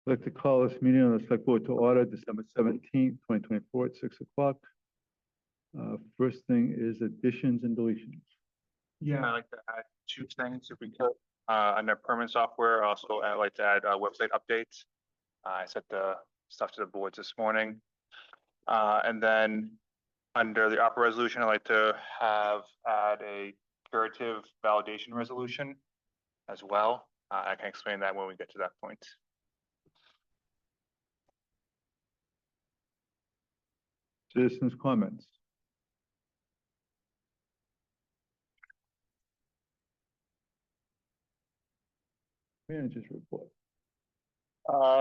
I'd like to call this meeting on the select board to order December 17th, 2024 at 6 o'clock. First thing is additions and deletions. Yeah, I'd like to add two things if we could. Under permanent software, also I'd like to add website updates. I sent the stuff to the boards this morning. And then under the opera resolution, I'd like to add a curative validation resolution as well. I can explain that when we get to that point. Citizens' comments. Manager's report.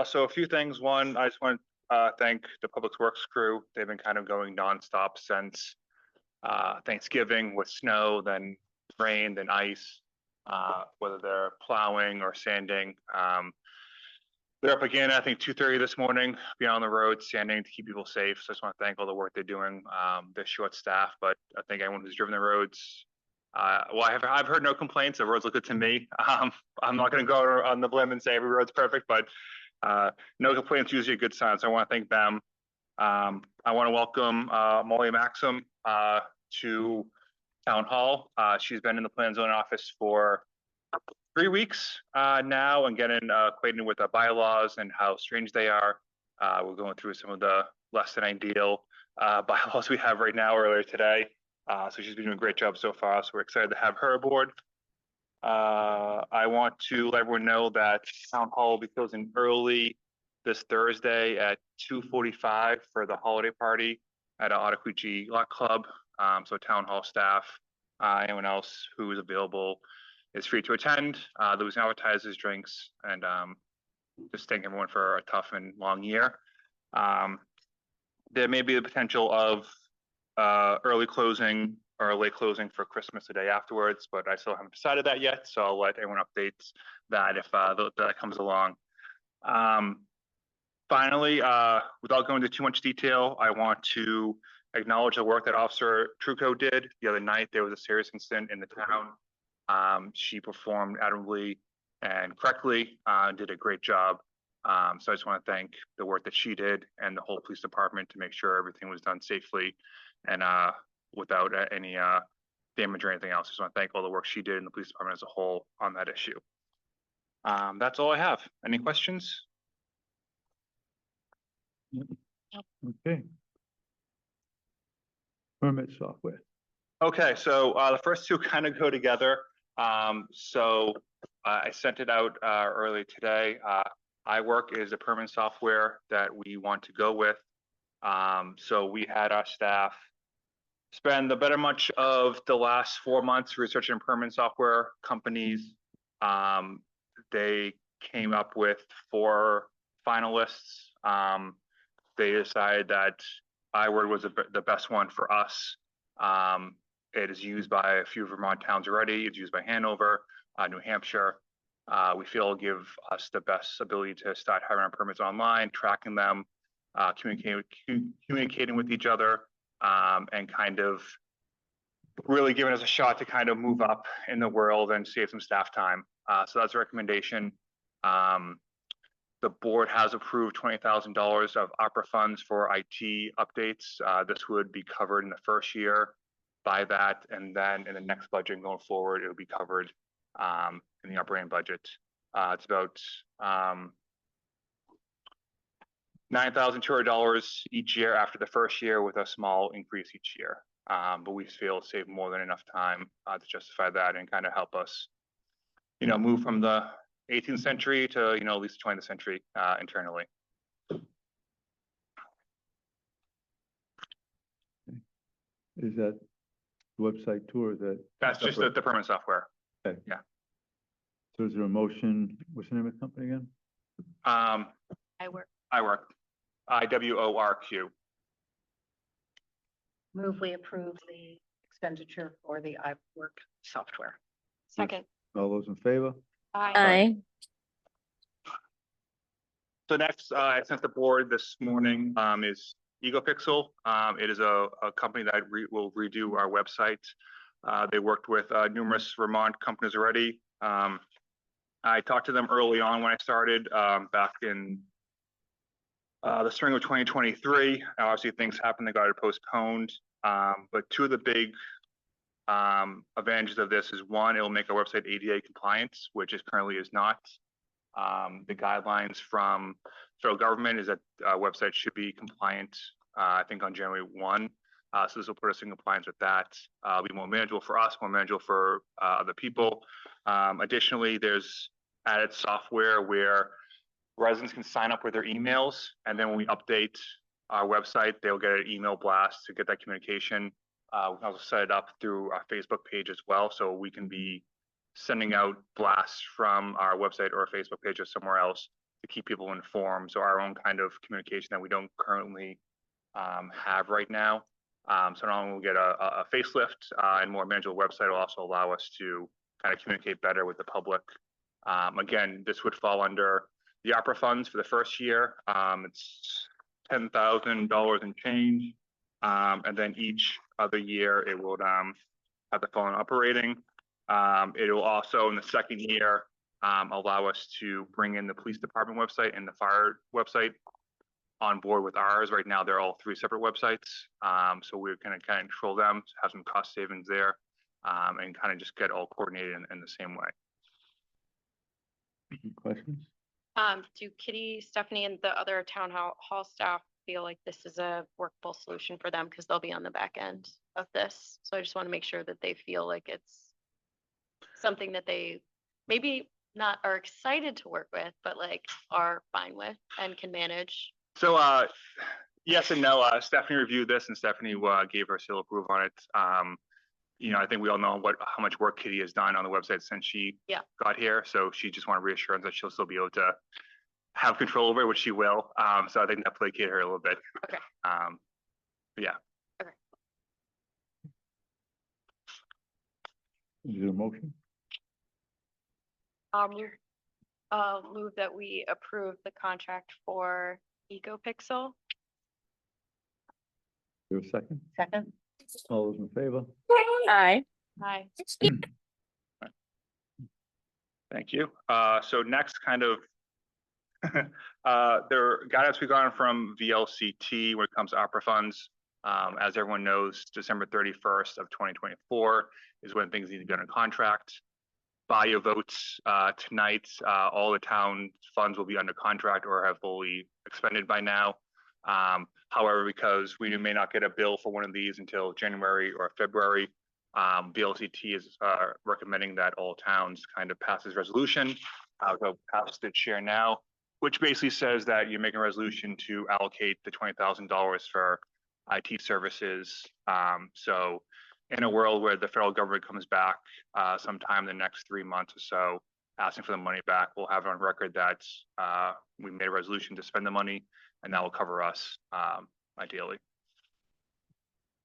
So a few things. One, I just want to thank the Public Works crew. They've been kind of going nonstop since Thanksgiving with snow, then rain, then ice, whether they're plowing or sanding. They're up again, I think 2:30 this morning, beyond the road, sanding to keep people safe. So I just want to thank all the work they're doing. They're short staffed, but I think anyone who's driven the roads, well, I've heard no complaints. The roads look good to me. I'm not going to go on the limb and say every road's perfect, but no complaints usually a good sign. So I want to thank them. I want to welcome Molly Maxim to Town Hall. She's been in the Plan Zone office for 3 weeks now and getting acquainted with the bylaws and how strange they are. We're going through some of the less than ideal bylaws we have right now earlier today. So she's been doing a great job so far. So we're excited to have her aboard. I want to let everyone know that Town Hall will be closing early this Thursday at 2:45 for the holiday party at Ottaquechee Yacht Club. So Town Hall staff, anyone else who is available is free to attend. Those advertisers, drinks, and just thank everyone for a tough and long year. There may be the potential of early closing or late closing for Christmas the day afterwards, but I still haven't decided that yet. So I'll let everyone update that if that comes along. Finally, without going into too much detail, I want to acknowledge the work that Officer Trucco did the other night. There was a serious incident in the town. She performed admirably and correctly, did a great job. So I just want to thank the work that she did and the whole police department to make sure everything was done safely and without any damage or anything else. I just want to thank all the work she did and the police department as a whole on that issue. That's all I have. Any questions? Okay. Permit software. Okay, so the first two kind of go together. So I sent it out early today. iWork is a permanent software that we want to go with. So we had our staff spend the better much of the last 4 months researching permanent software companies. They came up with 4 finalists. They decided that iWork was the best one for us. It is used by a few Vermont towns already. It's used by Hanover, New Hampshire. We feel it'll give us the best ability to start hiring our permits online, tracking them, communicating with each other, and kind of really giving us a shot to kind of move up in the world and save some staff time. So that's a recommendation. The board has approved $20,000 of opera funds for IT updates. This would be covered in the first year by that, and then in the next budget going forward, it will be covered in the operating budget. It's about $9,200 each year after the first year, with a small increase each year. But we feel save more than enough time to justify that and kind of help us, move from the 18th century to, at least the 20th century internally. Is that website too, or is that? That's just the permanent software. Okay. Yeah. So is there a motion? What's the name of the company again? iWork. IWORQ. Move we approve the expenditure for the iWork software. Second. All those in favor? Aye. So next, I sent the board this morning is EgoPixel. It is a company that will redo our website. They worked with numerous Vermont companies already. I talked to them early on when I started back in The spring of 2023, obviously things happened that got it postponed. But two of the big advantages of this is one, it'll make our website ADA compliant, which is currently is not. The guidelines from federal government is that website should be compliant, I think on January 1. So this will put us in compliance with that. Be more manageable for us, more manageable for other people. Additionally, there's added software where residents can sign up with their emails, and then when we update our website, they'll get an email blast to get that communication. We can also set it up through our Facebook page as well, so we can be sending out blasts from our website or Facebook page or somewhere else to keep people informed. So our own kind of communication that we don't currently have right now. So not only will we get a facelift and more manageable website, will also allow us to kind of communicate better with the public. Again, this would fall under the ARPA funds for the first year. It's $10,000 and change. And then each other year it will have the phone operating. It will also, in the second year, allow us to bring in the police department website and the fire website on board with ours. Right now, they're all three separate websites. So we're going to kind of control them, have some cost savings there, and kind of just get all coordinated in the same way. Any questions? Do Kitty, Stephanie, and the other town hall staff feel like this is a workable solution for them because they'll be on the back end of this? So I just want to make sure that they feel like it's something that they maybe not are excited to work with, but like are fine with and can manage. So yes and no. Stephanie reviewed this, and Stephanie gave her seal approval on it. You know, I think we all know how much work Kitty has done on the website since she got here. So she just wanted reassurance that she'll still be able to have control over it, which she will. So I think that placated her a little bit. Okay. But yeah. Okay. Is there a motion? I'll move that we approve the contract for EcoPixel. Is there a second? Second. All those in favor? Aye. Aye. Thank you. So next kind of their guidance we've gotten from VLCT when it comes to opera funds. As everyone knows, December 31st of 2024 is when things need to be under contract. By your votes tonight, all the town funds will be under contract or have fully expended by now. However, because we may not get a bill for one of these until January or February, VLCT is recommending that all towns kind of pass this resolution. I'll go pass the chair now, which basically says that you're making a resolution to allocate the $20,000 for IT services. So in a world where the federal government comes back sometime in the next 3 months or so, asking for the money back, we'll have it on record that we made a resolution to spend the money, and that will cover us ideally.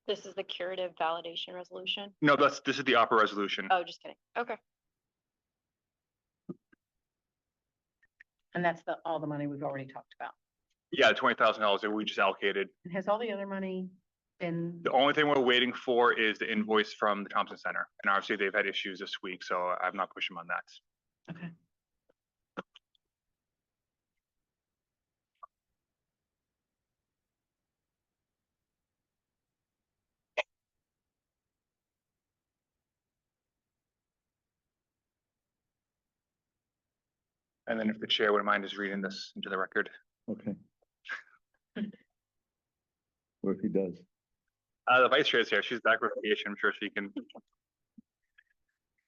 This is the curative validation resolution. No, this is the opera resolution. Oh, just kidding. Okay. And that's all the money we've already talked about. Yeah, $20,000 that we just allocated. And has all the other money been? The only thing we're waiting for is the invoice from the Thompson Center, and obviously they've had issues this week, so I've not pushed them on that. Okay. And then if the chair wouldn't mind just reading this into the record. Okay. Or if he does. The vice chair is here. She's back with vacation. I'm sure she can.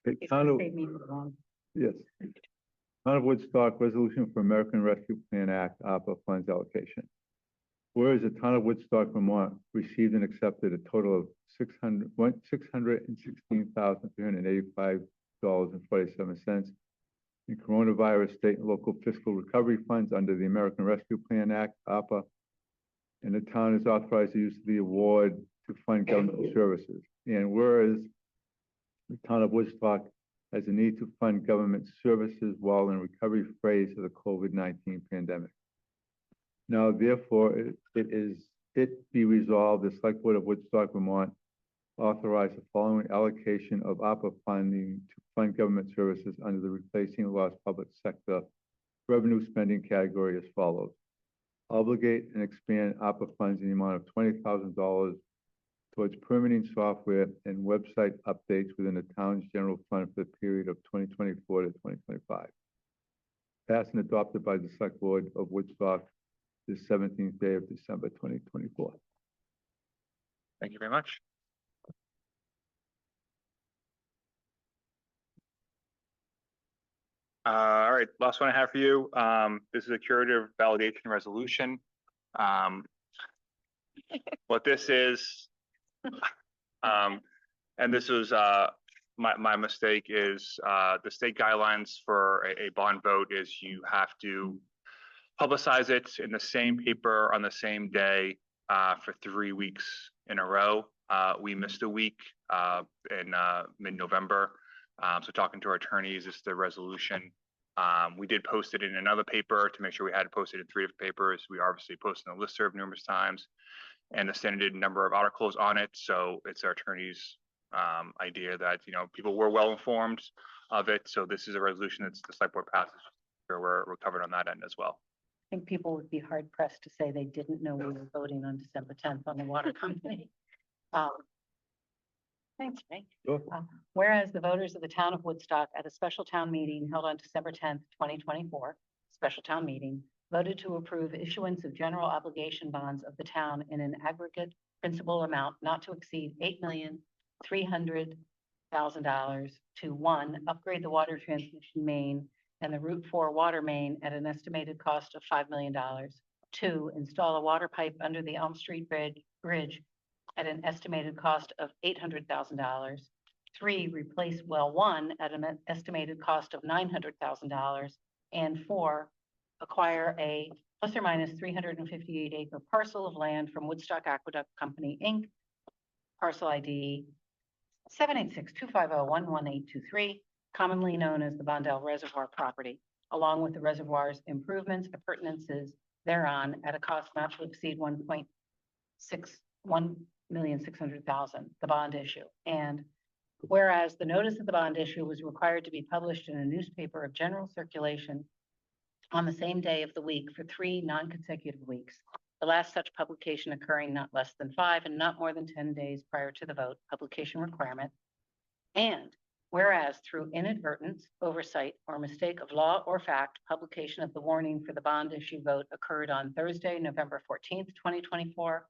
Okay, It's Town gonna of- save me so long. Yes. Town of Woodstock Resolution for American Rescue Plan Act, ARPA funds allocation. Whereas the town of Woodstock, Vermont received and accepted a total of $616,385.47 in coronavirus state and local fiscal recovery funds under the American Rescue Plan Act, ARPA. And the town is authorized to use the award to fund government services. And whereas the town of Woodstock has a need to fund government services while in recovery phase of the COVID-19 pandemic. Now, therefore, it be resolved, the Select Board of Woodstock, Vermont, authorize the following allocation of ARPA funding to fund government services under the Replacing Lost Public Sector Revenue Spending category as follows. obligate and expand ARPA funds in the amount of $20,000 towards permitting software and website updates within the town's general fund for the period of 2024 to 2025. Passed and adopted by the Select Board of Woodstock this 17th day of December 2024. Thank you very much. All right, last one I have for you. This is a curative validation resolution. What this is, and this was my mistake, is the state guidelines for a bond vote is you have to publicize it in the same paper on the same day for 3 weeks in a row. We missed a week in mid-November. So talking to our attorneys, this is the resolution. We did post it in another paper to make sure we had it posted in 3 different papers. We obviously posted on the listserv numerous times and the standard number of articles on it. So it's our attorney's idea that, people were well informed of it. So this is a resolution that's the select board passes. We're covered on that end as well. I think people would be hard pressed to say they didn't know we were voting on December 10th on the water company. Thanks, Ray. Sure. Whereas the voters of the town of Woodstock at a special town meeting held on December 10th, 2024, special town meeting, voted to approve issuance of general obligation bonds of the town in an aggregate principal amount not to exceed $8,300,000 to 1, upgrade the water transmission main and the Route 4 water main at an estimated cost of $5 million. 2, install a water pipe under the Elm Street Bridge at an estimated cost of $800,000. 3, replace well 1 at an estimated cost of $900,000. And 4, acquire a plus or minus 358 acre parcel of land from Woodstock Aqueduct Company, Inc., parcel ID 786-250-11823, commonly known as the Bondell Reservoir property, along with the reservoir's improvements, appurtenances thereon at a cost not to exceed $1,600,000, the bond issue. And whereas the notice of the bond issue was required to be published in a newspaper of general circulation on the same day of the week for 3 non-consecutive weeks, the last such publication occurring not less than 5 and not more than 10 days prior to the vote publication requirement. And whereas through inadvertence, oversight, or mistake of law or fact, publication of the warning for the bond issue vote occurred on Thursday, November 14th, 2024,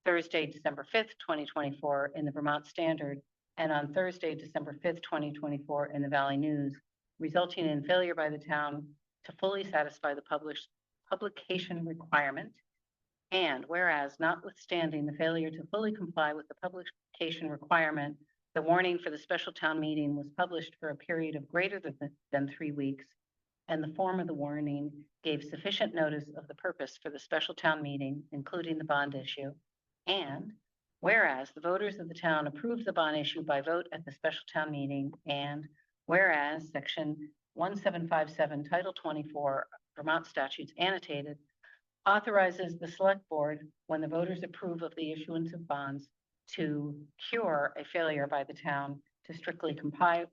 Thursday, December 5th, 2024 in the Vermont Standard, and on Thursday, December 5th, 2024 in the Valley News, resulting in failure by the town to fully satisfy the publication requirement. And whereas notwithstanding the failure to fully comply with the publication requirement, the warning for the special town meeting was published for a period of greater than 3 weeks, and the form of the warning gave sufficient notice of the purpose for the special town meeting, including the bond issue. And whereas the voters of the town approved the bond issue by vote at the special town meeting, and whereas section 1757, title 24, Vermont statutes annotated, authorizes the select board, when the voters approve of the issuance of bonds, to cure a failure by the town to strictly comply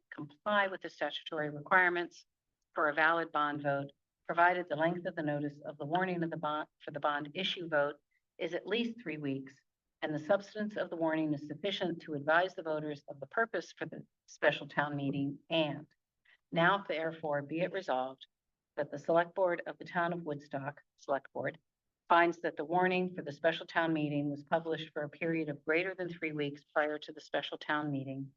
with the statutory requirements for a valid bond vote, provided the length of the notice of the warning of the bond for the bond issue vote is at least 3 weeks, and the substance of the warning is sufficient to advise the voters of the purpose for the special town meeting. And now therefore be it resolved that the select board of the town of Woodstock, select board, finds that the warning for the special town meeting was published for a period of greater than 3 weeks prior to the special town meeting,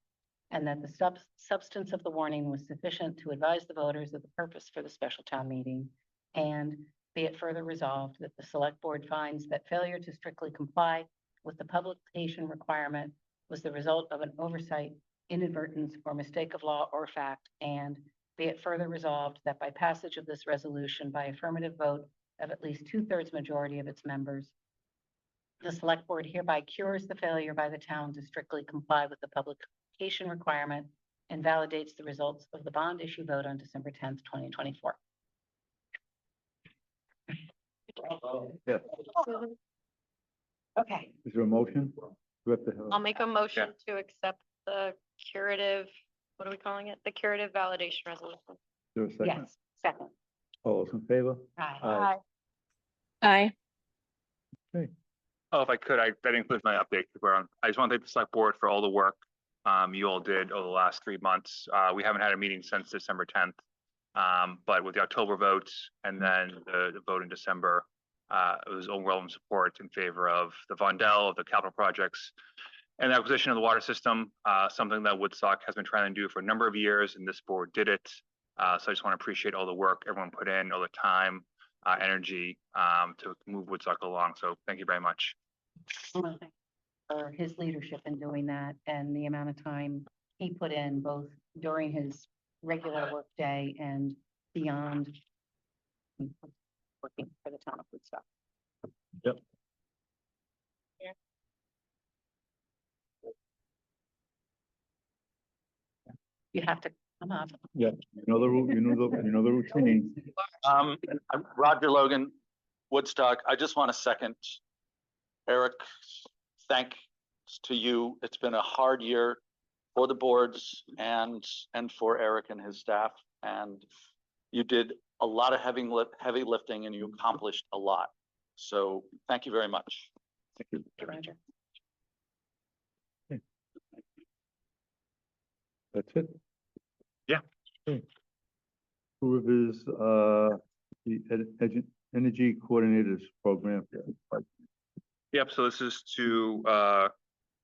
and that the substance of the warning was sufficient to advise the voters of the purpose for the special town meeting. And be it further resolved that the select board finds that failure to strictly comply with the publication requirement was the result of an oversight, inadvertence, or mistake of law or fact. And be it further resolved that by passage of this resolution by affirmative vote of at least 2/3 majority of its members, the select board hereby cures the failure by the town to strictly comply with the publication requirement and validates the results of the bond issue vote on December 10th, 2024. Yeah. Okay. Is there a motion? Do we have to have- I'll make a motion to accept the curative, what are we calling it? The curative validation resolution. Is there a second? Yes, second. All those in favor? Aye. Aye. Aye. Oh, if I could, that includes my update. I just want to thank the select board for all the work you all did over the last 3 months. We haven't had a meeting since December 10th. But with the October votes and then the vote in December, it was overwhelming support in favor of the Vondel, of the capital projects, and the acquisition of the water system, something that Woodstock has been trying to do for a number of years, and this board did it. So I just want to appreciate all the work everyone put in, all the time, energy to move Woodstock along. So thank you very much. For his leadership in doing that and the amount of time he put in both during his regular work day and beyond working for the town of Woodstock. Yep. You have to come up. Yeah, you know the routine. I'm Roger Logan, Woodstock. I just want to second Eric. Thanks to you. It's been a hard year for the boards and for Eric and his staff. And you did a lot of heavy lifting and you accomplished a lot. So thank you very much. Thank you. Roger. That's it. Yeah. Okay. Who is the energy coordinators program? Yep, so this is to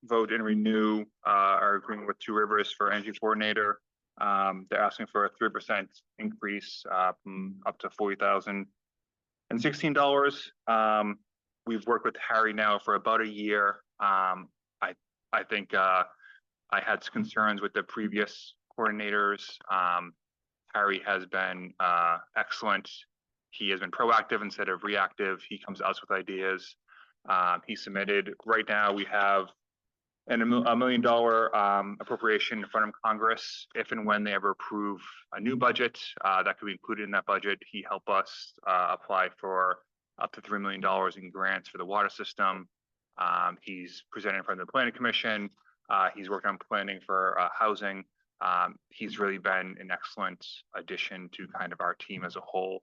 vote and renew our agreement with Two Rivers for energy coordinator. They're asking for a 3% increase from up to $40,016. We've worked with Harry now for about a year. I think I had concerns with the previous coordinators. Harry has been excellent. He has been proactive instead of reactive. He comes to us with ideas. He submitted, right now we have a $1 million appropriation in front of Congress. If and when they ever approve a new budget, that could be included in that budget. He helped us apply for up to $3 million in grants for the water system. He's presented in front of the Planning Commission. He's worked on planning for housing. He's really been an excellent addition to kind of our team as a whole.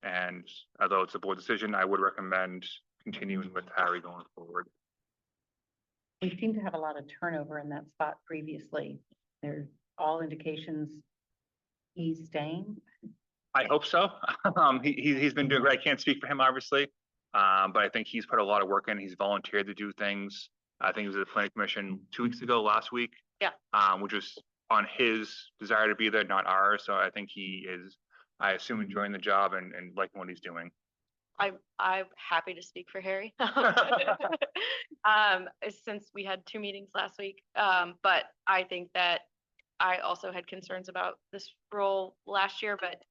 And although it's a board decision, I would recommend continuing with Harry going forward. We seem to have a lot of turnover in that spot previously. There's all indications he's staying. I hope so. He's been doing great. I can't speak for him, obviously, but I think he's put a lot of work in. He's volunteered to do things. I think he was at the Planning Commission 2 weeks ago, last week. Yeah. Which was on his desire to be there, not ours. So I think he is, I assume, enjoying the job and liking what he's doing. I'm happy to speak for Harry. Since we had 2 meetings last week. But I think that I also had concerns about this role last year, but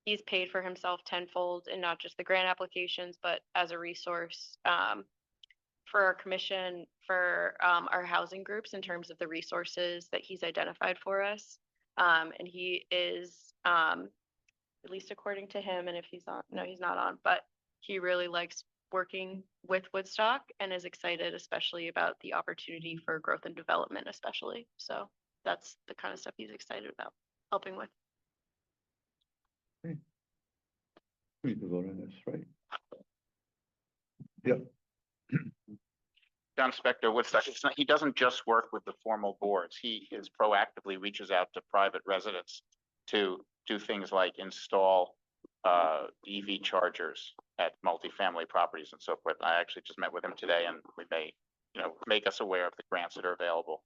he's paid for himself tenfold in not just the grant applications, but as a resource for our commission, for our housing groups in terms of the resources that he's identified for us. And he is, at least according to him, and if he's on, no, he's not on, but he really likes working with Woodstock and is excited, especially about the opportunity for growth and development, especially. So that's the kind of stuff he's excited about helping with. We need to vote on this, right? Yep. John Spector, Woodstock. He doesn't just work with the formal boards. He proactively reaches out to private residents to do things like install EV chargers at multifamily properties and so forth. I actually just met with him today, and we may, make us aware of the grants that are available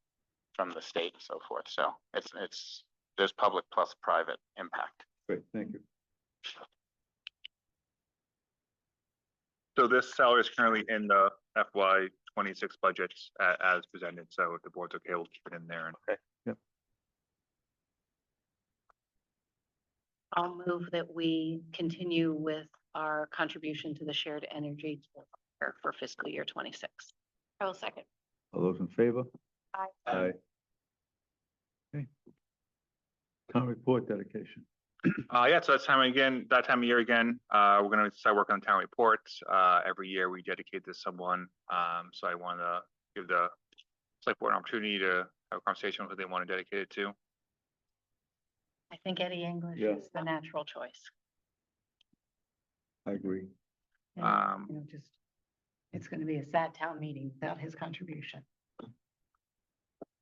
from the state and so forth. So there's public plus private impact. Great, thank you. So this salary is currently in the FY26 budget as presented. So if the board's okay, we'll keep it in there. Okay. Yep. I'll move that we continue with our contribution to the shared energy for fiscal year 26. I will second. All those in favor? Aye. Aye. Okay. Town report dedication. Yeah, so that time of year again, we're going to start working on town reports. Every year we dedicate to someone. So I want to give the select board an opportunity to have a conversation with who they want to dedicate it to. I think Eddie English Yeah. is the natural choice. I agree. And, just It's gonna be a sad town meeting without his contribution.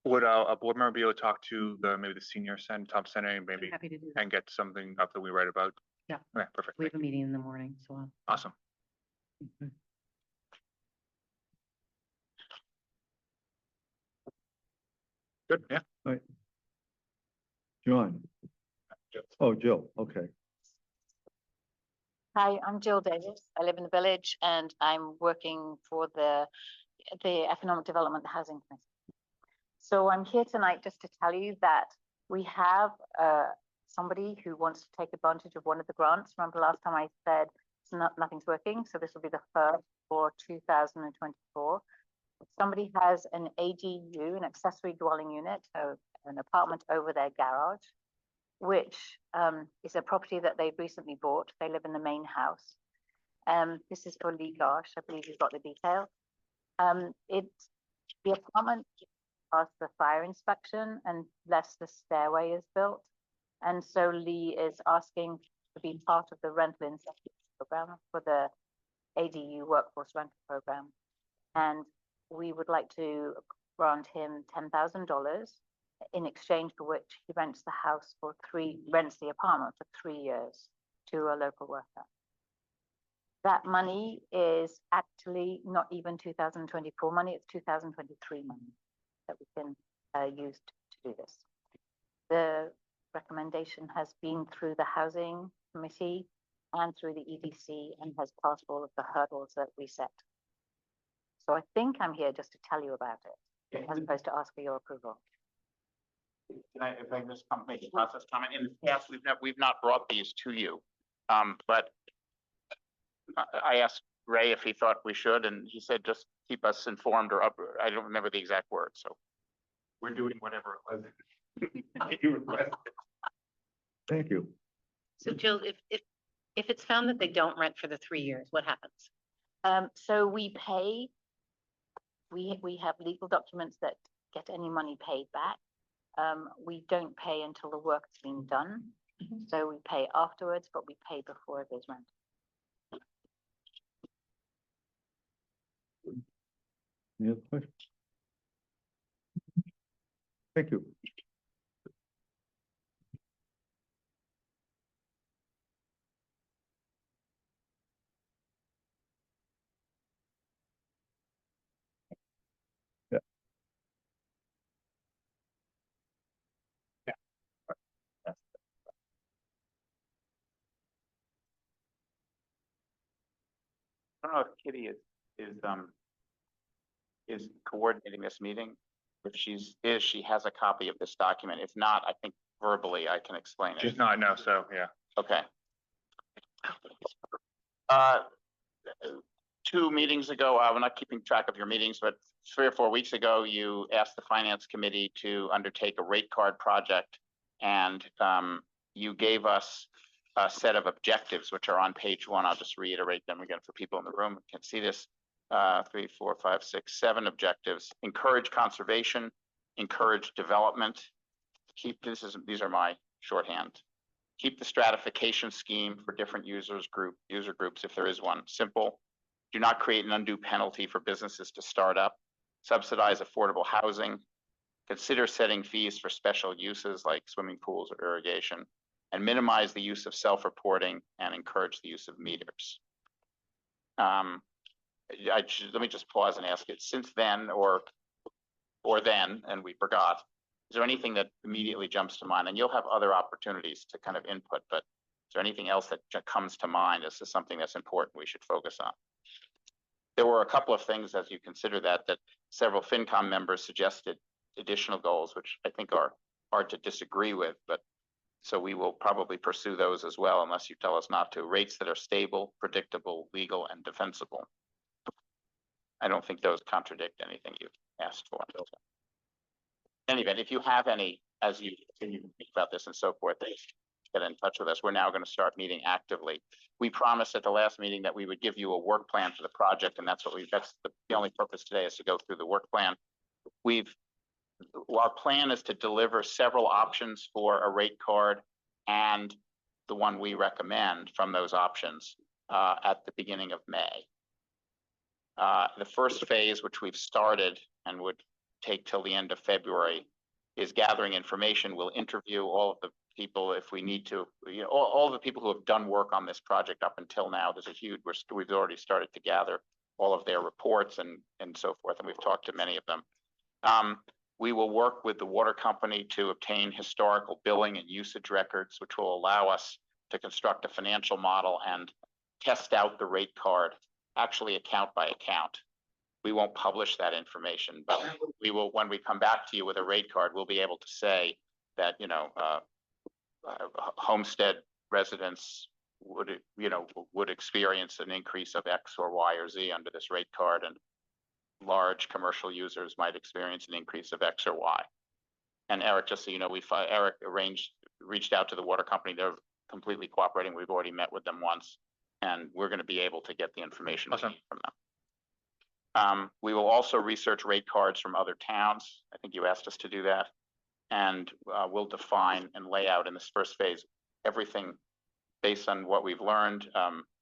Would a board member be able to talk to maybe the senior top center, I'm maybe, happy to do that. and get something up that we write about? Yeah. Okay, perfect. We have a meeting in the morning, so I'll. Awesome. Mhm. Good, yeah. John? Oh, Jill, okay. Hi, I'm Jill Davis. I live in the village and I'm working for the Economic Development Housing Committee. So I'm here tonight just to tell you that we have somebody who wants to take advantage of one of the grants. Remember last time I said nothing's working, so this will be the first for 2024. Somebody has an ADU, an accessory dwelling unit, an apartment over their garage, which is a property that they've recently bought. They live in the main house. This is for Lee Gosh. I believe you've got the detail. The apartment passed the fire inspection unless the stairway is built. And so Lee is asking to be part of the rental incentive program for the ADU workforce rental program. And we would like to grant him $10,000 in exchange for which he rents the house for rents the apartment for 3 years to a local worker. That money is actually not even 2024 money, it's 2023 money that we can use to do this. The recommendation has been through the housing committee and through the EDC and has passed all of the hurdles that we set. So I think I'm here just to tell you about it, as opposed to ask for your approval. If I just make a process comment, in the past, we've not brought these to you. But I asked Ray if he thought we should, and he said, just keep us informed or up. I don't remember the exact words, so we're doing whatever it was. You requested. Thank you. So Jill, if it's found that they don't rent for the 3 years, what happens? So we pay, we have legal documents that get any money paid back. We don't pay until the work's been done. So we pay afterwards, but we pay before it is rented. Any other questions? Thank you. I don't know if Kitty is coordinating this meeting. If she has a copy of this document. If not, I think verbally I can explain it. She's not, no, so, yeah. Okay. 2 meetings ago, I'm not keeping track of your meetings, but 3 or 4 weeks ago, you asked the finance committee to undertake a rate card project. And you gave us a set of objectives, which are on page 1. I'll just reiterate them again for people in the room who can see this. 3, 4, 5, 6, 7 objectives. Encourage conservation, encourage development. These are my shorthand. Keep the stratification scheme for different user groups, if there is one, simple. Do not create an undue penalty for businesses to start up. Subsidize affordable housing. Consider setting fees for special uses like swimming pools or irrigation, and minimize the use of self-reporting and encourage the use of meters. Let me just pause and ask it. Since then, or then, and we forgot, is there anything that immediately jumps to mind? And you'll have other opportunities to kind of input, but is there anything else that comes to mind as to something that's important we should focus on? There were a couple of things as you consider that several FinCom members suggested additional goals, which I think are hard to disagree with, but so we will probably pursue those as well, unless you tell us not to. Rates that are stable, predictable, legal, and defensible. I don't think those contradict anything you've asked for. In any event, if you have any, as you continue to think about this and so forth, get in touch with us. We're now going to start meeting actively. We promised at the last meeting that we would give you a work plan for the project, and that's the only purpose today is to go through the work plan. Our plan is to deliver several options for a rate card and the one we recommend from those options at the beginning of May. The first phase, which we've started and would take till the end of February, is gathering information. We'll interview all of the people if we need to, you know, all the people who have done work on this project up until now. There's a huge, we've already started to gather all of their reports and so forth, and we've talked to many of them. We will work with the water company to obtain historical billing and usage records, which will allow us to construct a financial model and test out the rate card, actually account by account. We won't publish that information, but we will, when we come back to you with a rate card, we'll be able to say that, you know, homestead residents would experience an increase of X or Y or Z under this rate card, and large commercial users might experience an increase of X or Y. And Eric, just so you know, Eric reached out to the water company. They're completely cooperating. We've already met with them once, and we're going to be able to get the information Awesome. from them. We will also research rate cards from other towns. I think you asked us to do that. And we'll define and lay out in this first phase everything based on what we've learned.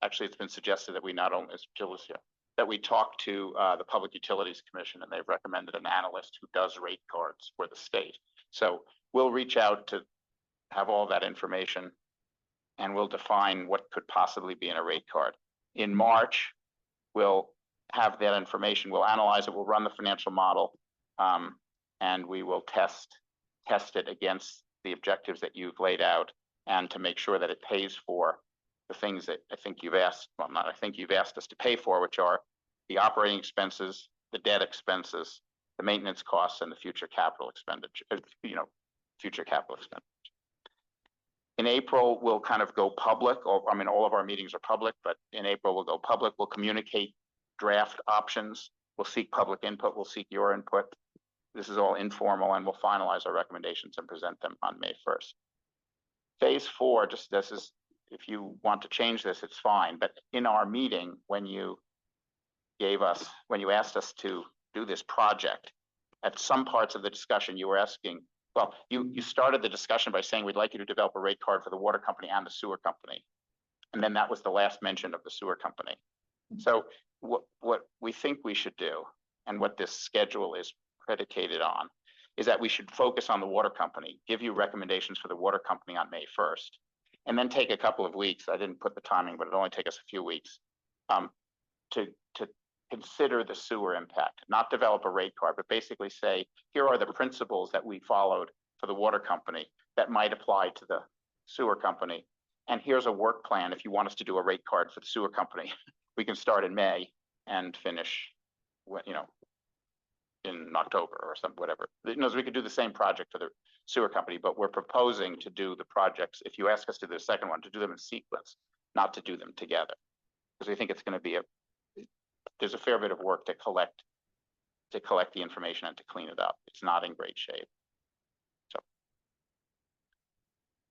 Actually, it's been suggested that we not only, as Jill is here, that we talk to the Public Utilities Commission, and they've recommended an analyst who does rate cards for the state. So we'll reach out to have all that information, and we'll define what could possibly be in a rate card. In March, we'll have that information. We'll analyze it. We'll run the financial model, and we will test it against the objectives that you've laid out, and to make sure that it pays for the things that I think you've asked, well, not I think you've asked us to pay for, which are the operating expenses, the debt expenses, the maintenance costs, and the future capital expenditure, future capital expenditure. In April, we'll kind of go public, or I mean, all of our meetings are public, but in April, we'll go public. We'll communicate draft options. We'll seek public input. We'll seek your input. This is all informal, and we'll finalize our recommendations and present them on May 1st. Phase 4, just this is, if you want to change this, it's fine. But in our meeting, when you asked us to do this project, at some parts of the discussion, you were asking, well, you started the discussion by saying, we'd like you to develop a rate card for the water company and the sewer company. And then that was the last mention of the sewer company. So what we think we should do, and what this schedule is predicated on, is that we should focus on the water company, give you recommendations for the water company on May 1st, and then take a couple of weeks. I didn't put the timing, but it'll only take us a few weeks to consider the sewer impact, not develop a rate card, but basically say, here are the principles that we followed for the water company that might apply to the sewer company. And here's a work plan. If you want us to do a rate card for the sewer company, we can start in May and finish, in October or something, whatever. We could do the same project for the sewer company, but we're proposing to do the projects, if you ask us to do the second one, to do them in sequence, not to do them together. Because we think it's going to be there's a fair bit of work to collect the information and to clean it up. It's not in great shape. So.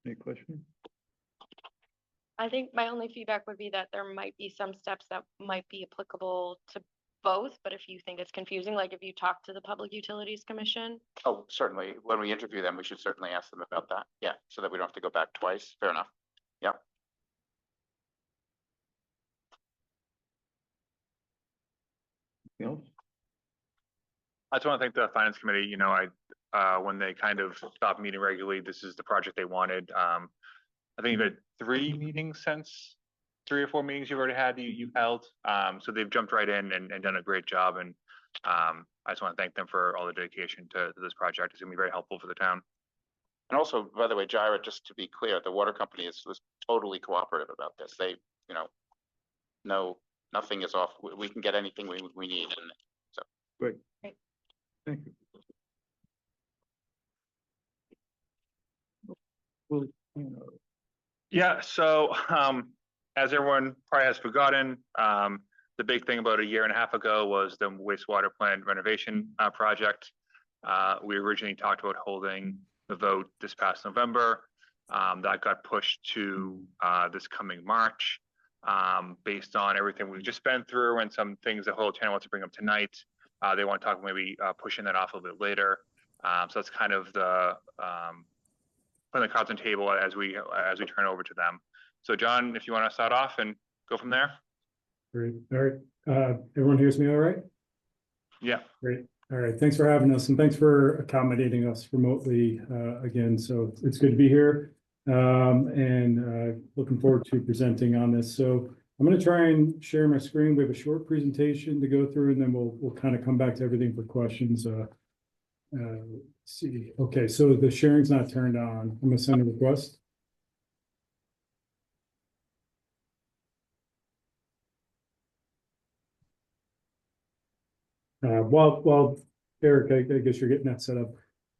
Any questions? I think my only feedback would be that there might be some steps that might be applicable to both, but if you think it's confusing, like if you talk to the Public Utilities Commission. Oh, certainly. When we interview them, we should certainly ask them about that. Yeah, so that we don't have to go back twice. Fair enough. Yeah. Anything else? I just want to thank the Finance Committee. When they kind of stopped meeting regularly, this is the project they wanted. I think you've had 3 meetings since 3 or 4 meetings you've already had, you've held. So they've jumped right in and done a great job. And I just want to thank them for all the dedication to this project. It's going to be very helpful for the town. And also, by the way, Jaira, just to be clear, the water company was totally cooperative about this. They, no, nothing is off. We can get anything we need. And so. Great. Great. Thank you. Well, Yeah, so as everyone probably has forgotten, the big thing about a year and a half ago was the wastewater plant renovation project. We originally talked about holding the vote this past November. That got pushed to this coming March based on everything we've just been through and some things the whole channel wants to bring up tonight. They want to talk maybe pushing that off a little bit later. So that's kind of the putting the cards on the table as we turn over to them. So John, if you want to start off and go from there. Great. All right. Everyone hears me all right? Yeah. Great. All right. Thanks for having us and thanks for accommodating us remotely again. So it's good to be here. And looking forward to presenting on this. So I'm going to try and share my screen. We have a short presentation to go through and then we'll kind of come back to everything for questions. Let's see. Okay, so the sharing's not turned on. I'm going to send a request. Well, Eric, I guess you're getting that set up.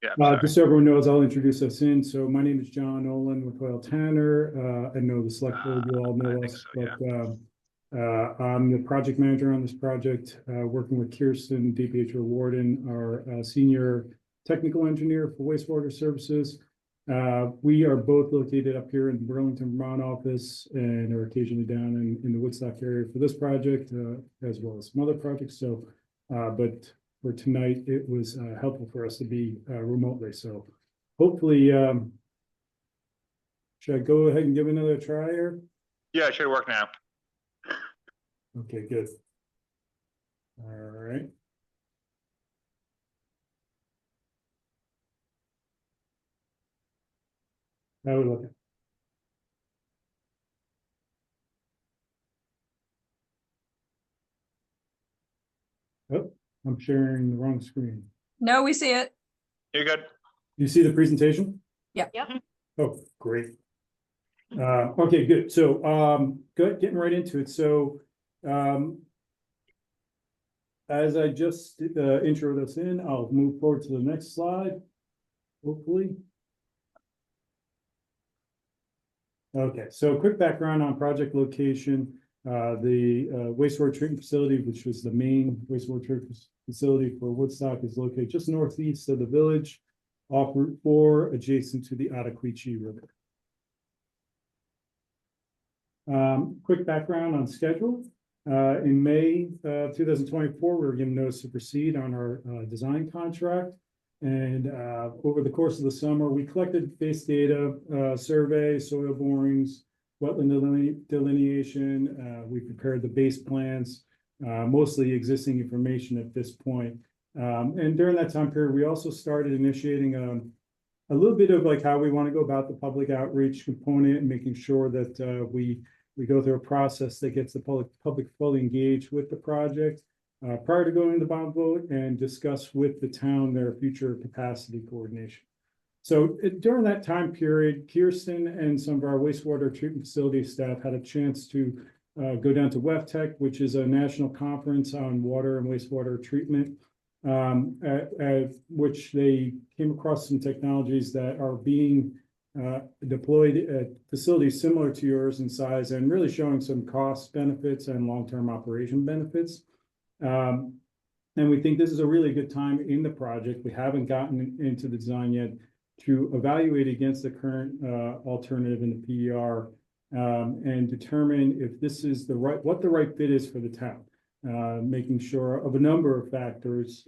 Yeah. Sorry. Just so everyone knows, I'll introduce us in. So my name is John Nolan with Hoyle Tanner. I know the select board, you all know I think us, so, but I'm the project manager on this project, working with Kirsten, DPHO Warden, our senior technical engineer for wastewater services. We are both located up here in the Burlington, Vermont office and are occasionally down in the Woodstock area for this project, as well as some other projects. So, but for tonight, it was helpful for us to be remotely. So hopefully, should I go ahead and give another try here? Yeah, it should work now. Okay, good. All right. How we looking? Oh, I'm sharing the wrong screen. No, we see it. You're good. You see the presentation? Yeah. Yep. Oh, great. Okay, good. So, good, getting right into it. So, as I just introed us in, I'll move forward to the next slide, hopefully. Okay, so quick background on project location. The wastewater treatment facility, which was the main wastewater treatment facility for Woodstock, is located just northeast of the village, off Route 4, adjacent to the Ottaquechee River. Quick background on schedule. In May 2024, we were given notice to proceed on our design contract. And over the course of the summer, we collected base data, survey, soil borings, wetland delineation. We prepared the base plans, mostly existing information at this point. And during that time period, we also started initiating a little bit of like how we want to go about the public outreach component and making sure that we go through a process that gets the public fully engaged with the project prior to going to the bond vote and discuss with the town their future capacity coordination. So during that time period, Kirsten and some of our wastewater treatment facility staff had a chance to go down to WEFTEC, which is a national conference on water and wastewater treatment, at which they came across some technologies that are being deployed at facilities similar to yours in size and really showing some cost benefits and long-term operation benefits. And we think this is a really good time in the project. We haven't gotten into the design yet to evaluate against the current alternative in the PER and determine if this is what the right fit is for the town. Making sure of a number of factors,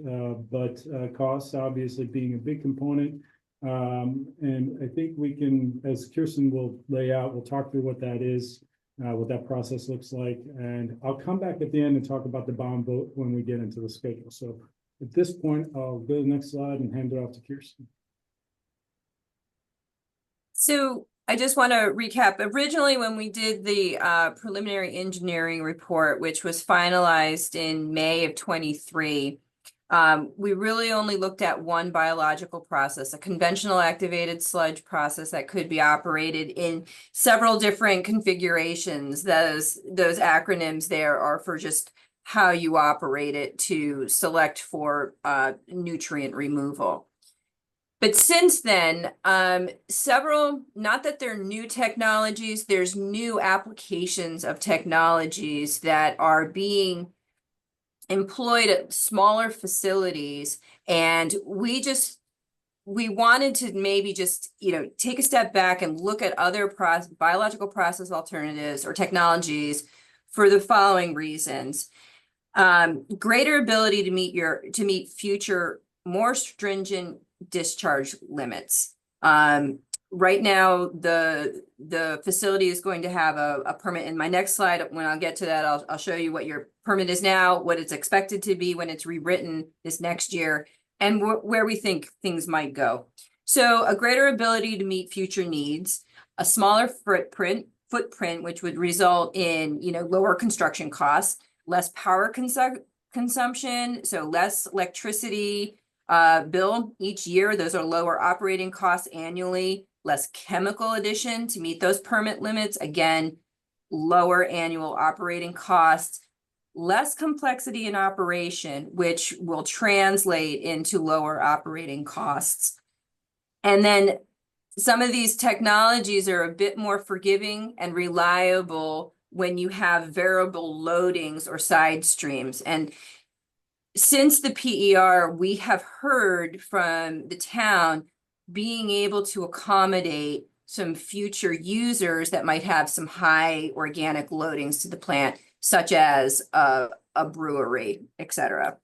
but costs obviously being a big component. And I think we can, as Kirsten will lay out, we'll talk through what that is, what that process looks like. And I'll come back at the end and talk about the bond vote when we get into the schedule. So at this point, I'll go to the next slide and hand it off to Kirsten. So I just want to recap. Originally, when we did the preliminary engineering report, which was finalized in May of 23, we really only looked at one biological process, a conventional activated sludge process that could be operated in several different configurations. Those acronyms there are for just how you operate it to select for nutrient removal. But since then, several, not that they're new technologies, there's new applications of technologies that are being employed at smaller facilities. And we wanted to maybe just, take a step back and look at other biological process alternatives or technologies for the following reasons. Greater ability to meet future more stringent discharge limits. right now, the facility is going to have a permit. In my next slide, when I'll get to that, I'll show you what your permit is now, what it's expected to be when it's rewritten this next year, and where we think things might go. So a greater ability to meet future needs, a smaller footprint, which would result in, lower construction costs, less power consumption, so less electricity bill each year. Those are lower operating costs annually, less chemical addition to meet those permit limits. Again, lower annual operating costs, less complexity in operation, which will translate into lower operating costs. And then some of these technologies are a bit more forgiving and reliable when you have variable loadings or side streams. And since the PER, we have heard from the town being able to accommodate some future users that might have some high organic loadings to the plant, such as a brewery, et cetera.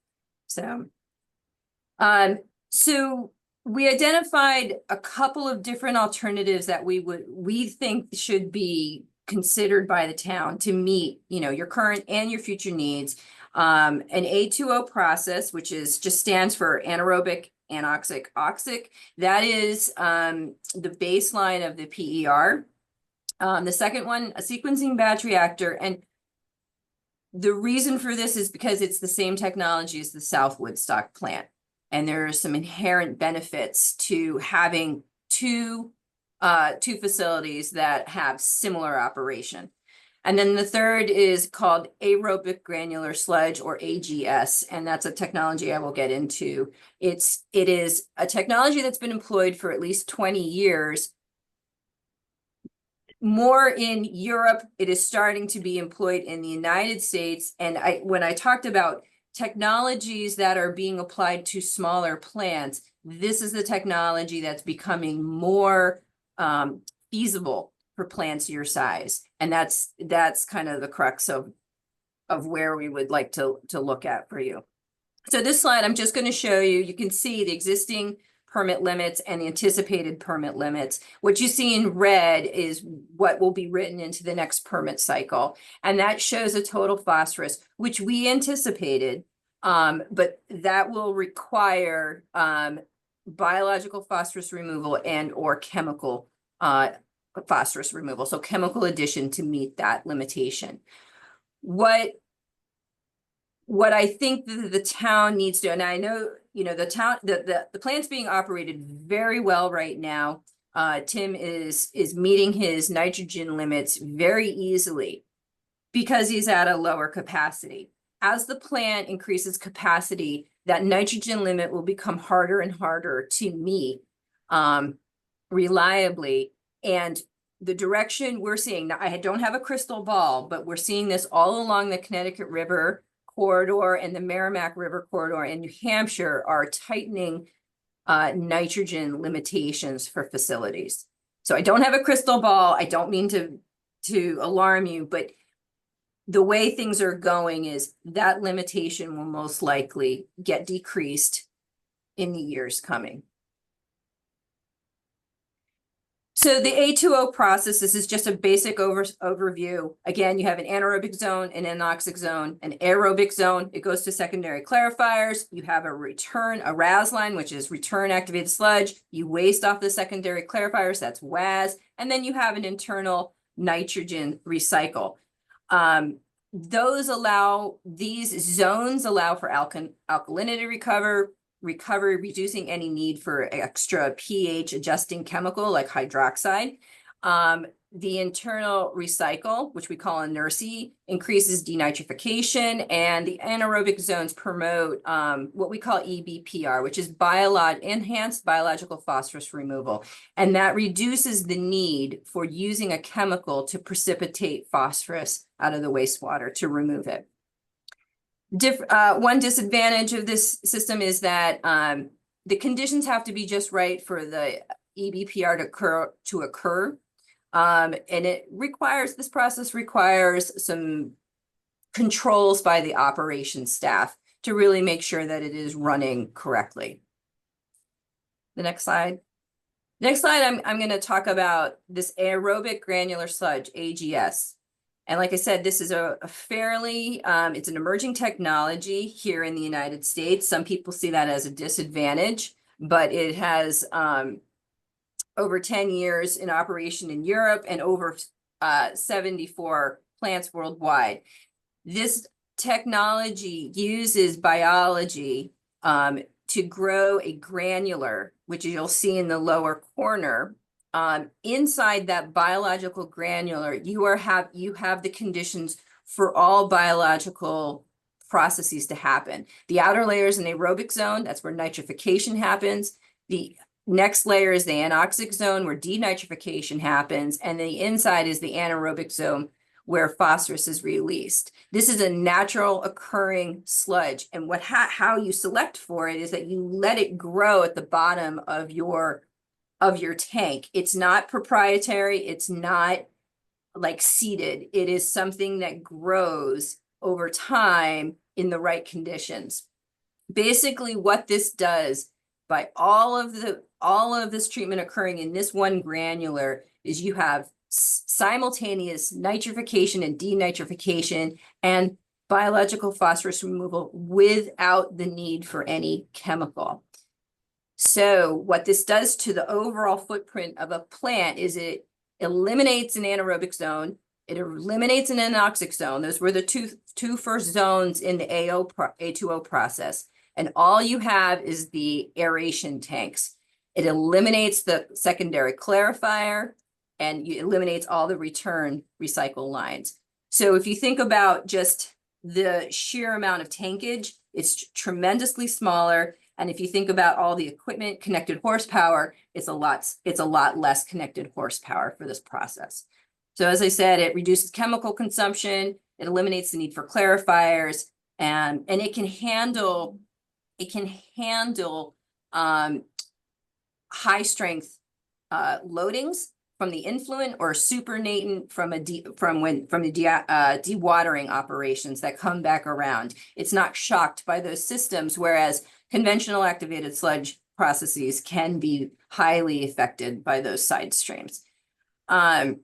So we identified a couple of different alternatives that we think should be considered by the town to meet, your current and your future needs. An A2O process, which just stands for anaerobic, anoxic, oxic. That is the baseline of the PER. The second one, a sequencing batch reactor. And the reason for this is because it's the same technology as the South Woodstock plant. And there are some inherent benefits to having two facilities that have similar operation. And then the third is called aerobic granular sludge, or AGS, and that's a technology I will get into. It is a technology that's been employed for at least 20 years. More in Europe, it is starting to be employed in the United States. And when I talked about technologies that are being applied to smaller plants, this is the technology that's becoming more feasible for plants your size. And that's kind of the crux of where we would like to look at for you. So this slide, I'm just going to show you, you can see the existing permit limits and the anticipated permit limits. What you see in red is what will be written into the next permit cycle. And that shows a total phosphorus, which we anticipated, but that will require biological phosphorus removal and or chemical phosphorus removal. So chemical addition to meet that limitation. What I think the town needs to, and I know, the town, the plant's being operated very well right now. Tim is meeting his nitrogen limits very easily because he's at a lower capacity. As the plant increases capacity, that nitrogen limit will become harder and harder to meet reliably. And the direction we're seeing, now I don't have a crystal ball, but we're seeing this all along the Connecticut River corridor and the Merrimack River corridor in New Hampshire are tightening nitrogen limitations for facilities. So I don't have a crystal ball. I don't mean to alarm you, but the way things are going is that limitation will most likely get decreased in the years coming. So the A2O process, this is just a basic overview. Again, you have an anaerobic zone, an anoxic zone, an aerobic zone. It goes to secondary clarifiers. You have a RAS line, which is return activated sludge. You waste off the secondary clarifiers, that's WAS. And then you have an internal nitrogen recycle. These zones allow for alkalinity recovery, reducing any need for extra pH adjusting chemical like hydroxide. The internal recycle, which we call inercy, increases denitrification, and the anaerobic zones promote what we call EBPR, which is enhanced biological phosphorus removal. And that reduces the need for using a chemical to precipitate phosphorus out of the wastewater to remove it. One disadvantage of this system is that the conditions have to be just right for the EBPR to occur. And this process requires some controls by the operations staff to really make sure that it is running correctly. The next slide. Next slide, I'm going to talk about this aerobic granular sludge, AGS. And like I said, this is a fairly, it's an emerging technology here in the United States. Some people see that as a disadvantage, but it has over 10 years in operation in Europe and over 74 plants worldwide. This technology uses biology to grow a granular, which you'll see in the lower corner. Inside that biological granular, you have the conditions for all biological processes to happen. The outer layer is an aerobic zone. That's where nitrification happens. The next layer is the anoxic zone where denitrification happens. And the inside is the anaerobic zone where phosphorus is released. This is a natural occurring sludge. And how you select for it is that you let it grow at the bottom of your tank. It's not proprietary. It's not like seeded. It is something that grows over time in the right conditions. Basically, what this does by all of this treatment occurring in this one granular is you have simultaneous nitrification and denitrification and biological phosphorus removal without the need for any chemical. So what this does to the overall footprint of a plant is it eliminates an anaerobic zone. It eliminates an anoxic zone. Those were the two first zones in the A2O process. And all you have is the aeration tanks. It eliminates the secondary clarifier and it eliminates all the return recycle lines. So if you think about just the sheer amount of tankage, it's tremendously smaller. And if you think about all the equipment, connected horsepower, it's a lot less connected horsepower for this process. So as I said, it reduces chemical consumption, it eliminates the need for clarifiers, and it can handle high strength loadings from the influent or supernatant from the dewatering operations that come back around. It's not shocked by those systems, whereas conventional activated sludge processes can be highly affected by those side streams. I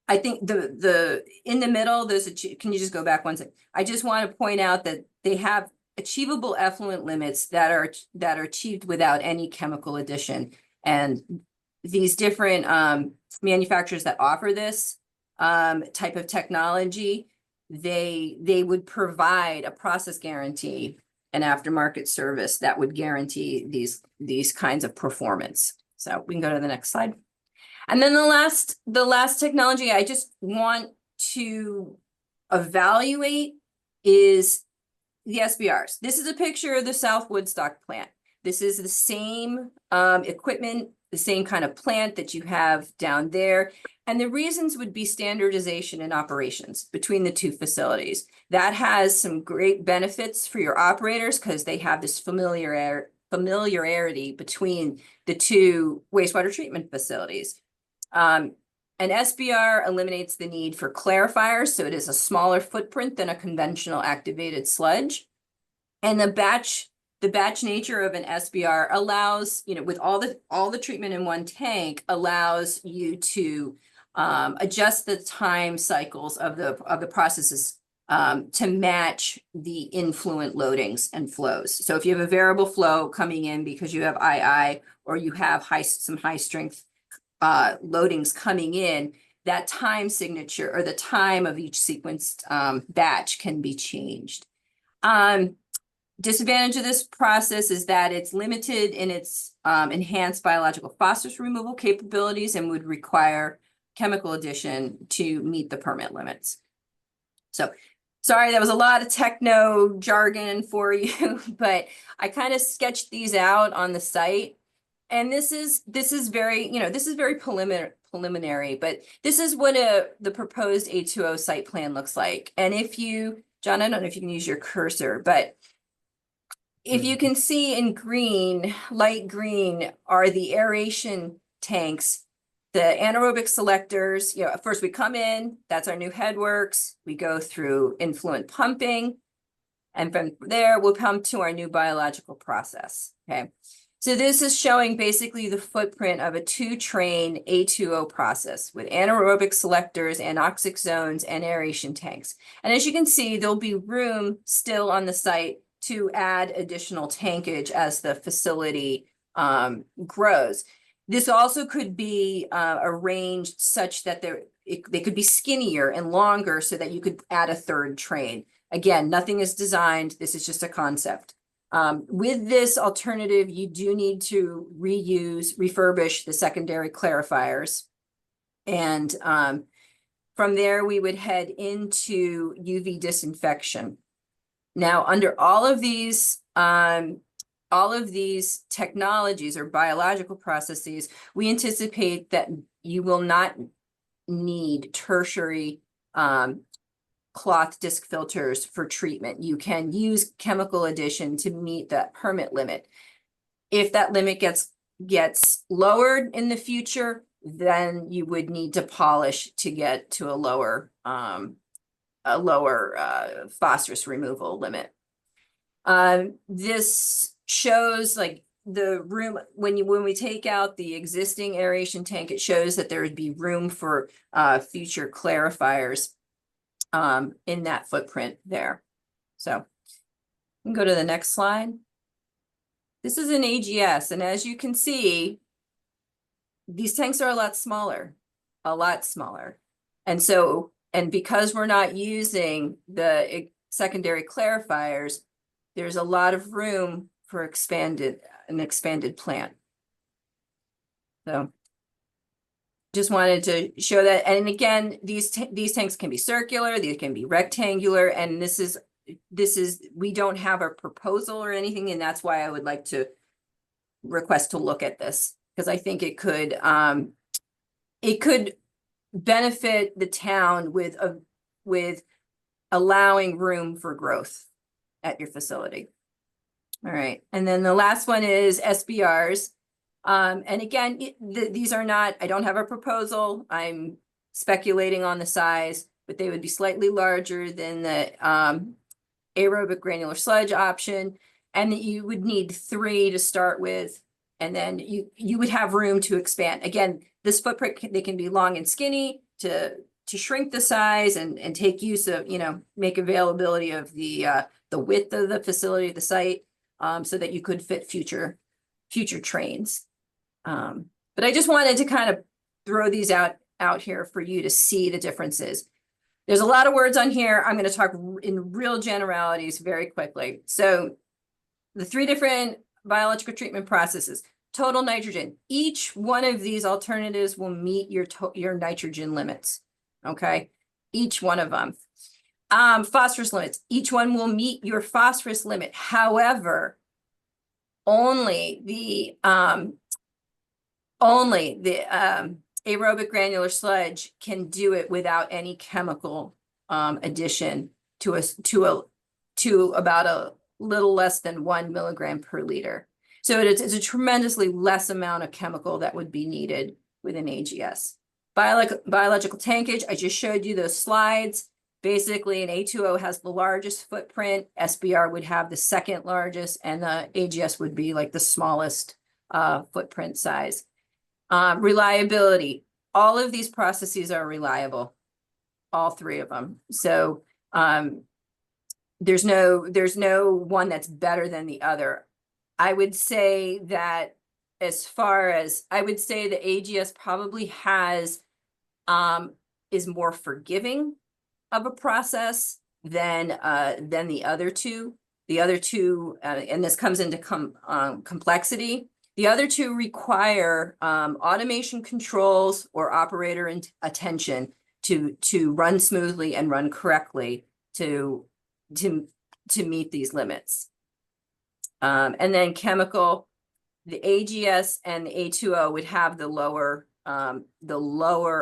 think in the middle, can you just go back one second? I just want to point out that they have achievable effluent limits that are achieved without any chemical addition. And these different manufacturers that offer this type of technology, they would provide a process guarantee, an aftermarket service that would guarantee these kinds of performance. So we can go to the next slide. And then the last technology I just want to evaluate is the SBRs. This is a picture of the South Woodstock plant. This is the same equipment, the same kind of plant that you have down there. And the reasons would be standardization and operations between the two facilities. That has some great benefits for your operators because they have this familiarity between the two wastewater treatment facilities. An SBR eliminates the need for clarifiers, so it is a smaller footprint than a conventional activated sludge. And the batch nature of an SBR allows, with all the treatment in one tank, allows you to adjust the time cycles of the processes to match the influent loadings and flows. So if you have a variable flow coming in because you have II or you have some high strength loadings coming in, that time signature or the time of each sequenced batch can be changed. Disadvantage of this process is that it's limited in its enhanced biological phosphorus removal capabilities and would require chemical addition to meet the permit limits. So sorry, that was a lot of techno jargon for you, but I kind of sketched these out on the site. And this is very, this is very preliminary, but this is what the proposed A2O site plan looks like. And if you, John, I don't know if you can use your cursor, but if you can see in green, light green are the aeration tanks, the anaerobic selectors. First we come in, that's our new headworks. We go through influent pumping, and from there we'll pump to our new biological process. Okay. So this is showing basically the footprint of a 2-train A2O process with anaerobic selectors, anoxic zones, and aeration tanks. And as you can see, there'll be room still on the site to add additional tankage as the facility grows. This also could be arranged such that they could be skinnier and longer so that you could add a 3rd train. Again, nothing is designed. This is just a concept. With this alternative, you do need to refurbish the secondary clarifiers. And from there, we would head into UV disinfection. Now, under all of these technologies or biological processes, we anticipate that you will not need tertiary cloth disc filters for treatment. You can use chemical addition to meet that permit limit. If that limit gets lowered in the future, then you would need to polish to get to a lower phosphorus removal limit. This shows like the room when we take out the existing aeration tank, it shows that there would be room for future clarifiers in that footprint there. So we can go to the next slide. This is an AGS, and as you can see, these tanks are a lot smaller. And so, and because we're not using the secondary clarifiers, there's a lot of room for an expanded plant. So just wanted to show that. And again, these tanks can be circular, these can be rectangular, and this is, we don't have a proposal or anything, and that's why I would like to request to look at this, because I think it could benefit the town with allowing room for growth at your facility. All right, and then the last one is SBRs. And again, these are not, I don't have a proposal. I'm speculating on the size, but they would be slightly larger than the aerobic granular sludge option. And that you would need 3 to start with. And then you would have room to expand. Again, this footprint, they can be long and skinny to shrink the size and take use of, make availability of the width of the facility, the site, so that you could fit future trains. But I just wanted to kind of throw these out here for you to see the differences. There's a lot of words on here. I'm going to talk in real generalities very quickly. So the 3 different biological treatment processes, total nitrogen. Each one of these alternatives will meet your nitrogen limits. Okay, each one of them. Phosphorus limits. Each one will meet your phosphorus limit. However, only the aerobic granular sludge can do it without any chemical addition to about a little less than 1 milligram per liter. So it's a tremendously less amount of chemical that would be needed with an AGS. Biological tankage, I just showed you those slides. Basically, an A2O has the largest footprint, SBR would have the second largest, and the AGS would be like the smallest footprint size. Reliability, all of these processes are reliable, all 3 of them. So there's no one that's better than the other. I would say that I would say the AGS probably is more forgiving of a process than the other 2. The other 2, and this comes into complexity. The other 2 require automation controls or operator attention to run smoothly and run correctly to meet these limits. And then chemical, the AGS and the A2O would have the lower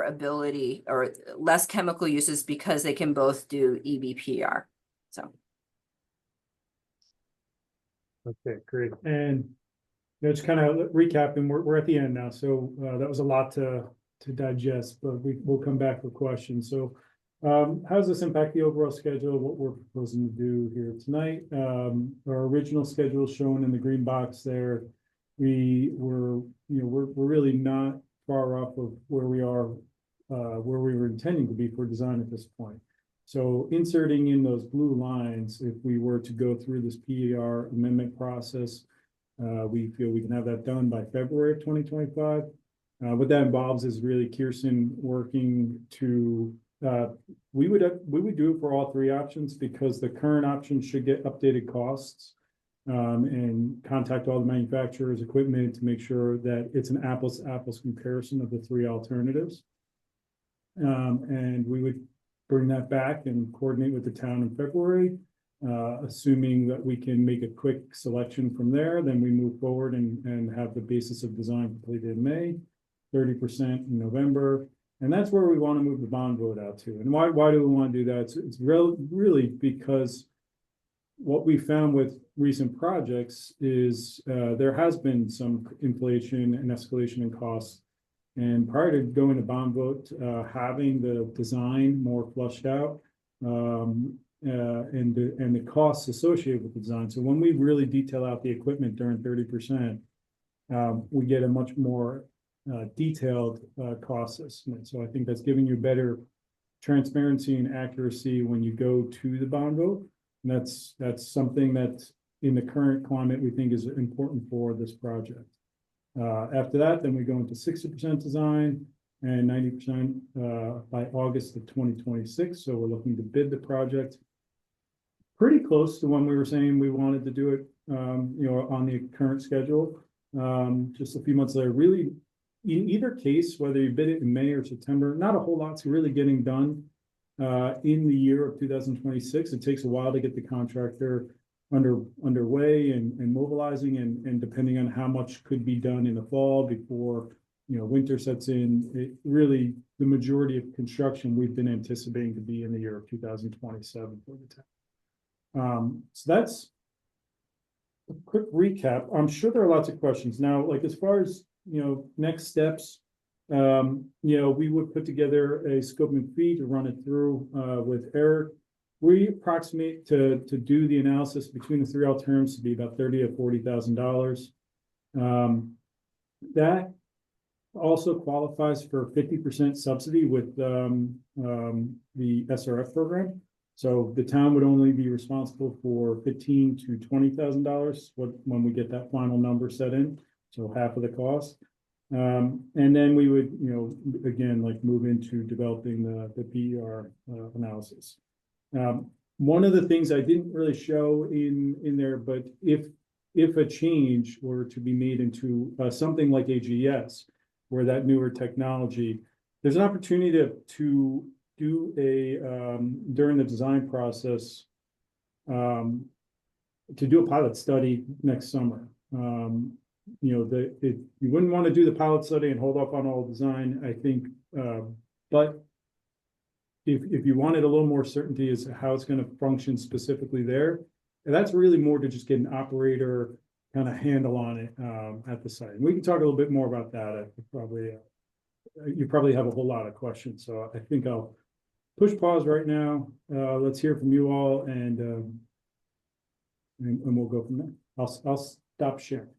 ability or less chemical uses because they can both do EBPR. So. Okay, great. And just kind of recapping, we're at the end now. So that was a lot to digest, but we'll come back for questions. So how does this impact the overall schedule, what we're proposing to do here tonight? Our original schedule is shown in the green box there. we're really not far off of where we are, where we were intending to be for design at this point. So inserting in those blue lines, if we were to go through this PER amendment process, we feel we can have that done by February of 2025. What that involves is really Kirsten working to, we would do it for all three options because the current option should get updated costs. And contact all the manufacturers, equipment to make sure that it's an apples to apples comparison of the three alternatives. And we would bring that back and coordinate with the town in February. Assuming that we can make a quick selection from there, then we move forward and have the basis of design completed in May, 30% in November. And that's where we want to move the bond vote out to. And why do we want to do that? It's really because what we found with recent projects is there has been some inflation and escalation in costs. And prior to going to bond vote, having the design more flushed out and the costs associated with the design. So when we really detail out the equipment during 30%, we get a much more detailed cost estimate. So I think that's giving you better transparency and accuracy when you go to the bond vote. And that's something that in the current climate we think is important for this project. After that, then we go into 60% design and 90% by August of 2026. So we're looking to bid the project pretty close to when we were saying we wanted to do it, on the current schedule. Just a few months later, really, in either case, whether you bid it in May or September, not a whole lot's really getting done in the year of 2026. It takes a while to get the contractor underway and mobilizing, and depending on how much could be done in the fall before winter sets in, it really the majority of construction we've been anticipating to be in the year of 2027 for the town. So that's a quick recap. I'm sure there are lots of questions now, like as far as next steps. We would put together a scope and fee to run it through with Eric. We approximate to do the analysis between the three alternatives to be about $30,000 to $40,000. That also qualifies for 50% subsidy with the SRF program. So the town would only be responsible for $15,000 to $20,000 when we get that final number set in, so half of the cost. And then we would, again, like move into developing the PER analysis. One of the things I didn't really show in there, but if a change were to be made into something like AGS, where that newer technology, there's an opportunity to do during the design process, to do a pilot study next summer. You wouldn't want to do the pilot study and hold off on all design, I think, but if you wanted a little more certainty as to how it's going to function specifically there, and that's really more to just get an operator kind of handle on it at the site. And we can talk a little bit more about that. You probably have a whole lot of questions, so I think I'll push pause right now. Let's hear from you all, and we'll go from there. I'll stop sharing.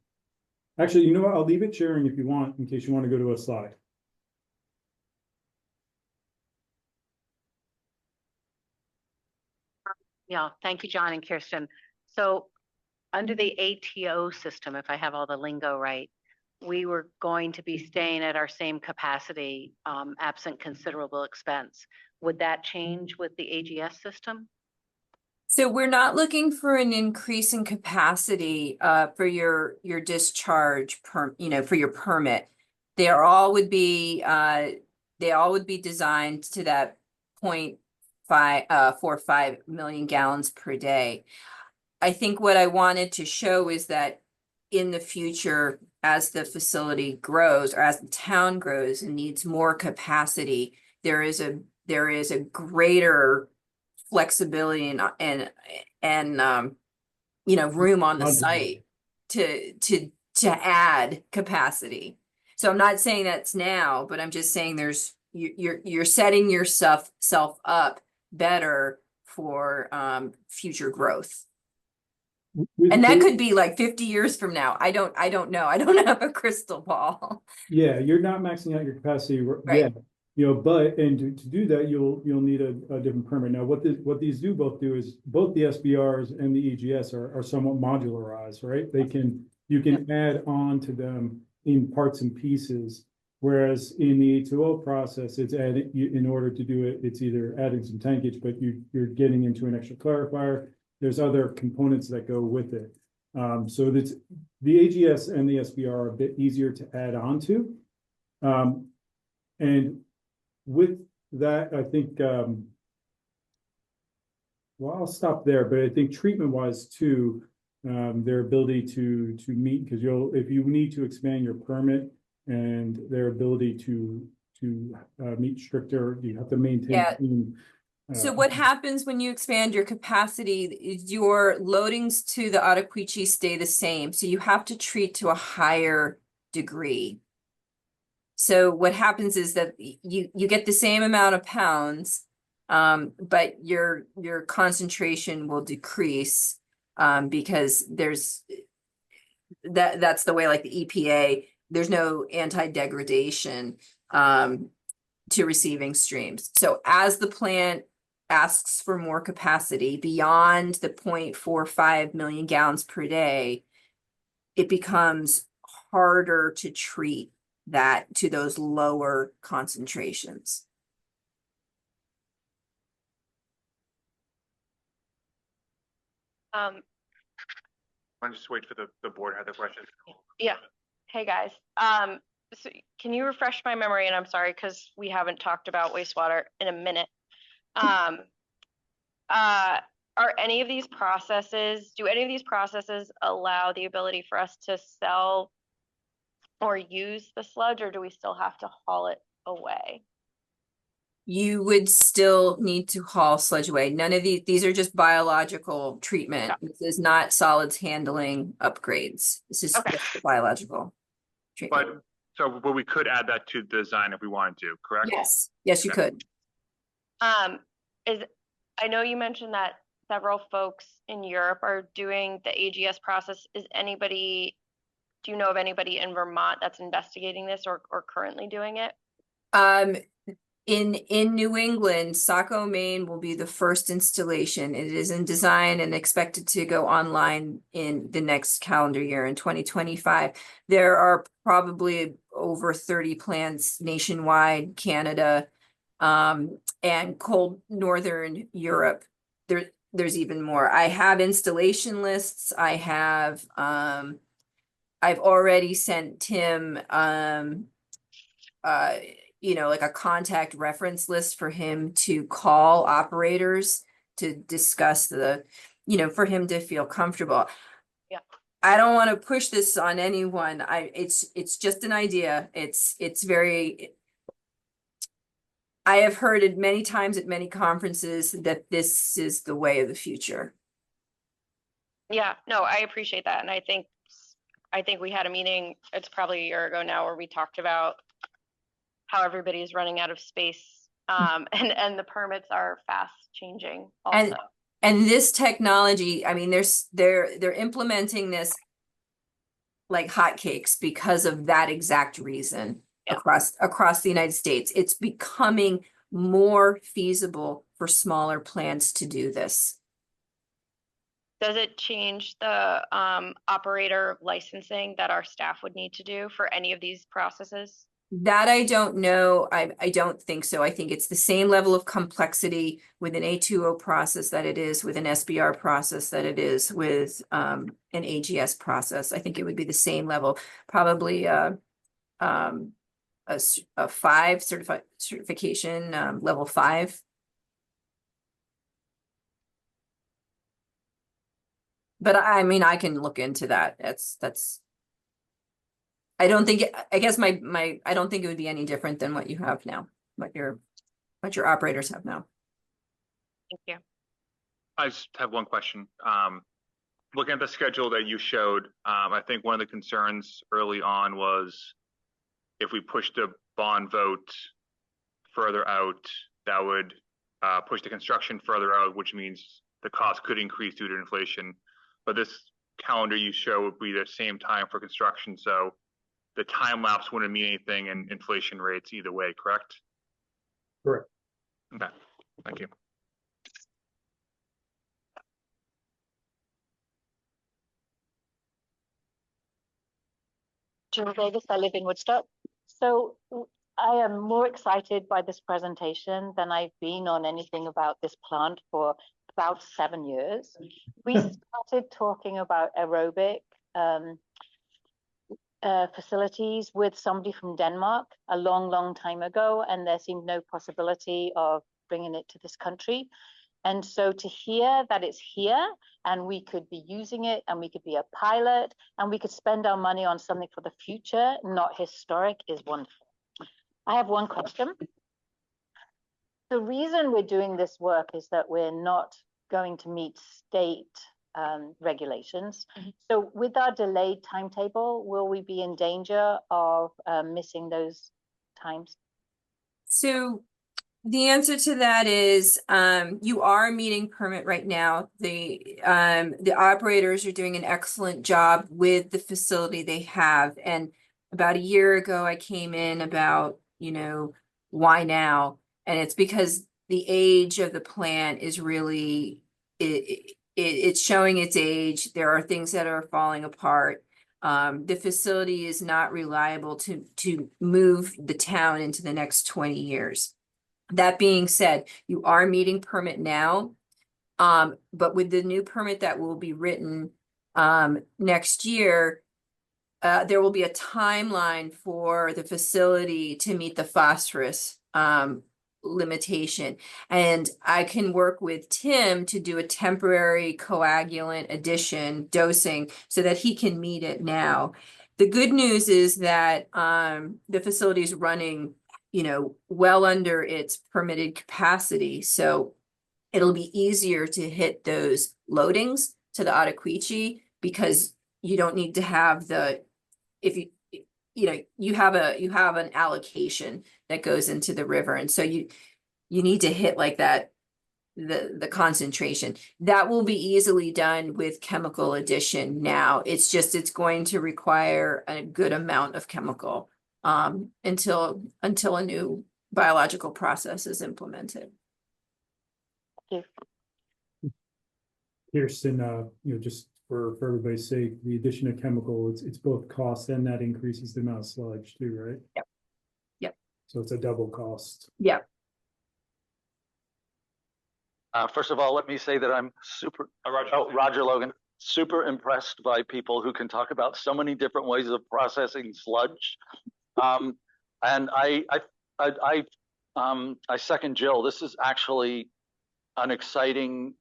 Actually, you know what? I'll leave it sharing if you want, in case you want to go to a slide. Yeah, thank you, John and Kirsten. So under the ATO system, if I have all the lingo right, we were going to be staying at our same capacity, absent considerable expense. Would that change with the AGS system? So we're not looking for an increase in capacity for your discharge for your permit. They all would be designed to that 0.45 million gallons per day. I think what I wanted to show is that in the future, as the facility grows or as the town grows and needs more capacity, there is a greater flexibility and room on the site to add capacity. So I'm not saying that's now, but I'm just saying you're setting yourself up better for future growth. And that could be like 50 years from now. I don't know. I don't have a crystal ball. Yeah, you're not maxing out your capacity Right. yet, but, and to do that, you'll need a different permit. Now, what these both do is, both the SBRs and the EGS are somewhat modularized, right? You can add on to them in parts and pieces. Whereas in the A2O process, it's adding, in order to do it, it's either adding some tankage, but you're getting into an extra clarifier. There's other components that go with it. So that's, the AGS and the SBR are a bit easier to add on to. And with that, I think, well, I'll stop there, but I think treatment wise too, their ability to meet, because if you need to expand your permit and their ability to meet stricter, you have to maintain. Yeah. clean, So what happens when you expand your capacity is your loadings to the Ottaquiche stay the same. So you have to treat to a higher degree. So what happens is that you get the same amount of pounds, but your concentration will decrease because that's the way, like the EPA, there's no anti-degradation to receiving streams. So as the plant asks for more capacity beyond the 0.45 million gallons per day, it becomes harder to treat that to those lower concentrations. Why don't you just wait for the board to have the questions? Yeah. Hey, guys. So can you refresh my memory? And I'm sorry, because we haven't talked about wastewater in a minute. Do any of these processes allow the ability for us to sell or use the sludge, or do we still have to haul it away? You would still need to haul sludge away. None of these are just biological treatment. Yeah. This is not solids handling upgrades. This is Okay. just biological treatment. But we could add that to the design if we wanted to, correct? Yes, yes, you Okay. could. I know you mentioned that several folks in Europe are doing the AGS process. Do you know of anybody in Vermont that's investigating this or currently doing it? In New England, Saco, Maine will be the first installation. It is in design and expected to go online in the next calendar year in 2025. There are probably over 30 plants nationwide, Canada, and cold Northern Europe. There's even more. I have installation lists. I've already sent Tim, like a contact reference list for him to call operators to discuss for him to feel comfortable. Yeah. I don't want to push this on anyone. It's just an idea. I have heard it many times at many conferences that this is the way of the future. Yeah, no, I appreciate that. And I think we had a meeting, it's probably a year ago now, where we talked about how everybody is running out of space. And the permits are fast changing also. And this technology, I mean, they're implementing this like hotcakes because of that exact reason. Yeah. Across the United States. It's becoming more feasible for smaller plants to do this. Does it change the operator licensing that our staff would need to do for any of these processes? That I don't know. I don't think so. I think it's the same level of complexity with an A2O process that it is with an SBR process that it is with an AGS process. I think it would be the same level, probably a 5 certification, level 5. But I mean, I can look into that. I don't think, I guess I don't think it would be any different than what you have now, what your operators have now. Thank you. I just have one question. Looking at the schedule that you showed, I think one of the concerns early on was if we push the bond vote further out, that would push the construction further out, which means the cost could increase due to inflation. but this calendar you show would be the same time for construction, so the time lapse wouldn't mean anything in inflation rates either way, correct? Correct. Okay, thank you. Jill Davis, I live in Woodstock. So I am more excited by this presentation than I've been on anything about this plant for about 7 years. We started talking about aerobic facilities with somebody from Denmark a long time ago, and there seemed no possibility of bringing it to this country. And so to hear that it's here and we could be using it and we could be a pilot and we could spend our money on something for the future, not historic, is wonderful. I have one question. The reason we're doing this work is that we're not going to meet state regulations. So with our delayed timetable, will we be in danger of missing those times? So the answer to that is you are meeting permit right now. The operators are doing an excellent job with the facility they have. And about a year ago, I came in about, why now? And it's because the age of the plant is really it's showing its age. There are things that are falling apart. The facility is not reliable to move the town into the next 20 years. That being said, you are meeting permit now. But with the new permit that will be written next year, there will be a timeline for the facility to meet the phosphorus limitation. And I can work with Tim to do a temporary coagulant addition dosing so that he can meet it now. The good news is that the facility is running, well under its permitted capacity. So it'll be easier to hit those loadings to the Ottaquiche because you don't need to have you have an allocation that goes into the river. And so you need to hit like that, the concentration. That will be easily done with chemical addition now. It's going to require a good amount of chemical until a new biological process is implemented. Kirsten, just for everybody's sake, the addition of chemical, it's both cost and that increases the amount of sludge too, right? Yep. Yep. So it's a double cost. Yep. First of all, let me say that I'm Roger Logan, super impressed by people who can talk about so many different ways of processing sludge. And I second Jill. This is actually an exciting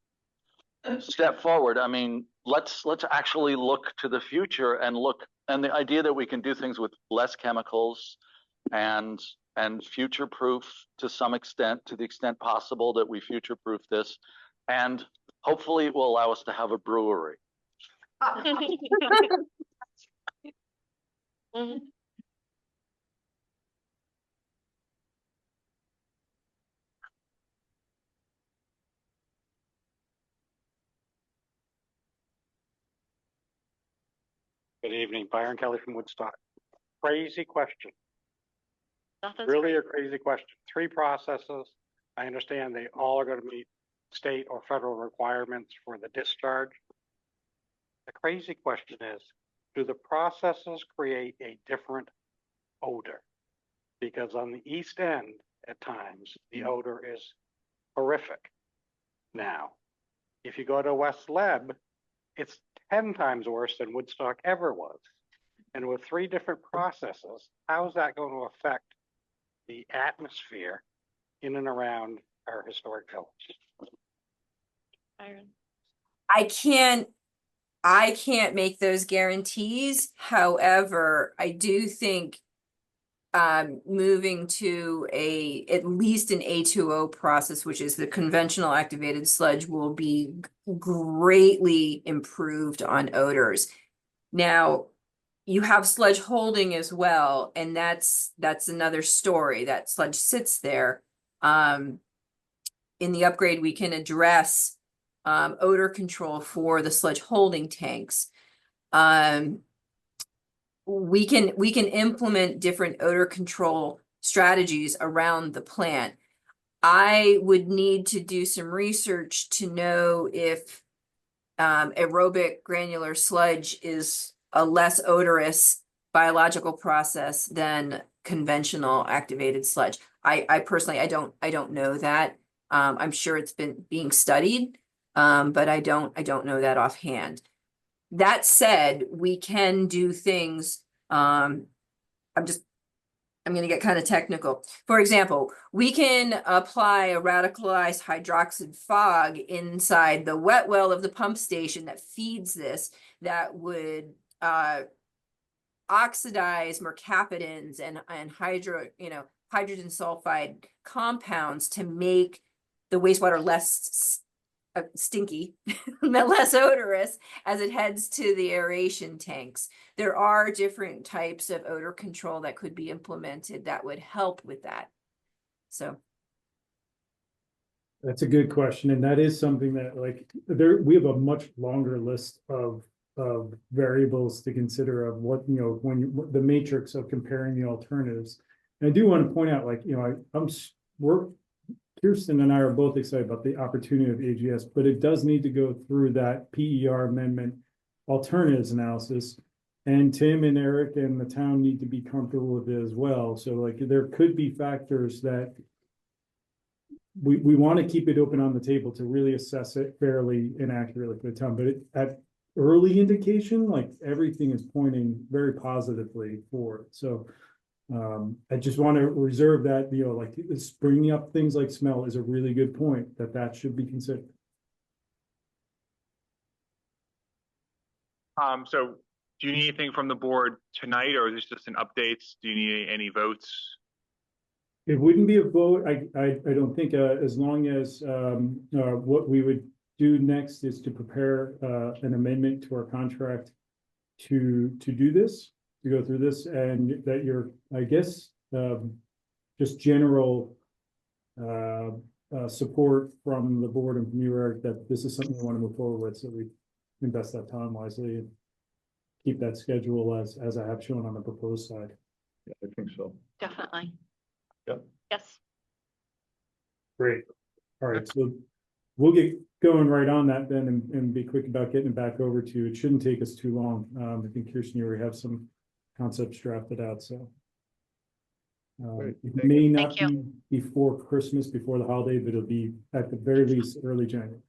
step forward. I mean, let's actually look to the future and the idea that we can do things with less chemicals and future proof to some extent, to the extent possible that we future proof this, and hopefully it will allow us to have a brewery. Good evening, Byron Kelly from Woodstock. Crazy question. Nothing's Really crazy. a crazy question. 3 processes. I understand they all are going to meet state or federal requirements for the discharge. The crazy question is, do the processes create a different odor? Because on the east end, at times, the odor is horrific. Now, if you go to West Leb, it's 10 times worse than Woodstock ever was. And with 3 different processes, how is that going to affect the atmosphere in and around our historic village? Byron. I can't make those guarantees. However, I do think moving to at least an A2O process, which is the conventional activated sludge, will be greatly improved on odors. Now, you have sludge holding as well, and that's another story. That sludge sits there. In the upgrade, we can address odor control for the sludge holding tanks. We can implement different odor control strategies around the plant. I would need to do some research to know if aerobic granular sludge is a less odorous biological process than conventional activated sludge. I personally, I don't know that. I'm sure it's been being studied, but I don't know that offhand. That said, we can do things, I'm gonna get kind of technical. For example, we can apply a radicalized hydroxide fog inside the wet well of the pump station that feeds this, that would oxidize mercaptans and hydrogen sulfide compounds to make the wastewater less stinky, less odorous as it heads to the aeration tanks. There are different types of odor control that could be implemented that would help with that. So That's a good question, and that is something that, like, we have a much longer list of variables to consider of what, when the matrix of comparing the alternatives. And I do want to point out, like, Kirsten and I are both excited about the opportunity of AGS, but it does need to go through that PER amendment alternatives analysis. And Tim and Eric and the town need to be comfortable with it as well. So, like, there could be factors that we want to keep it open on the table to really assess it fairly and accurately for the town. But at early indication, like, everything is pointing very positively forward. So I just want to reserve that, like, bringing up things like smell is a really good point, that should be considered. So do you need anything from the board tonight, or is this just an update? Do you need any votes? It wouldn't be a vote. I don't think, as long as what we would do next is to prepare an amendment to our contract to do this, to go through this, and that you're, I guess, just general support from the board and from you, Eric, that this is something we want to move forward with, so we invest that time wisely and keep that schedule as I have shown on the proposed side. Yeah, I think so. Definitely. Yep. Yes. Great. All right, so we'll get going right on that then, and be quick about getting it back over to you. It shouldn't take us too long. I think Kirsten, you already have some concepts drafted out, so. Great, It thank may you. not Thank be before Christmas, before the holiday, but it'll be at the very least early January.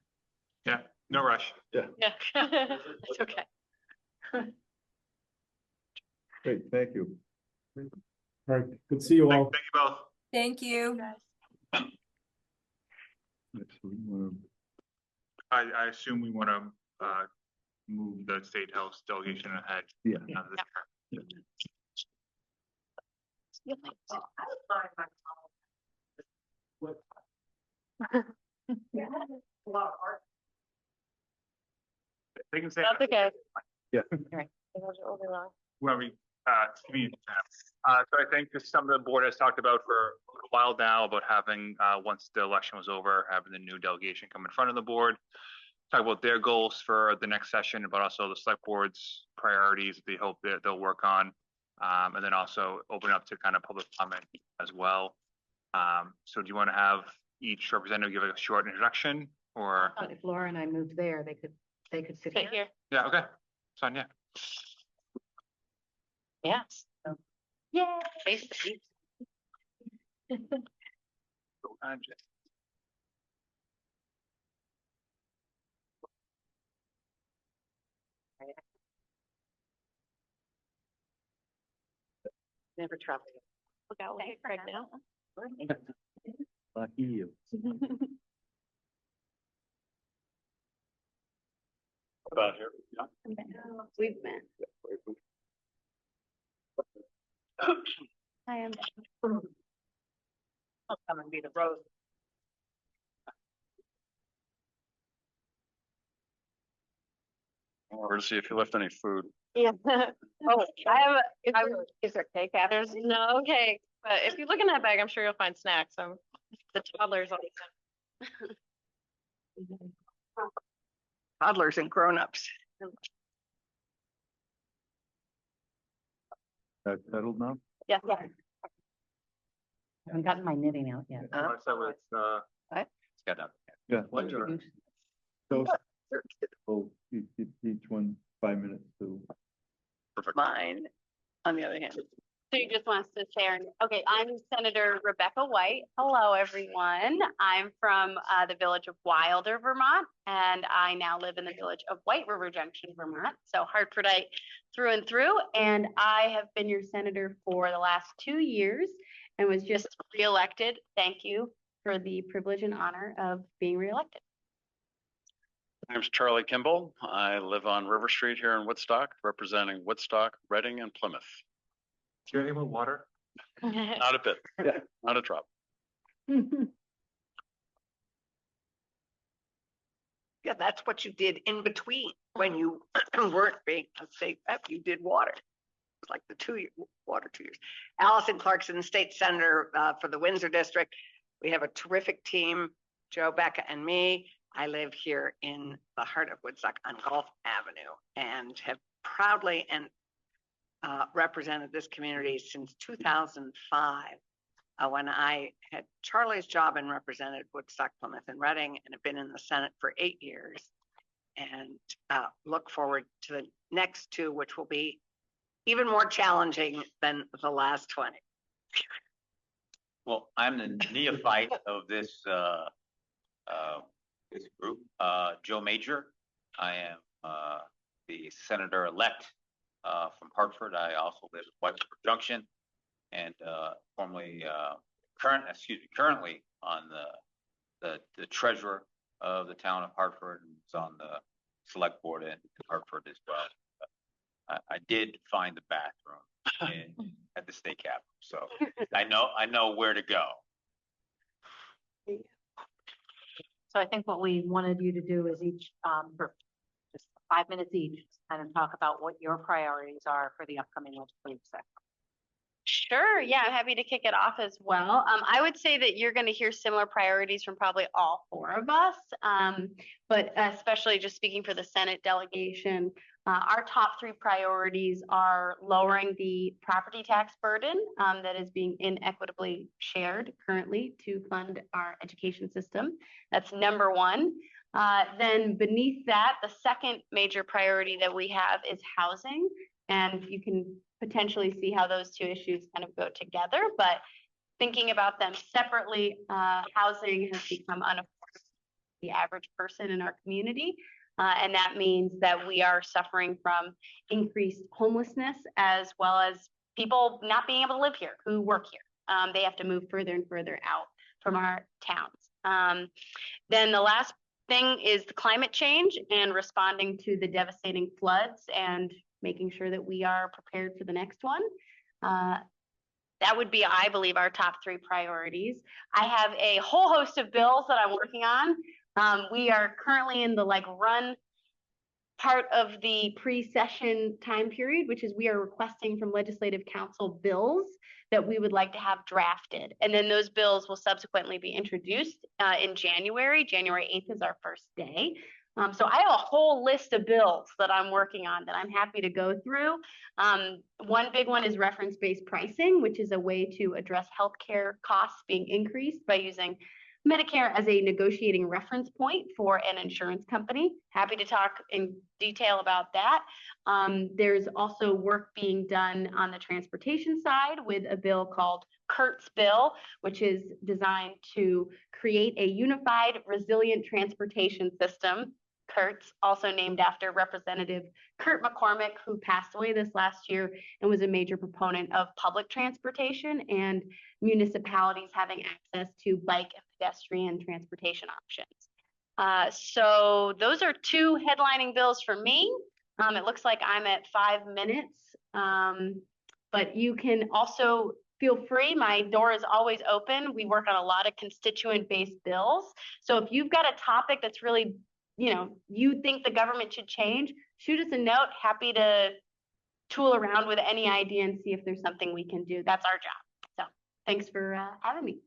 Yeah, no rush. Yeah. It's okay. Great, thank you. All right, good to see you all. Thank you both. thank you. Next, we wanna- I assume we want to move the state house delegation ahead. Yeah. Out of this term. They can say. That's okay. Yeah. Right. When we, community. So I think this is something the board has talked about for a while now, about having, once the election was over, having the new delegation come in front of the board, talk about their goals for the next session, but also the select board's priorities that they hope that they'll work on. And then also open up to kind of public comment as well. So do you want to have each representative give a short introduction, or? But if Laura and I moved there, they could sit Sit here. Yeah, okay, fine, yeah. Yes. So, Yay. Face the seat. never traveled. Look out, look at Craig now. Lucky you. About here, yeah. We've met. I am. I'll come and be the rose. Or to see if you left any food. Yeah. Oh, is there cake out? There's no cake, but if you look in that bag, I'm sure you'll find snacks. The toddlers all the time. toddlers and grownups. That's settled now? Yeah. I haven't gotten my knitting out yet. So it's, What? it's got up. Yeah. Introduce- So, oh, each one 5 minutes to. Mine, on the other hand. So you just want us to share? Okay, I'm Senator Rebecca White. Hello, everyone. I'm from the village of Wilder, Vermont, and I now live in the village of White River Junction, Vermont. So Hartfordite through and through. And I have been your senator for the last 2 years and was just reelected. Thank you for the privilege and honor of being reelected. My name's Charlie Kimball. I live on River Street here in Woodstock, representing Woodstock, Reading, and Plymouth. Do you have any more water? Not a bit, not a drop. Yeah, that's what you did in between when you weren't being a state rep, you did water. It's like the 2 year water 2 years. Allison Clarkson, state senator for the Windsor district. We have a terrific team, Joe, Becca, and me. I live here in the heart of Woodstock on Gulf Avenue and have proudly and represented this community since 2005 when I had Charlie's job and represented Woodstock, Plymouth, and Reading, and have been in the Senate for 8 years, and look forward to the next 2, which will be even more challenging than the last 20. Well, I'm the neophyte of this this group, Joe Major. I am the senator-elect from Hartford. I also live in White River Junction, and currently on the treasurer of the town of Hartford, and is on the select board in Hartford as well. I did find the bathroom at the state capitol, so I know where to go. So I think what we wanted you to do is each, for just 5 minutes each, kind of talk about what your priorities are for the upcoming legislative session. Sure. Yeah, I'm happy to kick it off as well. I would say that you're going to hear similar priorities from probably all 4 of us, but especially just speaking for the Senate delegation, our top 3 priorities are lowering the property tax burden that is being inequitably shared currently to fund our education system. That's number 1. Then beneath that, the second major priority that we have is housing. And you can potentially see how those 2 issues kind of go together, but thinking about them separately, housing has become unaffordable for the average person in our community. And that means that we are suffering from increased homelessness, as well as people not being able to live here who work here. They have to move further and further out from our towns. Then the last thing is the climate change and responding to the devastating floods and making sure that we are prepared for the next one. That would be, I believe, our top 3 priorities. I have a whole host of bills that I'm working on. We are currently in the run part of the pre-session time period, which is we are requesting from Legislative Council bills that we would like to have drafted. And then those bills will subsequently be introduced in January. January 8th is our first day. So I have a whole list of bills that I'm working on that I'm happy to go through. One big one is reference-based pricing, which is a way to address healthcare costs being increased by using Medicare as a negotiating reference point for an insurance company. Happy to talk in detail about that. There's also work being done on the transportation side with a bill called Kurt's Bill, which is designed to create a unified, resilient transportation system. Kurt's, also named after Representative Kurt McCormick, who passed away this last year and was a major proponent of public transportation and municipalities having access to bike and pedestrian transportation options. So those are 2 headlining bills for me. It looks like I'm at 5 minutes, but you can also feel free. My door is always open. We work on a lot of constituent-based bills. So if you've got a topic that's really, you think the government should change, shoot us a note. Happy to tool around with any idea and see if there's something we can do. That's our job. So thanks for having me.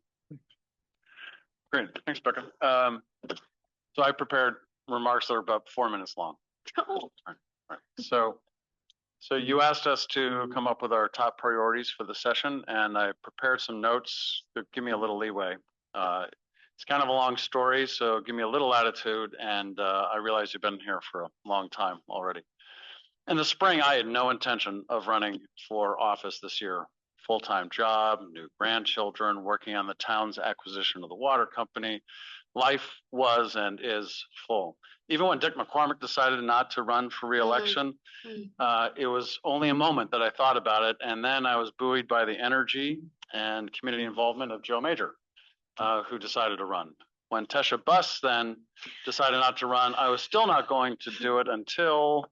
Great, thanks, Becca. So I prepared remarks that are about 4 minutes long. Right. So you asked us to come up with our top priorities for the session, and I prepared some notes to give me a little leeway. It's kind of a long story, so give me a little latitude, and I realize you've been here for a long time already. In the spring, I had no intention of running for office this year. Full-time job, new grandchildren, working on the town's acquisition of the water company. Life was and is full. Even when Dick McCormick decided not to run for re-election, it was only a moment that I thought about it. And then I was buoyed by the energy and community involvement of Joe Major, who decided to run. When Tesha Buss then decided not to run, I was still not going to do it until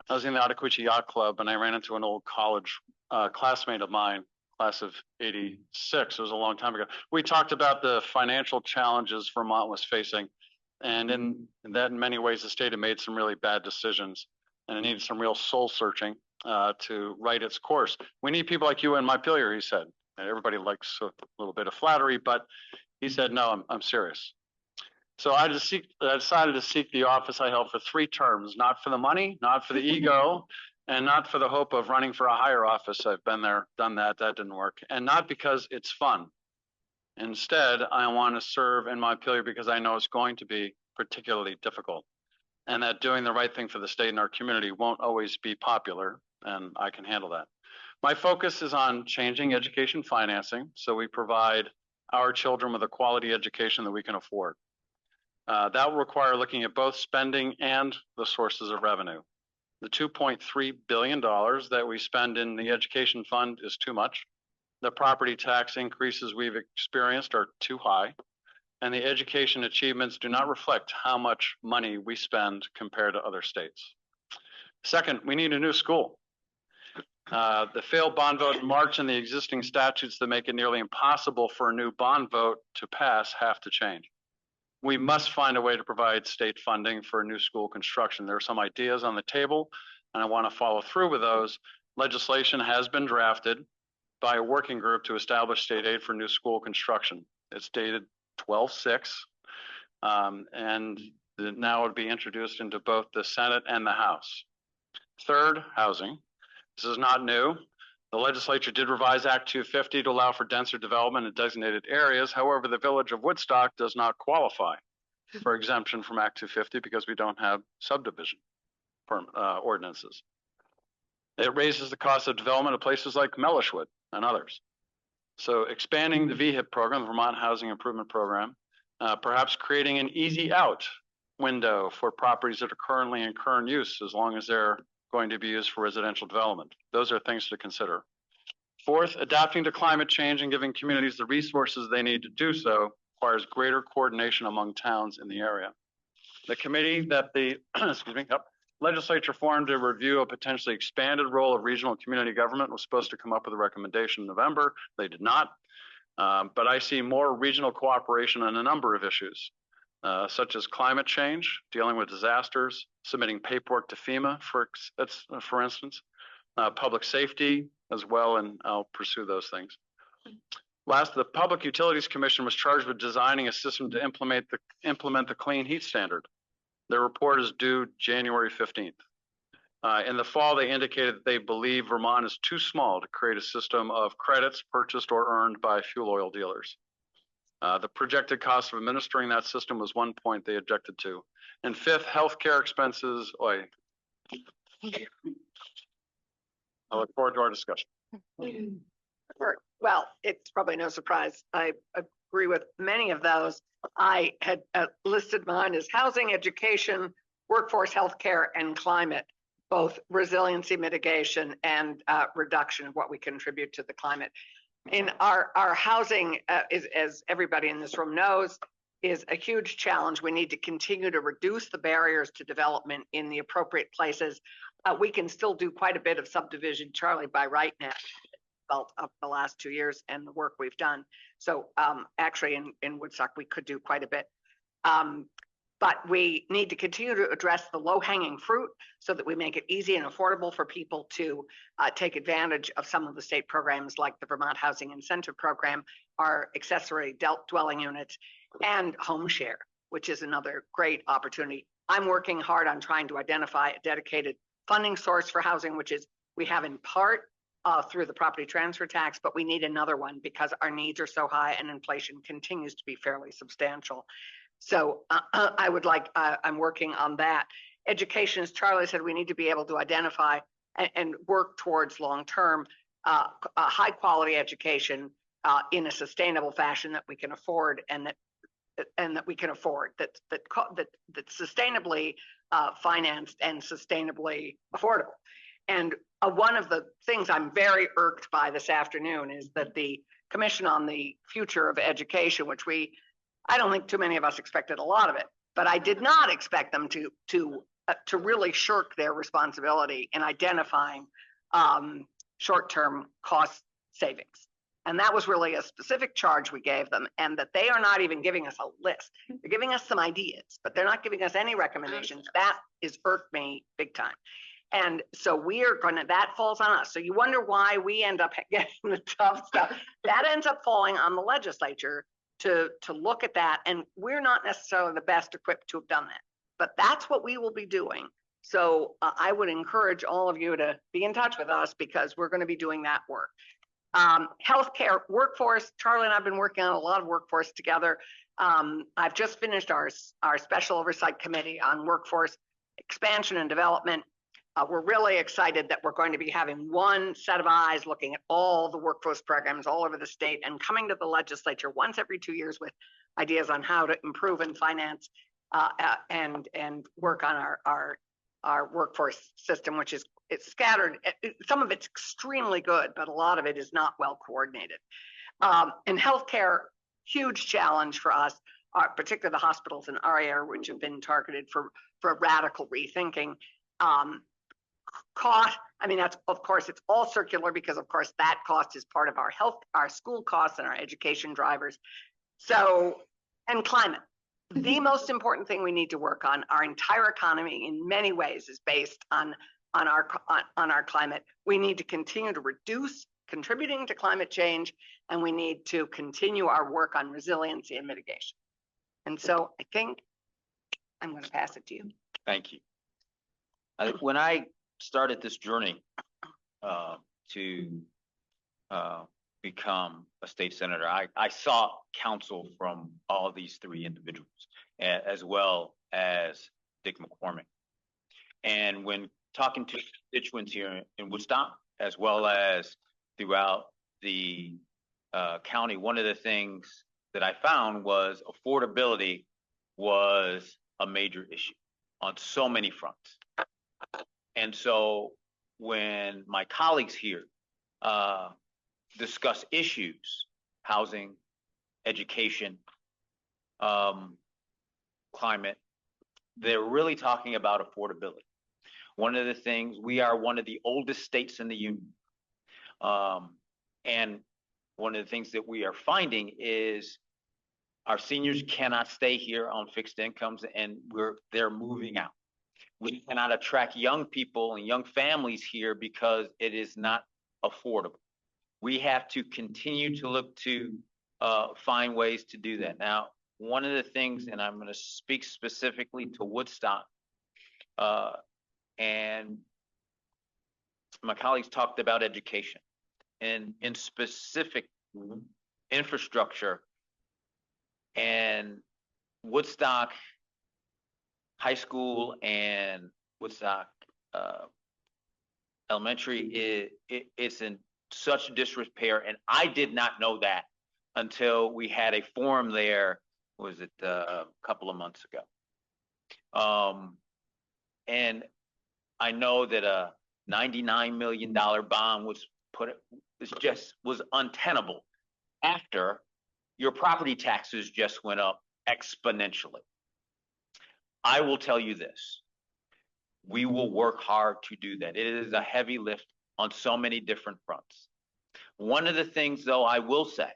I was in the Ottaquechee Yacht Club and I ran into an old college classmate of mine, class of '86. It was a long time ago. We talked about the financial challenges Vermont was facing. And in that, in many ways, the state had made some really bad decisions and it needed some real soul searching to right its course. We need people like you in Montpelier, he said. And everybody likes a little bit of flattery, but he said, no, I'm serious. So I decided to seek the office I held for 3 terms, not for the money, not for the ego, and not for the hope of running for a higher office. I've been there, done that, that didn't work. And not because it's fun. Instead, I want to serve in Montpelier because I know it's going to be particularly difficult and that doing the right thing for the state and our community won't always be popular, and I can handle that. My focus is on changing education financing so we provide our children with a quality education that we can afford. That will require looking at both spending and the sources of revenue. The $2.3 billion that we spend in the education fund is too much. The property tax increases we've experienced are too high, and the education achievements do not reflect how much money we spend compared to other states. Second, we need a new school. The failed bond vote in March and the existing statutes that make it nearly impossible for a new bond vote to pass have to change. We must find a way to provide state funding for new school construction. There are some ideas on the table, and I want to follow through with those. Legislation has been drafted by a working group to establish state aid for new school construction. It's dated 12/6, and now it would be introduced into both the Senate and the House. Third, housing. This is not new. The legislature did revise Act 250 to allow for denser development in designated areas. However, the village of Woodstock does not qualify for exemption from Act 250 because we don't have subdivision ordinances. It raises the cost of development of places like Mellishwood and others. So expanding the VHIP program, the Vermont Housing Improvement Program, perhaps creating an easy out window for properties that are currently in current use as long as they're going to be used for residential development. Those are things to consider. Fourth, adapting to climate change and giving communities the resources they need to do so requires greater coordination among towns in the area. The committee that the legislature formed to review a potentially expanded role of regional community government was supposed to come up with a recommendation in November. They did not, but I see more regional cooperation on a number of issues, such as climate change, dealing with disasters, submitting paperwork to FEMA, for instance, public safety as well, and I'll pursue those things. Last, the Public Utilities Commission was charged with designing a system to implement the clean heat standard. Their report is due January 15th. In the fall, they indicated that they believe Vermont is too small to create a system of credits purchased or earned by fuel oil dealers. The projected cost of administering that system was one point they objected to. And fifth, healthcare expenses. I look forward to our discussion. Well, it's probably no surprise. I agree with many of those. I had listed mine as housing, education, workforce, healthcare, and climate, both resiliency mitigation and reduction of what we contribute to the climate. In our housing, as everybody in this room knows, is a huge challenge. We need to continue to reduce the barriers to development in the appropriate places. We can still do quite a bit of subdivision, Charlie, by right now, of the last 2 years and the work we've done. So actually in Woodstock, we could do quite a bit. But we need to continue to address the low-hanging fruit so that we make it easy and affordable for people to take advantage of some of the state programs like the Vermont Housing Incentive Program, our accessory dwelling units, and home share, which is another great opportunity. I'm working hard on trying to identify a dedicated funding source for housing, which is we have in part through the property transfer tax, but we need another one because our needs are so high and inflation continues to be fairly substantial. So I would like, I'm working on that. Education, as Charlie said, we need to be able to identify and work towards long-term a high quality education in a sustainable fashion that we can afford and that we can afford, that's sustainably financed and sustainably affordable. And one of the things I'm very irked by this afternoon is that the Commission on the Future of Education, which I don't think too many of us expected a lot of it, but I did not expect them to really shirk their responsibility in identifying short-term cost savings. And that was really a specific charge we gave them, and that they are not even giving us a list. They're giving us some ideas, but they're not giving us any recommendations. That is irked me big time. And so that falls on us. So you wonder why we end up getting the tough stuff. That ends up falling on the legislature to look at that. And we're not necessarily the best equipped to have done that, but that's what we will be doing. So I would encourage all of you to be in touch with us because we're going to be doing that work. Healthcare, workforce, Charlie and I have been working on a lot of workforce together. I've just finished our special oversight committee on workforce expansion and development. We're really excited that we're going to be having one set of eyes looking at all the workforce programs all over the state and coming to the legislature once every 2 years with ideas on how to improve and finance and work on our workforce system, which is it's scattered. Some of it's extremely good, but a lot of it is not well coordinated. And healthcare, huge challenge for us, particularly the hospitals in our area, which have been targeted for radical rethinking. Cost, I mean, that's, of course, it's all circular because, of course, that cost is part of our school costs and our education drivers. So, and climate. The most important thing we need to work on, our entire economy in many ways is based on our climate. We need to continue to reduce contributing to climate change, and we need to continue our work on resiliency and mitigation. And so I think I'm going to pass it to you. Thank you. When I started this journey to become a state senator, I sought counsel from all these three individuals, as well as Dick McCormick. And when talking to constituents here in Woodstock, as well as throughout the county, one of the things that I found was affordability was a major issue on so many fronts. And so when my colleagues here discuss issues, housing, education, climate, they're really talking about affordability. One of the things, we are one of the oldest states in the union. And one of the things that we are finding is our seniors cannot stay here on fixed incomes, and they're moving out. We cannot attract young people and young families here because it is not affordable. We have to continue to look to find ways to do that. Now, one of the things, and I'm going to speak specifically to Woodstock, and my colleagues talked about education and in specific infrastructure, and Woodstock High School and Woodstock Elementary, it's in such disrepair, and I did not know that until we had a forum there, was it a couple of months ago. And I know that a $99 million bond was was untenable after your property taxes just went up exponentially. I will tell you this, we will work hard to do that. It is a heavy lift on so many different fronts. One of the things, though, I will say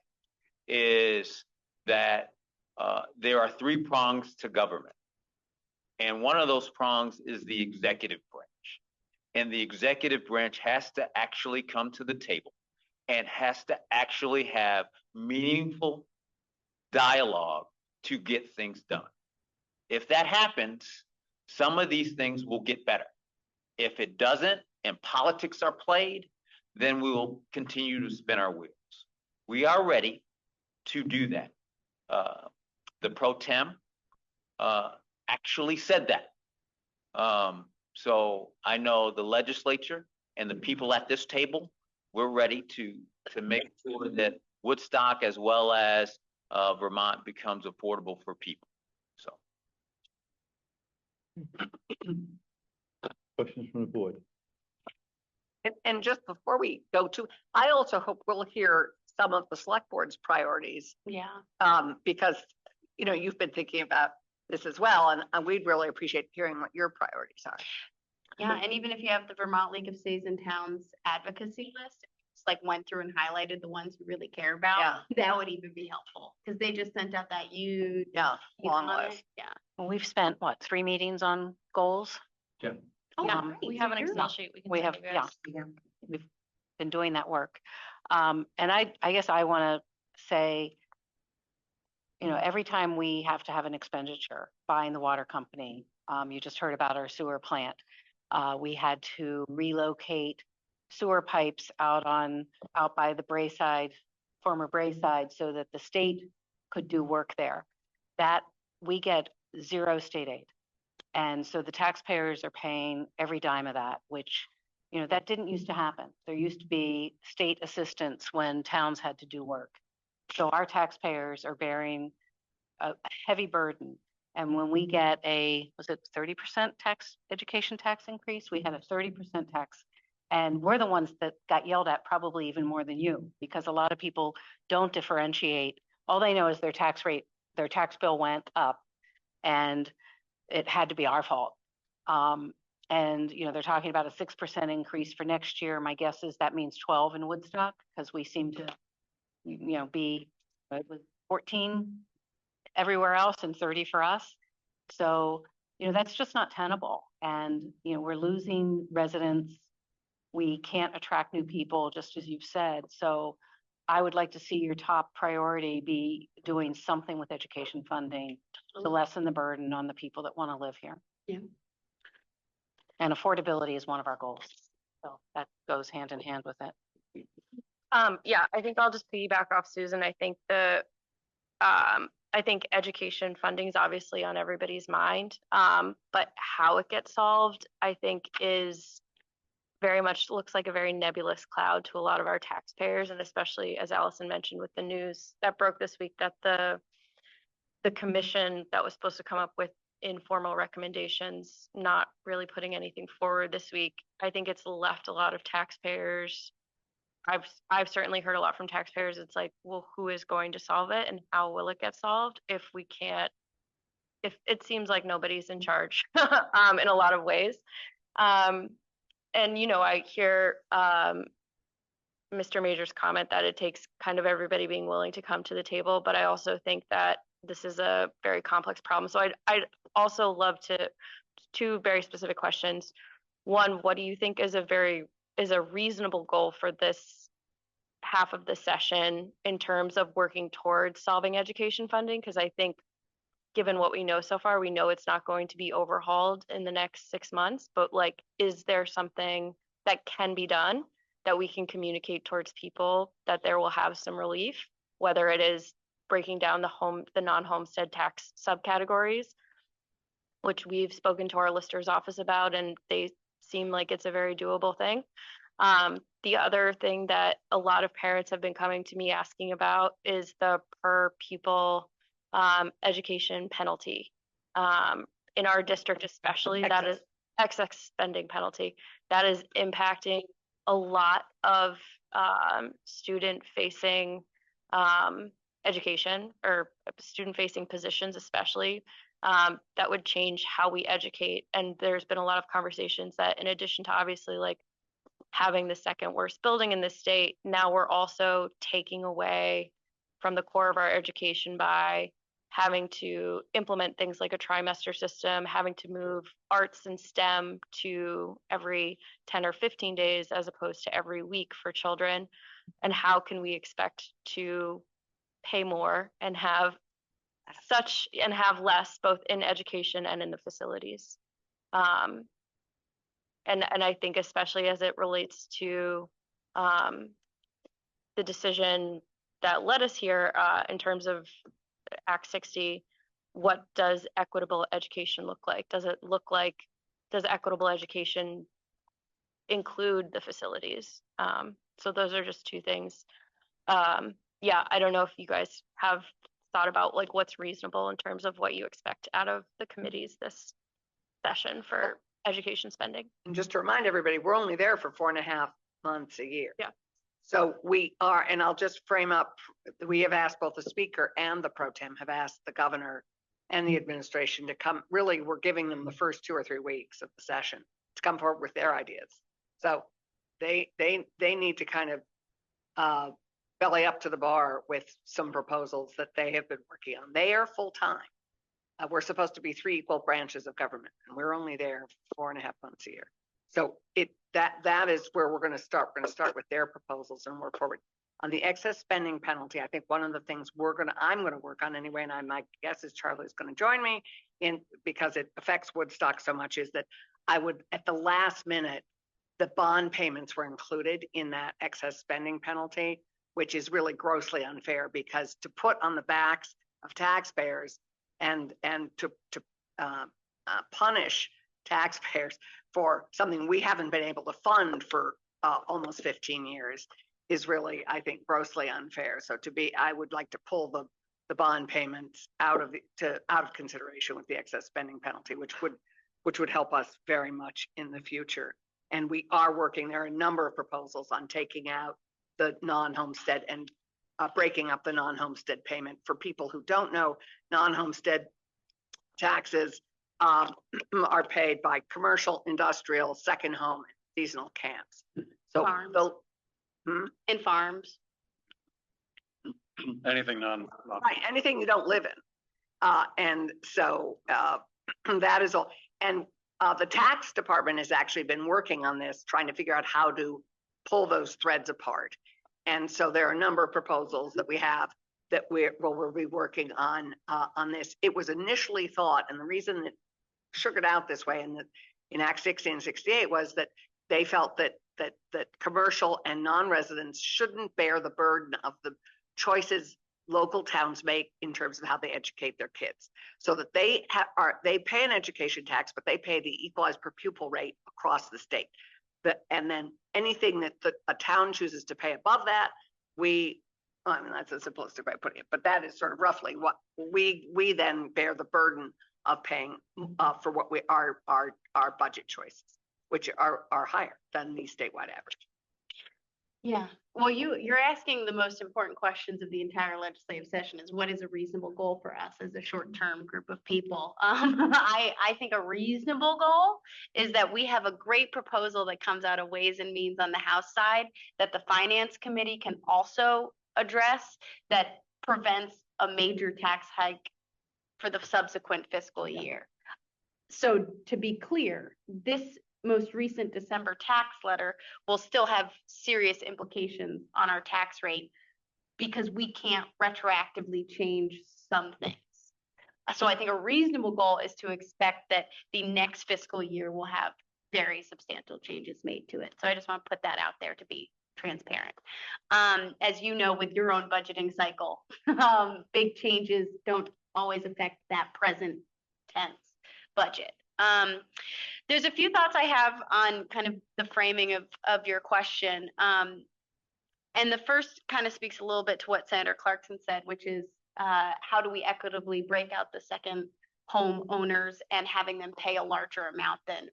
is that there are three prongs to government. And one of those prongs is the executive branch. And the executive branch has to actually come to the table and has to actually have meaningful dialogue to get things done. If that happens, some of these things will get better. If it doesn't and politics are played, then we will continue to spin our wheels. We are ready to do that. The pro tem actually said that. So I know the legislature and the people at this table, we're ready to make sure that Woodstock as well as Vermont becomes affordable for people. So. Questions from the board? And just before we go to, I also hope we'll hear some of the select board's priorities. Yeah. Because, you know, you've been thinking about this as well, and we'd really appreciate hearing what your priorities are. Yeah, and even if you have the Vermont League of Cities and Towns advocacy list, just like went through and highlighted the ones you really care about, Yeah. that would even be helpful, because they just sent out that huge. Long comment. list. Yeah. Well, we've spent, what, 3 meetings on goals? Oh, Yeah. great. We have an So you're- Excel sheet. We can We send have, you yeah, guys. we've been doing that work. And I guess I want to say, you know, every time we have to have an expenditure, buying the water company, you just heard about our sewer plant. We had to relocate sewer pipes out by the Brayside, former Brayside, so that the state could do work there. That we get 0 state aid. And so the taxpayers are paying every dime of that, which, you know, that didn't used to happen. There used to be state assistance when towns had to do work. So our taxpayers are bearing a heavy burden. And when we get was it 30% education tax increase? We had a 30% tax. And we're the ones that got yelled at probably even more than you, because a lot of people don't differentiate. All they know is their tax rate, their tax bill went up, and it had to be our fault. And, you know, they're talking about a 6% increase for next year. My guess is that means 12 in Woodstock, because we seem to, you know, be, it was 14 everywhere else and 30 for us. So, you know, that's just not tenable. And, you know, we're losing residents. We can't attract new people, just as you've said. So I would like to see your top priority be doing something with education funding to lessen the burden on the people that want to live here. Yeah. And affordability is one of our goals. So that goes hand in hand with it. Yeah, I think I'll just piggyback off Susan. I think I think education funding is obviously on everybody's mind. But how it gets solved, I think, is very much looks like a very nebulous cloud to a lot of our taxpayers, and especially, as Allison mentioned, with the news that broke this week that the commission that was supposed to come up with informal recommendations not really putting anything forward this week. I think it's left a lot of taxpayers. I've certainly heard a lot from taxpayers. It's like, well, who is going to solve it, and how will it get solved if we can't, if it seems like nobody's in charge in a lot of ways. And, you know, I hear Mr. Major's comment that it takes kind of everybody being willing to come to the table, but I also think that this is a very complex problem. So I'd also love to, 2 very specific questions. One, what do you think is a reasonable goal for this half of the session in terms of working towards solving education funding? Because I think, given what we know so far, we know it's not going to be overhauled in the next 6 months, but like, is there something that can be done that we can communicate towards people that there will have some relief, whether it is breaking down the non-homestead tax subcategories, which we've spoken to our lister's office about, and they seem like it's a very doable thing. The other thing that a lot of parents have been coming to me asking about is the per pupil education penalty. In our district especially, that is excess spending penalty. That is impacting a lot of student facing education, or student facing positions especially. That would change how we educate. And there's been a lot of conversations that, in addition to obviously like having the second worst building in the state, now we're also taking away from the core of our education by having to implement things like a trimester system, having to move arts and STEM to every 10 or 15 days as opposed to every week for children. And how can we expect to pay more and have such and have less both in education and in the facilities. And I think especially as it relates to the decision that led us here in terms of Act 60, what does equitable education look like? Does equitable education include the facilities? So those are just two things. Yeah, I don't know if you guys have thought about like what's reasonable in terms of what you expect out of the committees this session for education spending. And just to remind everybody, we're only there for 4.5 months a year. Yeah. So we are, and I'll just frame up, we have asked both the speaker and the pro tem have asked the governor and the administration to come, really, we're giving them the first 2 or 3 weeks of the session to come forward with their ideas. So they need to kind of belly up to the bar with some proposals that they have been working on. They are full-time. We're supposed to be 3 equal branches of government, and we're only there 4.5 months a year. So that is where we're going to start. We're going to start with their proposals and work forward. On the excess spending penalty, I think one of the things I'm going to work on anyway, and my guess is Charlie's going to join me in, because it affects Woodstock so much, is that I would, at the last minute, the bond payments were included in that excess spending penalty, which is really grossly unfair, because to put on the backs of taxpayers and to punish taxpayers for something we haven't been able to fund for almost 15 years is really, I think, grossly unfair. So I would like to pull the bond payments out of consideration with the excess spending penalty, which would help us very much in the future. And we are working, there are a number of proposals on taking out the non-homestead and breaking up the non-homestead payment. For people who don't know, non-homestead taxes are paid by commercial, industrial, second home, and seasonal camps. So Farms. And farms. Anything right, anything you don't live in. And so that is all. And the tax department has actually been working on this, trying to figure out how to pull those threads apart. And so there are a number of proposals that we have that we'll be working on this. It was initially thought, and the reason that sugared out this way in Act 60 and 68 was that they felt that commercial and non-residents shouldn't bear the burden of the choices local towns make in terms of how they educate their kids, so that they pay an education tax, but they pay the equalized per pupil rate across the state. And then anything that a town chooses to pay above that, I mean, that's the simplest way of putting it, but that is sort of roughly what we then bear the burden of paying for what our budget choices, which are higher than the statewide average. Yeah, well, you're asking the most important questions of the entire legislative session, is what is a reasonable goal for us as a short-term group of people? I think a reasonable goal is that we have a great proposal that comes out of Ways and Means on the House side that the Finance Committee can also address, that prevents a major tax hike for the subsequent fiscal year. So to be clear, this most recent December tax letter will still have serious implications on our tax rate because we can't retroactively change some things. So I think a reasonable goal is to expect that the next fiscal year will have very substantial changes made to it. So I just want to put that out there to be transparent. As you know, with your own budgeting cycle, big changes don't always affect that present tense budget. There's a few thoughts I have on kind of the framing of your question. And the first kind of speaks a little bit to what Senator Clarkson said, which is how do we equitably break out the second home owners and having them pay a larger amount than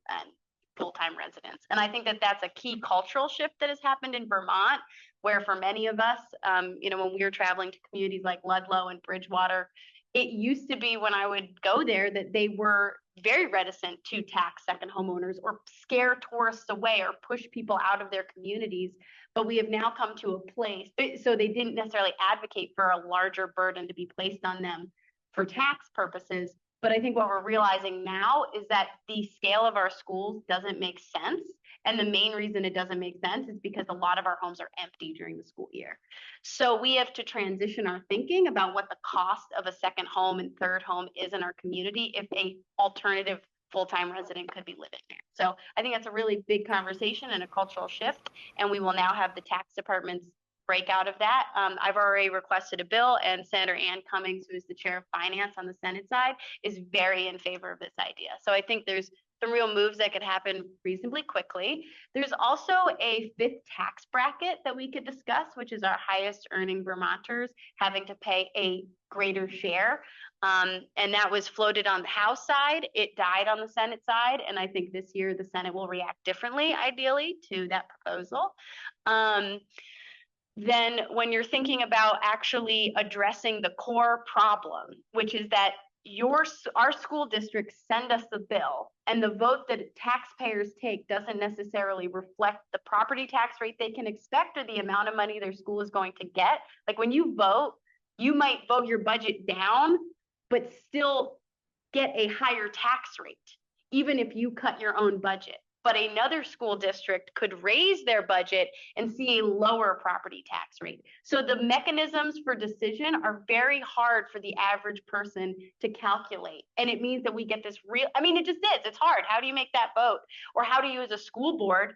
full-time residents. And I think that that's a key cultural shift that has happened in Vermont, where for many of us, when we were traveling to communities like Ludlow and Bridgewater, it used to be when I would go there that they were very reticent to tax second homeowners or scare tourists away or push people out of their communities. But we have now come to a place, so they didn't necessarily advocate for a larger burden to be placed on them for tax purposes, But I think what we're realizing now is that the scale of our schools doesn't make sense. And the main reason it doesn't make sense is because a lot of our homes are empty during the school year. So we have to transition our thinking about what the cost of a second home and third home is in our community if a alternative full-time resident could be living there. So I think that's a really big conversation and a cultural shift. And we will now have the tax department's breakout of that. I've already requested a bill, and Senator Ann Cummings, who is the chair of finance on the Senate side, is very in favor of this idea. So I think there's some real moves that could happen reasonably quickly. There's also a fifth tax bracket that we could discuss, which is our highest earning Vermonters having to pay a greater share. And that was floated on the House side. It died on the Senate side. And I think this year the Senate will react differently, ideally, to that proposal. Then when you're thinking about actually addressing the core problem, which is that our school districts send us the bill, and the vote that taxpayers take doesn't necessarily reflect the property tax rate they can expect or the amount of money their school is going to get. Like when you vote, you might vote your budget down, but still get a higher tax rate, even if you cut your own budget. But another school district could raise their budget and see a lower property tax rate. So the mechanisms for decision are very hard for the average person to calculate. And it means that we get this real, I mean, it just is, it's hard. How do you make that vote? Or how do you as a school board,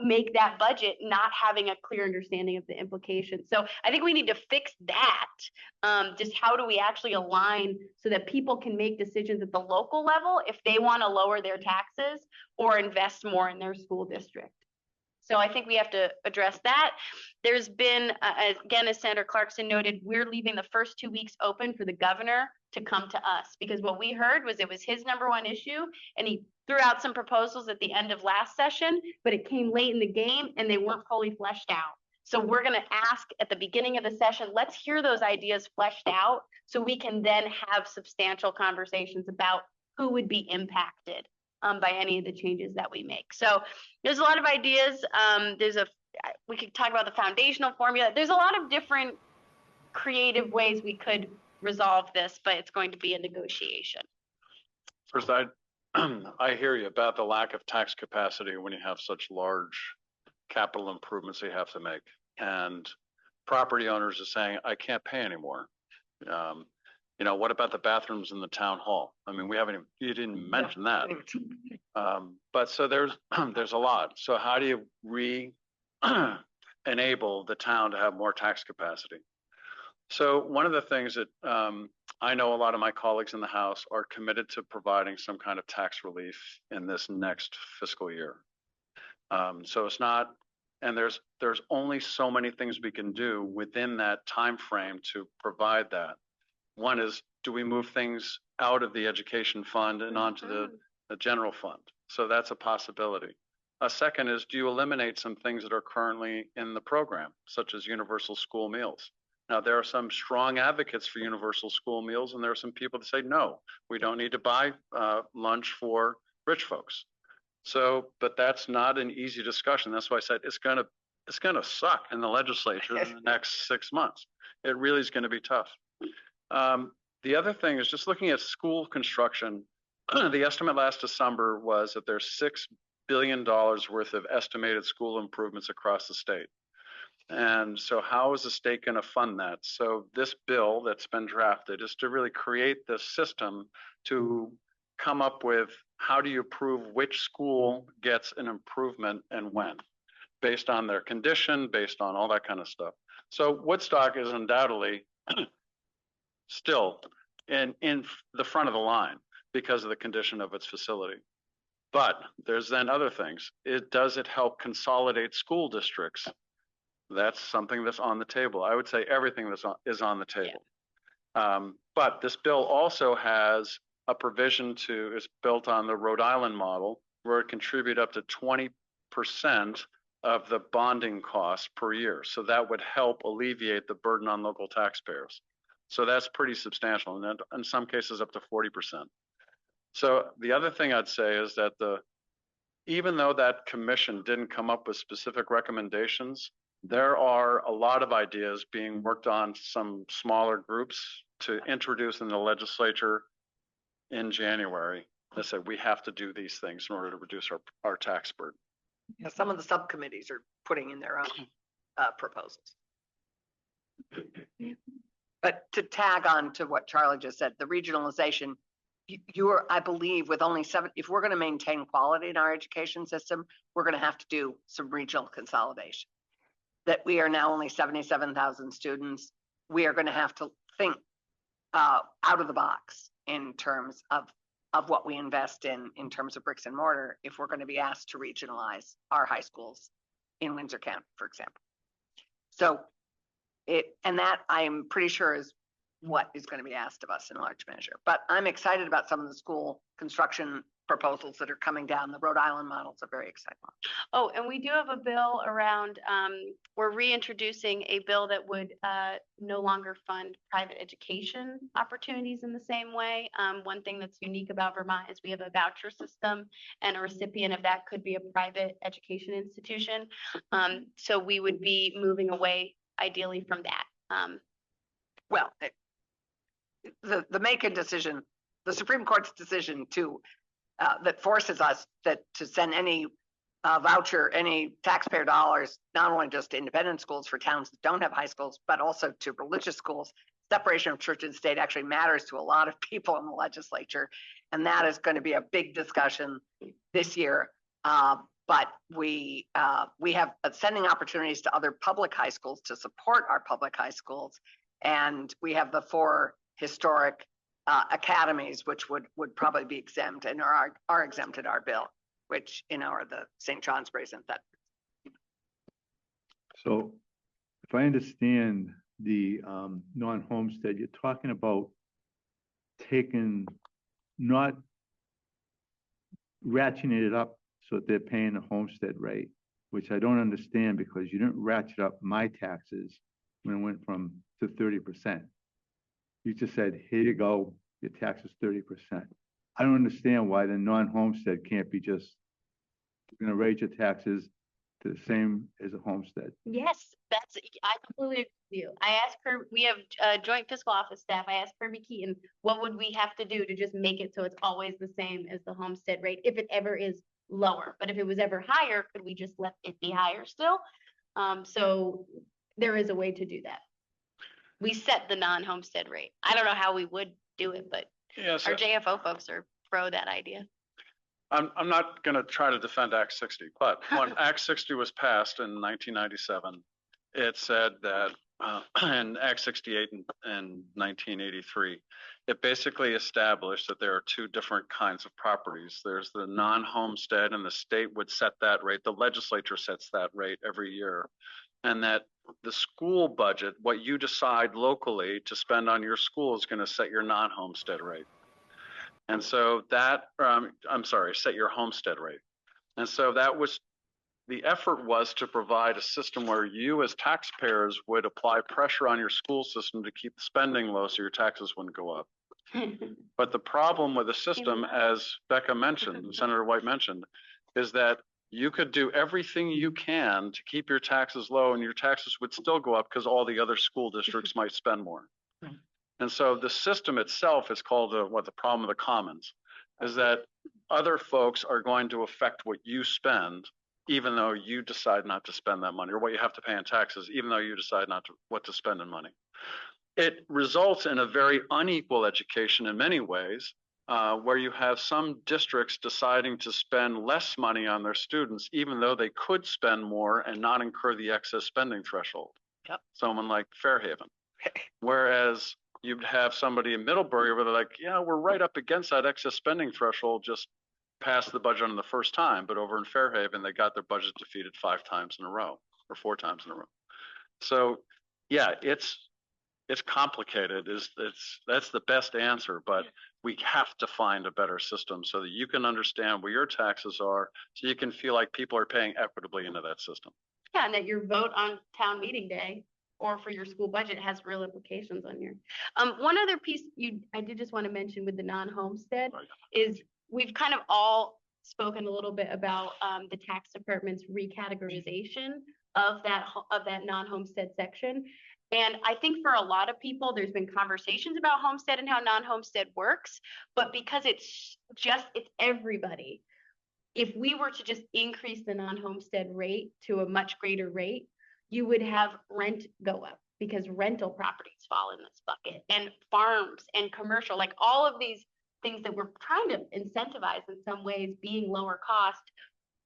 make that budget not having a clear understanding of the implications? So I think we need to fix that. Just how do we actually align so that people can make decisions at the local level if they want to lower their taxes or invest more in their school district? So I think we have to address that. There's been, again, as Senator Clarkson noted, we're leaving the first 2 weeks open for the governor to come to us, because what we heard was it was his number one issue, and he threw out some proposals at the end of last session, but it came late in the game and they weren't fully fleshed out. So we're going to ask at the beginning of the session, let's hear those ideas fleshed out so we can then have substantial conversations about who would be impacted by any of the changes that we make. So there's a lot of ideas. We could talk about the foundational formula. There's a lot of different creative ways we could resolve this, but it's going to be a negotiation. First, I hear you about the lack of tax capacity when you have such large capital improvements you have to make. And property owners are saying, I can't pay anymore. What about the bathrooms in the town hall? I mean, you didn't mention that. But so there's a lot. So how do you enable the town to have more tax capacity? So one of the things that I know a lot of my colleagues in the House are committed to providing some kind of tax relief in this next fiscal year. So it's not, and there's only so many things we can do within that time frame to provide that. One is, do we move things out of the education fund and onto the general fund? So that's a possibility. A second is, do you eliminate some things that are currently in the program, such as universal school meals? Now, there are some strong advocates for universal school meals, and there are some people that say, no, we don't need to buy lunch for rich folks. So, but that's not an easy discussion. That's why I said it's gonna suck in the legislature in the next 6 months. It really is gonna be tough. The other thing is just looking at school construction. The estimate last December was that there's $6 billion worth of estimated school improvements across the state. And so how is the state going to fund that? So this bill that's been drafted is to really create the system to come up with how do you prove which school gets an improvement and when, based on their condition, based on all that kind of stuff. So Woodstock is undoubtedly still in the front of the line because of the condition of its facility. But there's then other things. Does it help consolidate school districts? That's something that's on the table. I would say everything is on the table. Yeah. But this bill also has a provision is built on the Rhode Island model, where it contribute up to 20% of the bonding costs per year. So that would help alleviate the burden on local taxpayers. So that's pretty substantial, and in some cases up to 40%. So the other thing I'd say is that even though that commission didn't come up with specific recommendations, there are a lot of ideas being worked on some smaller groups to introduce in the legislature in January that said, we have to do these things in order to reduce our tax burden. Yeah, some of the subcommittees are putting in their own proposals. But to tag on to what Charlie just said, the regionalization, you're, I believe, with only 7, if we're going to maintain quality in our education system, we're going to have to do some regional consolidation. That we are now only 77,000 students. We are going to have to think out of the box in terms of what we invest in terms of bricks and mortar, if we're going to be asked to regionalize our high schools in Windsor County, for example. So and that I'm pretty sure is what is going to be asked of us in large measure. But I'm excited about some of the school construction proposals that are coming down. The Rhode Island models are very exciting. Oh, and we do have a bill around, we're reintroducing a bill that would no longer fund private education opportunities in the same way. One thing that's unique about Vermont is we have a voucher system, and a recipient of that could be a private education institution. So we would be moving away ideally from that. Well, the Macon decision, the Supreme Court's decision to that forces us to send any voucher, any taxpayer dollars, not only just to independent schools for towns that don't have high schools, but also to religious schools. Separation of church and state actually matters to a lot of people in the legislature, and that is going to be a big discussion this year. But we have sending opportunities to other public high schools to support our public high schools, and we have the 4 historic academies, which would probably be exempt and are exempt in our bill, which are the St. Johnsbury's and that. So if I understand the non-homestead, you're talking about not ratcheting it up so that they're paying a homestead rate, which I don't understand, because you didn't ratchet up my taxes when it went to 30%. You just said, here you go, your tax is 30%. I don't understand why the non-homestead can't be just, you're gonna raise your taxes to the same as a homestead. Yes, I completely agree with you. I asked her, we have joint fiscal office staff. I asked Kirby Keaton, what would we have to do to just make it so it's always the same as the homestead rate, if it ever is lower? But if it was ever higher, could we just let it be higher still? So there is a way to do that. We set the non-homestead rate. I don't know how we would do it, but Yes, our JFO folks are pro that idea. I'm not going to try to defend Act 60, but when Act 60 was passed in 1997, it said that, and Act 68 in 1983, it basically established that there are 2 different kinds of properties. There's the non-homestead, and the state would set that rate. The legislature sets that rate every year. And that the school budget, what you decide locally to spend on your school, is going to set your non-homestead rate. And so that, set your homestead rate. And so that was, the effort was to provide a system where you as taxpayers would apply pressure on your school system to keep the spending low so your taxes wouldn't go up. But the problem with the system, as Becca mentioned, Senator White mentioned, is that you could do everything you can to keep your taxes low, and your taxes would still go up because all the other school districts might spend more. And so the system itself is called the problem of the commons, is that other folks are going to affect what you spend, even though you decide not to spend that money, or what you have to pay in taxes, even though you decide what to spend in money. It results in a very unequal education in many ways, where you have some districts deciding to spend less money on their students, even though they could spend more and not incur the excess spending threshold. Yep. Someone like Fairhaven. Whereas you'd have somebody in Middlebury where they're like, yeah, we're right up against that excess spending threshold, just passed the budget on the first time. But over in Fairhaven, they got their budget defeated 5 times in a row, or 4 times in a row. So yeah, it's complicated. That's the best answer, but we have to find a better system so that you can understand where your taxes are, so you can feel like people are paying equitably into that system. Yeah, and that your vote on town meeting day or for your school budget has real implications on your. One other piece I did just want to mention with the non-homestead is we've kind of all spoken a little bit about the tax department's recategorization of that non-homestead section. And I think for a lot of people, there's been conversations about homestead and how non-homestead works, but because it's everybody. If we were to just increase the non-homestead rate to a much greater rate, you would have rent go up because rental properties fall in this bucket, and farms and commercial, like all of these things that we're trying to incentivize in some ways being lower cost,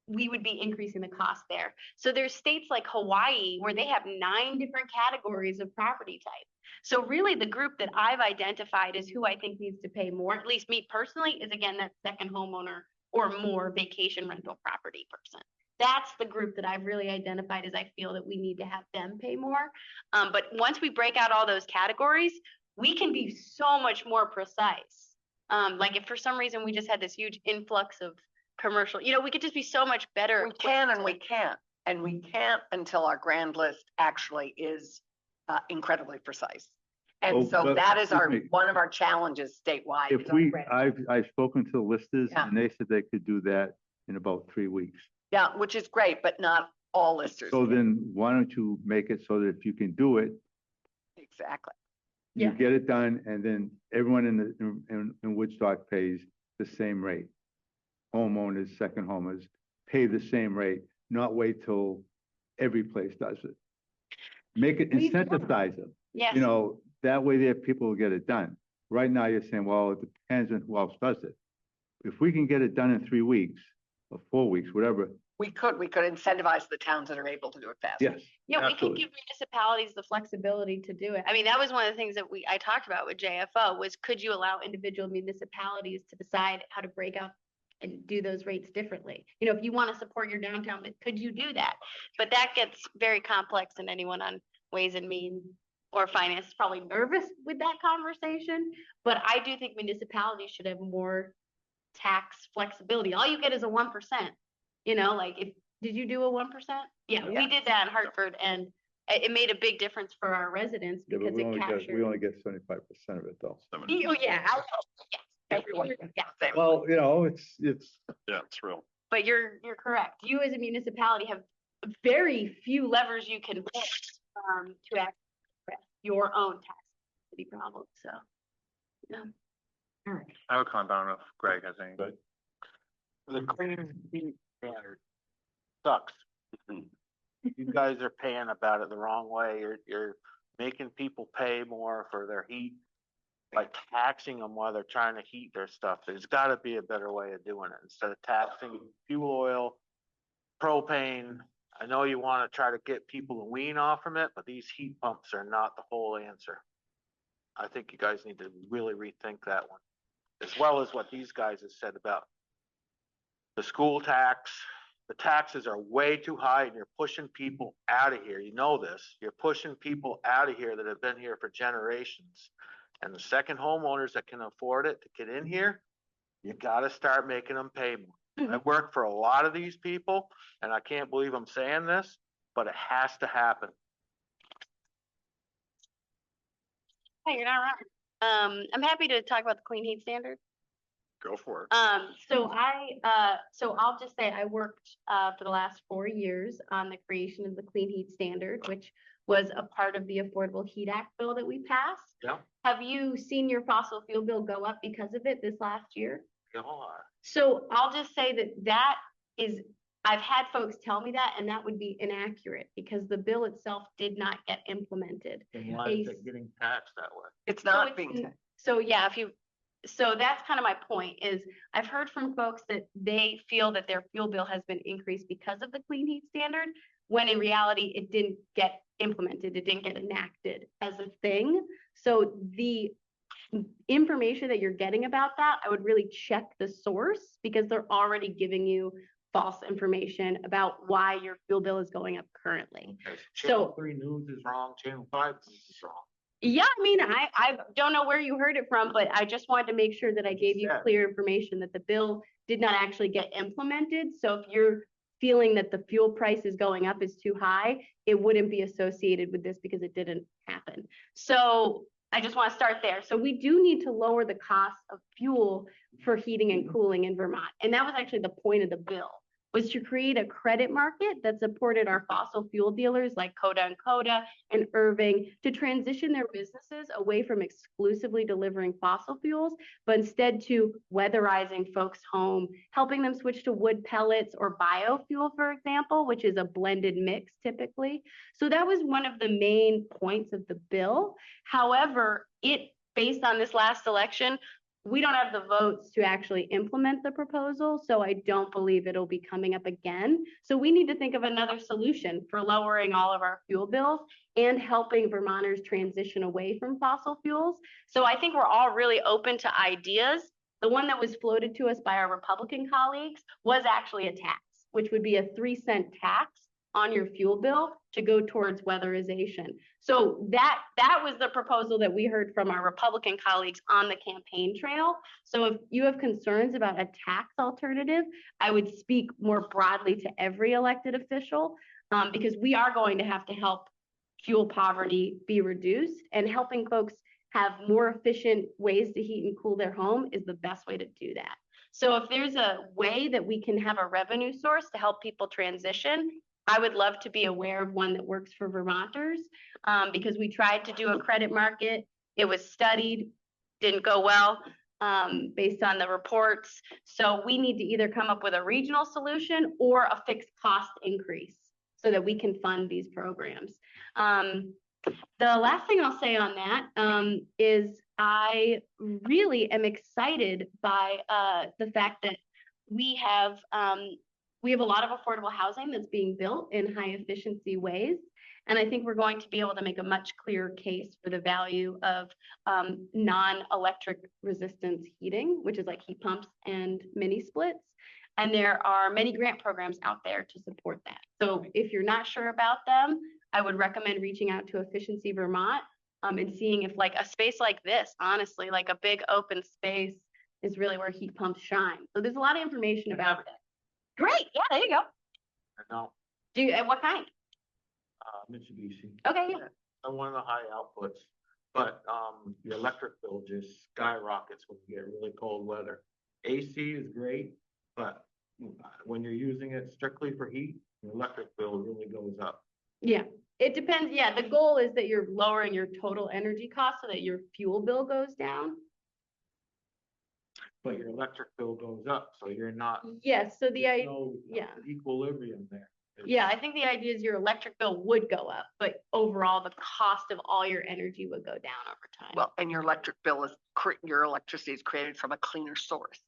we would be increasing the cost there. So there's states like Hawaii where they have 9 different categories of property type. So really the group that I've identified as who I think needs to pay more, at least me personally, is again that second homeowner or more vacation rental property person. That's the group that I've really identified as I feel that we need to have them pay more. But once we break out all those categories, we can be so much more precise. Like if for some reason we just had this huge influx of commercial, we could just be so much better. We can and we can't, and we can't until our grand list actually is incredibly precise. And Oh, so but that is excuse me. one of our challenges statewide. If is our grand list. I've spoken to the listers Yeah. and they said they could do that in about 3 weeks. Yeah, which is great, but not all listers. So can. then why don't you make it so that if you can do it, Exactly. you Yeah. get it done, and then everyone in Woodstock pays the same rate. Homeowners, second homers pay the same rate, not wait till every place does it. Make it We've- incentivize them, Yes. that way there people will get it done. Right now, you're saying, well, it depends on who else does it. If we can get it done in 3 weeks or 4 weeks, whatever, We could incentivize the towns that are able to do it fast. yes. Yeah, we can absolutely. give municipalities the flexibility to do it. I mean, that was one of the things that I talked about with JFO was could you allow individual municipalities to decide how to break out and do those rates differently? If you want to support your downtown, could you do that? But that gets very complex, and anyone on Ways and Means or Finance is probably nervous with that conversation. But I do think municipalities should have more tax flexibility. All you get is a 1%. Did you do a 1%? Yeah, we did that in Hartford, and it made a big difference for our residents Yeah, but because it captured. we only get 75% of it though. Oh, yeah, yes, everyone, yeah. Well, it's, Yeah, it's real. But you're correct. You as a municipality have very few levers you can pull to act your own tax problem. So, yeah. All right. I have a comment. I don't know if Greg has any. The clean heat standard sucks. You guys are paying about it the wrong way. You're making people pay more for their heat by taxing them while they're trying to heat their stuff. There's gotta be a better way of doing it instead of taxing fuel oil, propane. I know you wanna try to get people to wean off from it, but these heat pumps are not the whole answer. I think you guys need to really rethink that one, as well as what these guys have said about the school tax. The taxes are way too high and you're pushing people out of here. You know this. You're pushing people out of here that have been here for generations. And the second homeowners that can afford it to get in here, you gotta start making them pay more. I work for a lot of these people and I can't believe I'm saying this, but it has to happen. Hey, you're not wrong. I'm happy to talk about the clean heat standard. Go for it. So I'll just say I worked for the last 4 years on the creation of the Clean Heat Standard, which was a part of the Affordable Heat Act bill that we passed. Yeah. Have you seen your fossil fuel bill go up because of it this last year? God. So I'll just say that is, I've had folks tell me that, and that would be inaccurate because the bill itself did not get implemented. And why is it getting taxed that way? It's So not it's being. n- So yeah, so that's kind of my point is I've heard from folks that they feel that their fuel bill has been increased because of the clean heat standard, when in reality, it didn't get implemented. It didn't get enacted as a thing. So the information that you're getting about that, I would really check the source because they're already giving you false information about why your fuel bill is going up currently. Channel 3 News is wrong, Channel 5 News is wrong. Yeah, I mean, I don't know where you heard it from, but I just wanted to make sure that I gave you Yeah. clear information that the bill did not actually get implemented. So if you're feeling that the fuel price is going up is too high, it wouldn't be associated with this because it didn't happen. So I just want to start there. So we do need to lower the cost of fuel for heating and cooling in Vermont. And that was actually the point of the bill, was to create a credit market that supported our fossil fuel dealers like Coda and Coda and Irving to transition their businesses away from exclusively delivering fossil fuels, but instead to weatherizing folks' home, helping them switch to wood pellets or biofuel, for example, which is a blended mix typically. So that was one of the main points of the bill. However, based on this last election, we don't have the votes to actually implement the proposal, so I don't believe it'll be coming up again. So we need to think of another solution for lowering all of our fuel bills and helping Vermonters transition away from fossil fuels. So I think we're all really open to ideas. The one that was floated to us by our Republican colleagues was actually a tax, which would be a 3-cent tax on your fuel bill to go towards weatherization. So that was the proposal that we heard from our Republican colleagues on the campaign trail. So if you have concerns about a tax alternative, I would speak more broadly to every elected official, because we are going to have to help fuel poverty be reduced, and helping folks have more efficient ways to heat and cool their home is the best way to do that. So if there's a way that we can have a revenue source to help people transition, I would love to be aware of one that works for Vermonters, because we tried to do a credit market. It was studied, didn't go well, based on the reports. So we need to either come up with a regional solution or a fixed cost increase so that we can fund these programs. The last thing I'll say on that is I really am excited by the fact that we have a lot of affordable housing that's being built in high efficiency ways. And I think we're going to be able to make a much clearer case for the value of non-electric resistance heating, which is like heat pumps and mini splits. And there are many grant programs out there to support that. So if you're not sure about them, I would recommend reaching out to Efficiency Vermont and seeing if like a space like this, honestly, like a big open space is really where heat pumps shine. So there's a lot of information about that. Great, yeah, there you go. No, And what kind? Mitsubishi. Okay, yeah. I want the high outputs, but the electric bill just skyrockets when you get really cold weather. AC is great, but when you're using it strictly for heat, the electric bill really goes up. Yeah, it depends. Yeah, the goal is that you're lowering your total energy cost so that your fuel bill goes down. But your electric bill goes up, so you're not. Yes, so the idea, No yeah. equilibrium there. Yeah, I think the idea is your electric bill would go up, but overall the cost of all your energy would go down over time. Well, and your electric bill is, your electricity is created from a cleaner source.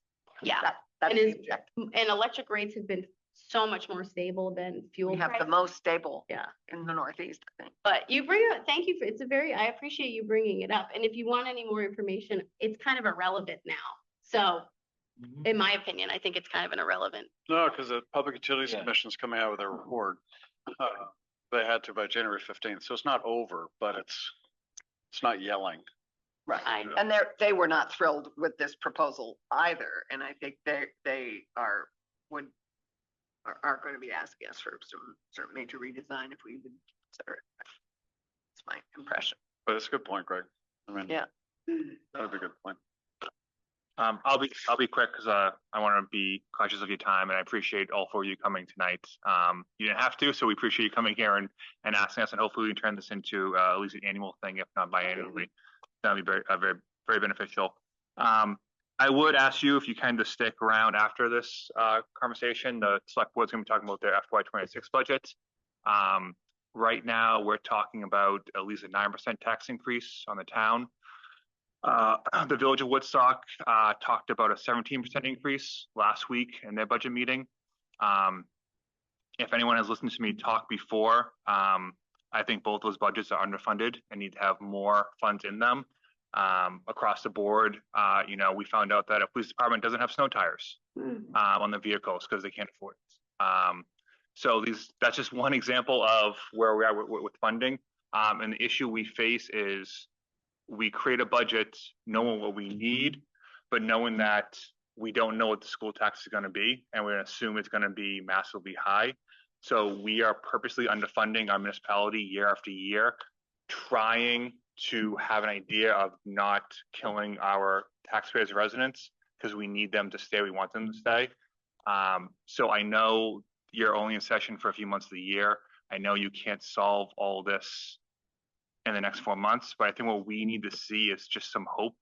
Yeah, That's and the objective. and electric rates have been so much more stable than fuel We have the prices. most stable Yeah. in the Northeast, I think. But you bring it, thank you for, I appreciate you bringing it up. And if you want any more information, it's kind of irrelevant now. So in my opinion, I think it's kind of an irrelevant. No, because the Public Utilities Yeah. Commission's coming out with a report. They had to by January 15th, so it's not over, but it's not yelling. Right, and they were not thrilled with this proposal either, and I think they are going to be asking us for some major redesign if we even consider it. That's my impression. But it's a good point, Greg. I mean, Yeah. that would be a good point. I'll be quick because I want to be cautious of your time, and I appreciate all four of you coming tonight. You didn't have to, so we appreciate you coming here and asking us, and hopefully we can turn this into at least an annual thing, if not biannually. That'd be very beneficial. I would ask you if you kind of stick around after this conversation. The select board's going to be talking about their FY26 budget. Right now, we're talking about at least a 9% tax increase on the town. The Village of Woodstock talked about a 17% increase last week in their budget meeting. If anyone has listened to me talk before, I think both those budgets are underfunded and need to have more funds in them. Across the board, we found out that a police department doesn't have snow tires on the vehicles because they can't afford it. So that's just one example of where we are with funding. And the issue we face is we create a budget knowing what we need, but knowing that we don't know what the school tax is going to be, and we're going to assume it's going to be massively high. So we are purposely underfunding our municipality year after year, trying to have an idea of not killing our taxpayers' residents because we need them to stay. We want them to stay. So I know you're only in session for a few months of the year. I know you can't solve all this in the next 4 months, but I think what we need to see is just some hope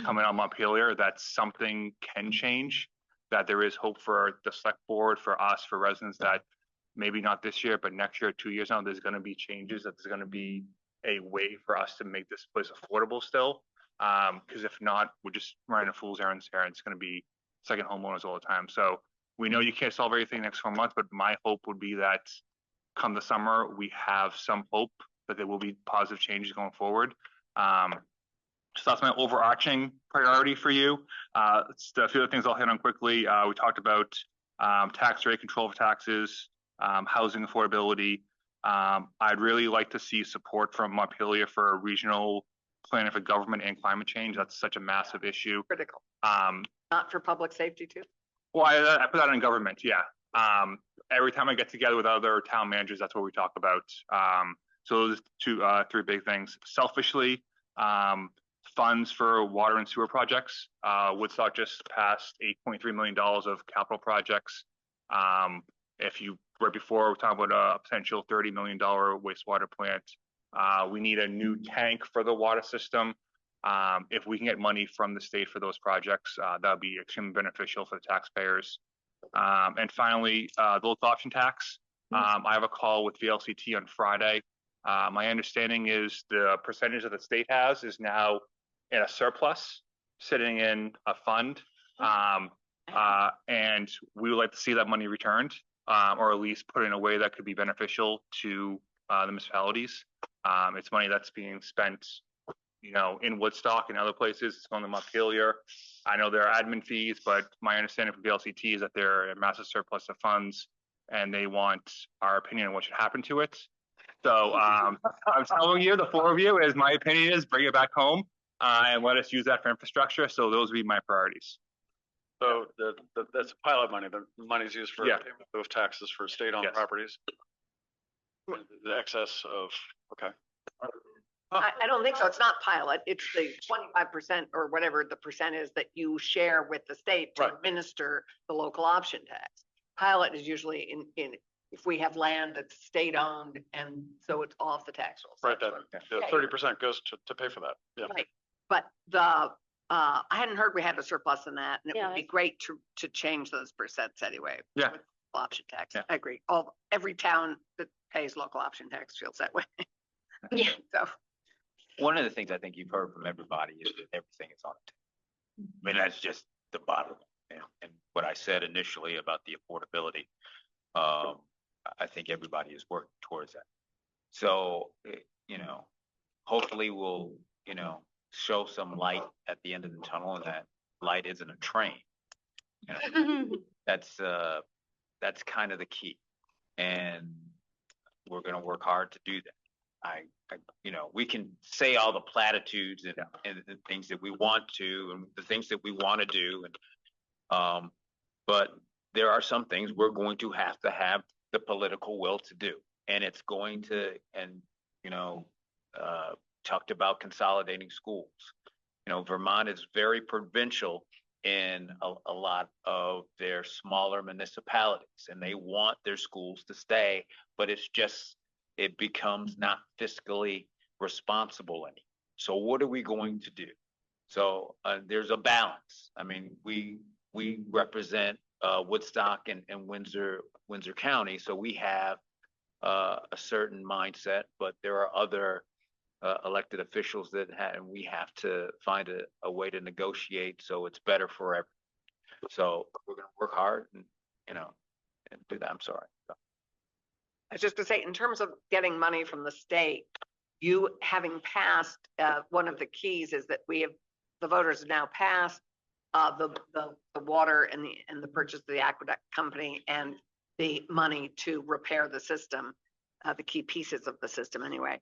coming on Montpelier that something can change, that there is hope for the select board, for us, for residents, that maybe not this year, but next year, 2 years now, there's going to be changes, that there's going to be a way for us to make this place affordable still. Because if not, we're just running a fool's errands here, and it's going to be second homeowners all the time. So we know you can't solve everything next 4 months, but my hope would be that come the summer, we have some hope that there will be positive changes going forward. So that's my overarching priority for you. A few other things I'll hit on quickly. We talked about tax rate, control of taxes, housing affordability. I'd really like to see support from Montpelier for a regional planning for government and climate change. That's such a massive issue. Critical. Not for public safety too? Well, I put that in government, yeah. Every time I get together with other town managers, that's what we talk about. So those three big things. Selfishly, funds for water and sewer projects. Woodstock just passed $8.3 million of capital projects. Right before, we're talking about a potential $30 million wastewater plant. We need a new tank for the water system. If we can get money from the state for those projects, that would be extremely beneficial for the taxpayers. And finally, the local option tax. I have a call with VLCT on Friday. My understanding is the percentage that the state has is now in a surplus, sitting in a fund. And we would like to see that money returned, or at least put in a way that could be beneficial to the municipalities. It's money that's being spent, in Woodstock and other places. It's going to Montpelier. I know there are admin fees, but my understanding from VLCT is that they're a massive surplus of funds, and they want our opinion on what should happen to it. So I'm telling you, the four of you, is my opinion is bring it back home and let us use that for infrastructure. So those would be my priorities. So that's pilot money. The money's used for Yeah. payment of taxes for state-owned Yes. properties. The excess of, okay. I don't think so. It's not pilot. It's the 25% or whatever the percent is that you share with the state to Right. administer the local option tax. Pilot is usually in if we have land that's state owned, and so it's off the tax rolls. Right, that, the 30% goes to pay for that. Yeah. Right. But I hadn't heard we had a surplus in that, and it would be great to change those percents anyway. Yeah. with Option tax. Yeah. I agree. Every town that pays local option tax feels that way. Yeah. So. One of the things I think you've heard from everybody is that everything is on the table. I mean, that's just the bottom line. And what I said initially about the affordability, I think everybody is working towards that. So, hopefully we'll, show some light at the end of the tunnel, and that light isn't a train. That's kind of the key. And we're going to work hard to do that. We can say all the platitudes and the things that we want to, and the things that we want to do. But there are some things we're going to have the political will to do. And it's going to, talked about consolidating schools. Vermont is very provincial in a lot of their smaller municipalities, and they want their schools to stay, but it becomes not fiscally responsible anymore. So what are we going to do? So there's a balance. I mean, we represent Woodstock and Windsor County, so we have a certain mindset, but there are other elected officials and we have to find a way to negotiate so it's better for everyone. So we're going to work hard and do that. I'm sorry. I was just to say, in terms of getting money from the state, you having passed, one of the keys is that the voters have now passed the water and the purchase of the aqueduct company and the money to repair the system, the key pieces of the system anyway.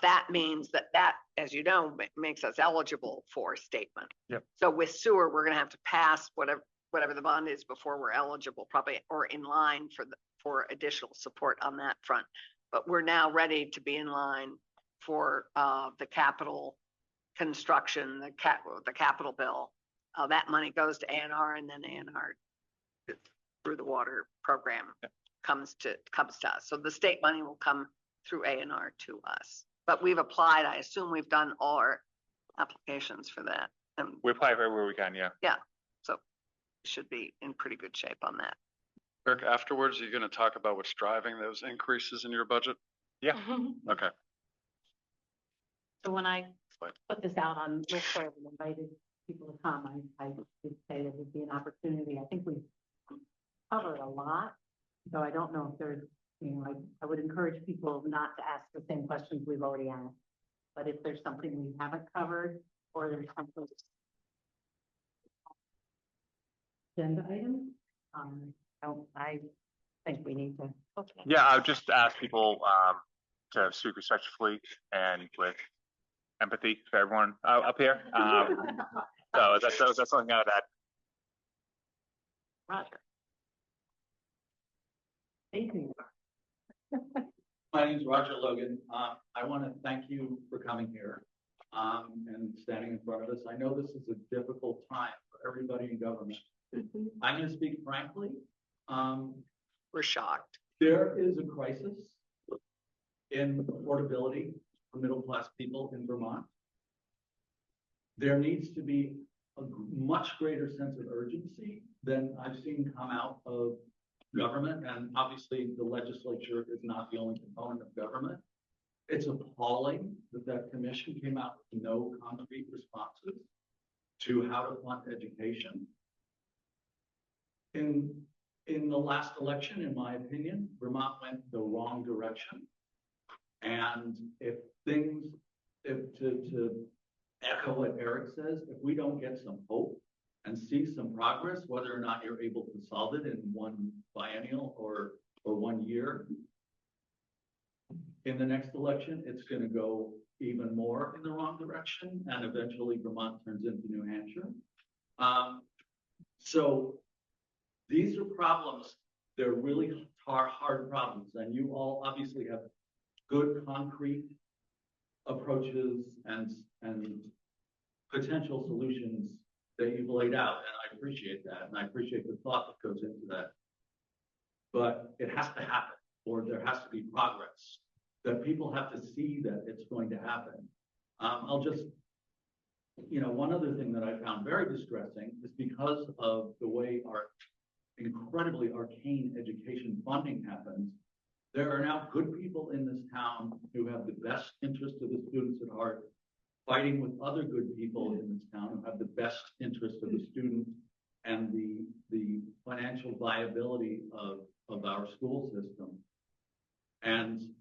That means that, as you know, makes us eligible for state money. Yep. So with sewer, we're going to have to pass whatever the bond is before we're eligible, probably, or in line for additional support on that front. But we're now ready to be in line for the capital construction, the capital bill. That money goes to ANR, and then ANR through the water program comes to us. So the state money will come through A&R to us. But we've applied, I assume we've done all our applications for that. And We apply everywhere we can, yeah. so should be in pretty good shape on that. Eric, afterwards, you're gonna talk about what's driving those increases in your budget? Yeah. Okay. So when I Fine. put this out on listserv and invited people to come, I did say there would be an opportunity. I think we've covered a lot. So I don't know if there's, I would encourage people not to ask the same questions we've already asked. But if there's something we haven't covered, or there's something agenda item, I think we need to. Okay. Yeah, I would just ask people to speak respectfully and with empathy for everyone up here. So that's something I would add. Roger. Thank you. My name is Roger Logan. I want to thank you for coming here and standing in front of us. I know this is a difficult time for everybody in government. I'm going to speak frankly. We're shocked. There is a crisis in affordability for middle-class people in Vermont. There needs to be a much greater sense of urgency than I've seen come out of government, and obviously the legislature is not the only component of government. It's appalling that that commission came out with no concrete responses to how to fund education. In the last election, in my opinion, Vermont went the wrong direction. And to echo what Eric says, if we don't get some hope and see some progress, whether or not you're able to solve it in one biennial or 1 year, in the next election, it's going to go even more in the wrong direction, and eventually Vermont turns into New Hampshire. So these are problems. They're really hard problems, and you all obviously have good concrete approaches and potential solutions that you've laid out, and I appreciate that, and I appreciate the thought that goes into that. But it has to happen, or there has to be progress, that people have to see that it's going to happen. I'll just, one other thing that I found very distressing is because of the way our incredibly arcane education funding happens, there are now good people in this town who have the best interest of the students at heart, fighting with other good people in this town who have the best interest of the student and the financial viability of our school system. And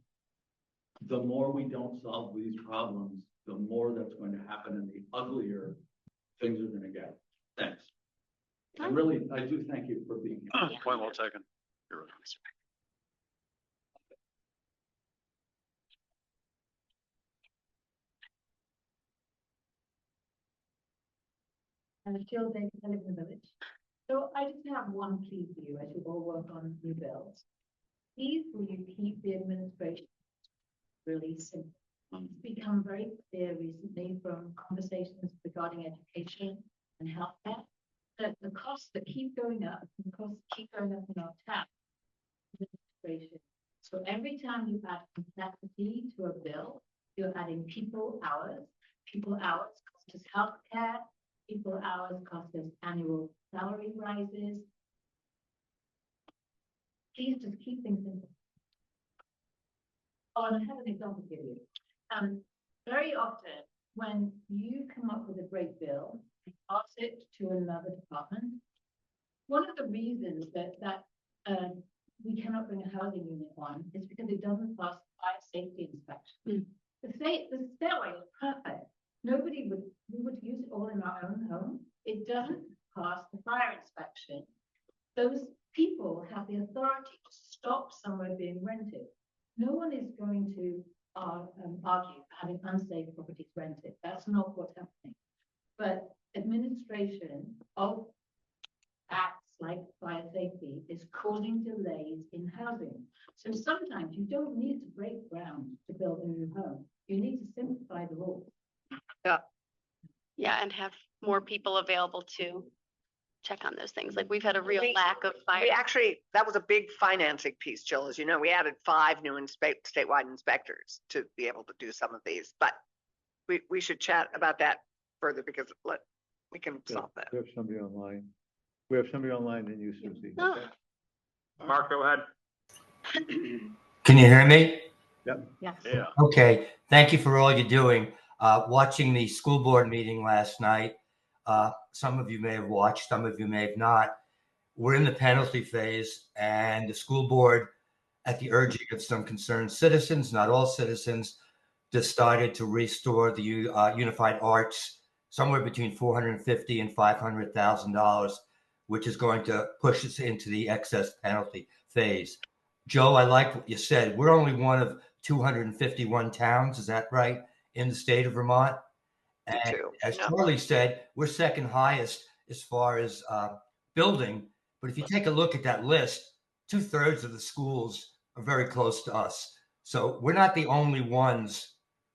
the more we don't solve these problems, the more that's going to happen and the uglier things are going to get. Thanks. I do thank you for being here. Point well taken. You're right. And still they live in the village. So I just have one plea for you as you all work on new bills. Please, will you keep the administration really simple? It's become very clear recently from conversations regarding education and healthcare that the costs that keep going up, the costs keep going up in our tax administration. So every time you add complexity to a bill, you're adding people hours. People hours cost us healthcare. People hours cost us annual salary rises. Please just keep things simple. Oh, and I have an example to give you. Very often, when you come up with a great bill, you pass it to another department. One of the reasons that we cannot bring a housing unit on is because it doesn't pass the fire safety inspection. The stairway is perfect. We would use it all in our own home. It doesn't pass the fire inspection. Those people have the authority to stop somewhere being rented. No one is going to argue for having unsafe properties rented. That's not what's happening. But administration of acts like fire safety is causing delays in housing. So sometimes you don't need to break ground to build a new home. You need to simplify the rules. Yeah, and have more people available to check on those things. Like we've had a real We- lack of fire. We actually, that was a big financing piece, Jill, as you know, we added 5 new statewide inspectors to be able to do some of these, but we should chat about that further because we can solve that. We have somebody online. We have somebody online in you, Susie. Oh. Mark, go ahead. Can you hear me? Yep. Yes. Yeah. Okay, thank you for all you're doing. Watching the school board meeting last night, some of you may have watched, some of you may have not. We're in the penalty phase, and the school board, at the urging of some concerned citizens, not all citizens, decided to restore the Unified Arts somewhere between $450,000 and $500,000, which is going to push us into the excess penalty phase. Joe, I like what you said. We're only one of 251 towns, is that right, in the state of Vermont? And as Charlie said, we're second highest as far as building. But if you take a look at that list, 2/3 of the schools are very close to us. So we're not the only ones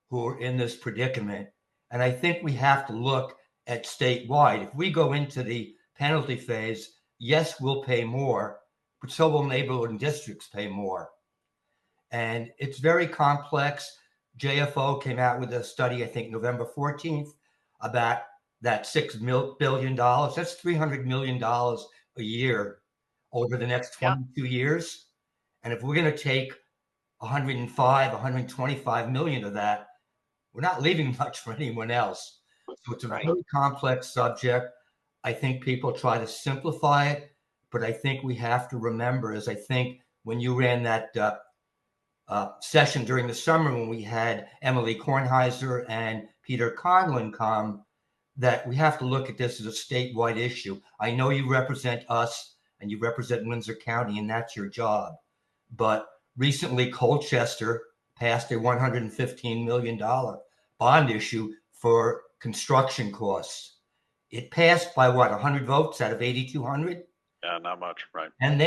who are in this predicament. And I think we have to look at statewide. If we go into the penalty phase, yes, we'll pay more, but so will neighborhood and districts pay more. And it's very complex. JFO came out with a study, I think November 14th, about that $6 billion. That's $300 million a year over the next 22 years. And if we're going to take 105, 125 million of that, we're not leaving much for anyone else. So it's a very complex subject. I think people try to simplify it, but I think we have to remember, as I think when you ran that session during the summer when we had Emily Kornheiser and Peter Conlon come, that we have to look at this as a statewide issue. I know you represent us and you represent Windsor County, and that's your job. But recently, Colchester passed a $115 million bond issue for construction costs. It passed by what, 100 votes out of 8,200? Yeah, not much, right? And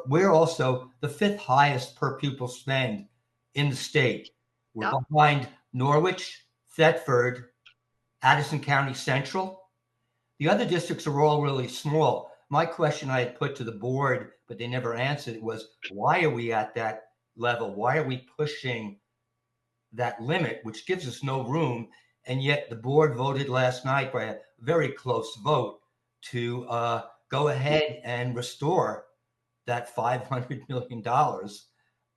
we're also the 5th highest per pupil spend in the state. We're behind Norwich, Thetford, Addison County Central. The other districts are all really small. My question I had put to the board, but they never answered, was why are we at that level? Why are we pushing that limit, which gives us no room? And yet the board voted last night by a very close vote to go ahead and restore that $500 million.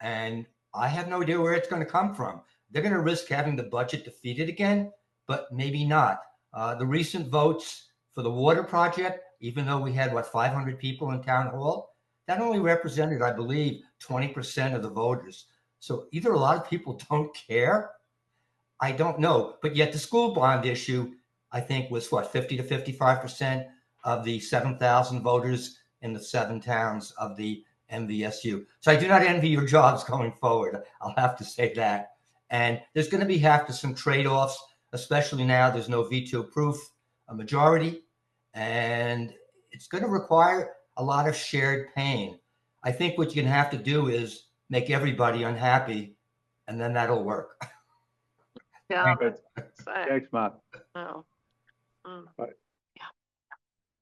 And I have no idea where it's going to come from. They're going to risk having the budget defeated again, but maybe not. The recent votes for the water project, even though we had, 500 people in town hall, that only represented, I believe, 20% of the voters. So either a lot of people don't care, I don't know. But yet the school bond issue, I think, was 50 to 55% of the 7,000 voters in the 7 towns of the MVSU. So I do not envy your jobs going forward. I'll have to say that. And there's going to have to some trade-offs, especially now there's no veto proof, a majority, and it's going to require a lot of shared pain. I think what you're going to have to do is make everybody unhappy, and then that'll work. Yeah. Thanks, Mark. Oh. Yeah.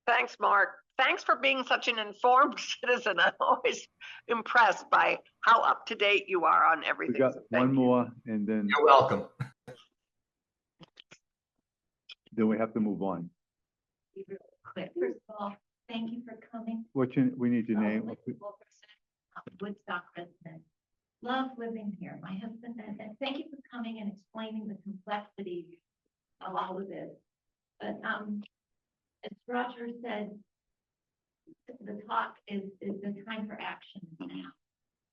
Thanks, Mark. Thanks for being such an informed citizen. I'm always impressed by how up to date you are on everything. We got one more, and then You're welcome. Then we have to move on. Quick, first of all, thank you for coming. We need your name. Woodstock resident. Love living here. My husband, and thank you for coming and explaining the complexity of all of this. But as Roger said, the talk is the time for action now.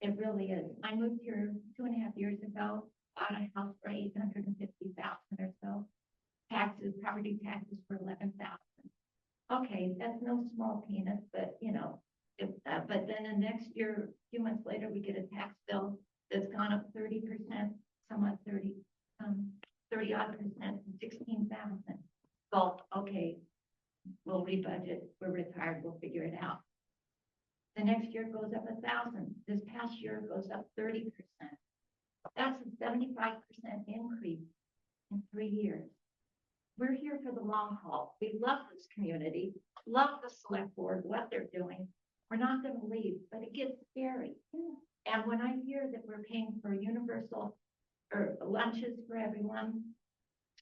It really is. I moved here 2.5 years ago, bought a house for $850,000 or so. Taxes, property taxes for $11,000. Okay, that's no small peanuts, but but then the next year, a few months later, we get a tax bill that's gone up 30%, somewhat 30 odd percent, 16,000. Well, okay, we'll rebudget. We're retired. We'll figure it out. The next year goes up 1,000. This past year goes up 30%. That's a 75% increase in 3 years. we're here for the long haul. We love this community, love the select board, what they're doing. We're not gonna leave, but it gets scary. And when I hear that we're paying for universal or lunches for everyone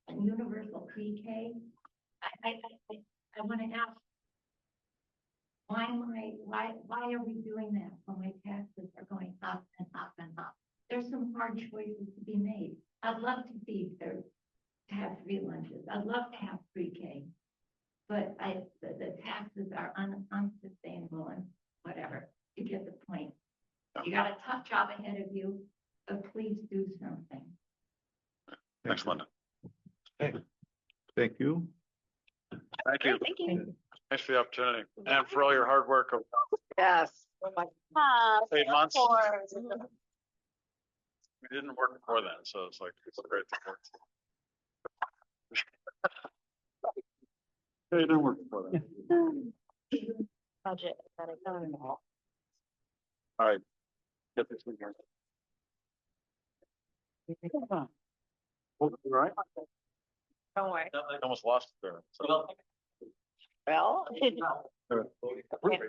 and universal pre-K, I want to ask, why are we doing that when my taxes are going up and up and up? There's some hard choices to be made. I'd love to feed or to have free lunches. I'd love to have pre-K. But the taxes are unsustainable and whatever. You get the point. You got a tough job ahead of you, but please do something. Thanks, Linda. Thank you. Thank you. Thank you. Thanks for the opportunity and for all your hard work over Yes. 8 months. Of course. We didn't work before then, so it's like, it's great to work. Hey, it didn't work before then. Budget. All right. Get this one here. Right? Don't worry. I almost lost it there. So. Well, can't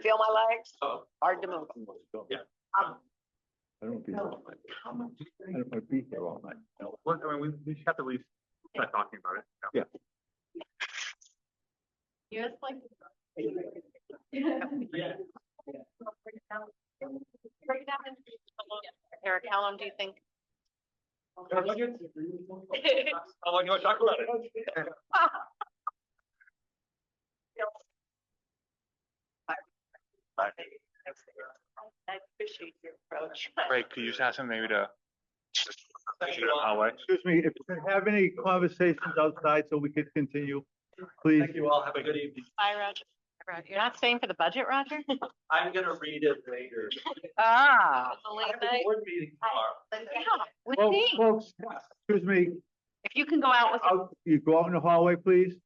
feel my legs. Hard to move. Yeah. I don't want to be here all night. How much? I don't want to be here all night. Look, I mean, we just have to at least start talking about it. Yeah. You're just like. Break it down into Eric, how long do you think? How long you want to talk about it? I appreciate your approach. Ray, could you just ask him maybe to? Hallway. Excuse me, if you have any conversations outside so we could continue, please. Thank you all. Have a good evening. Bye, Roger. You're not staying for the budget, Roger? I'm gonna read it later. Ah. It's a late night. Board meeting tomorrow. Yeah, with Folks, me. folks, excuse me, If you can go out with. you go out in the hallway, please.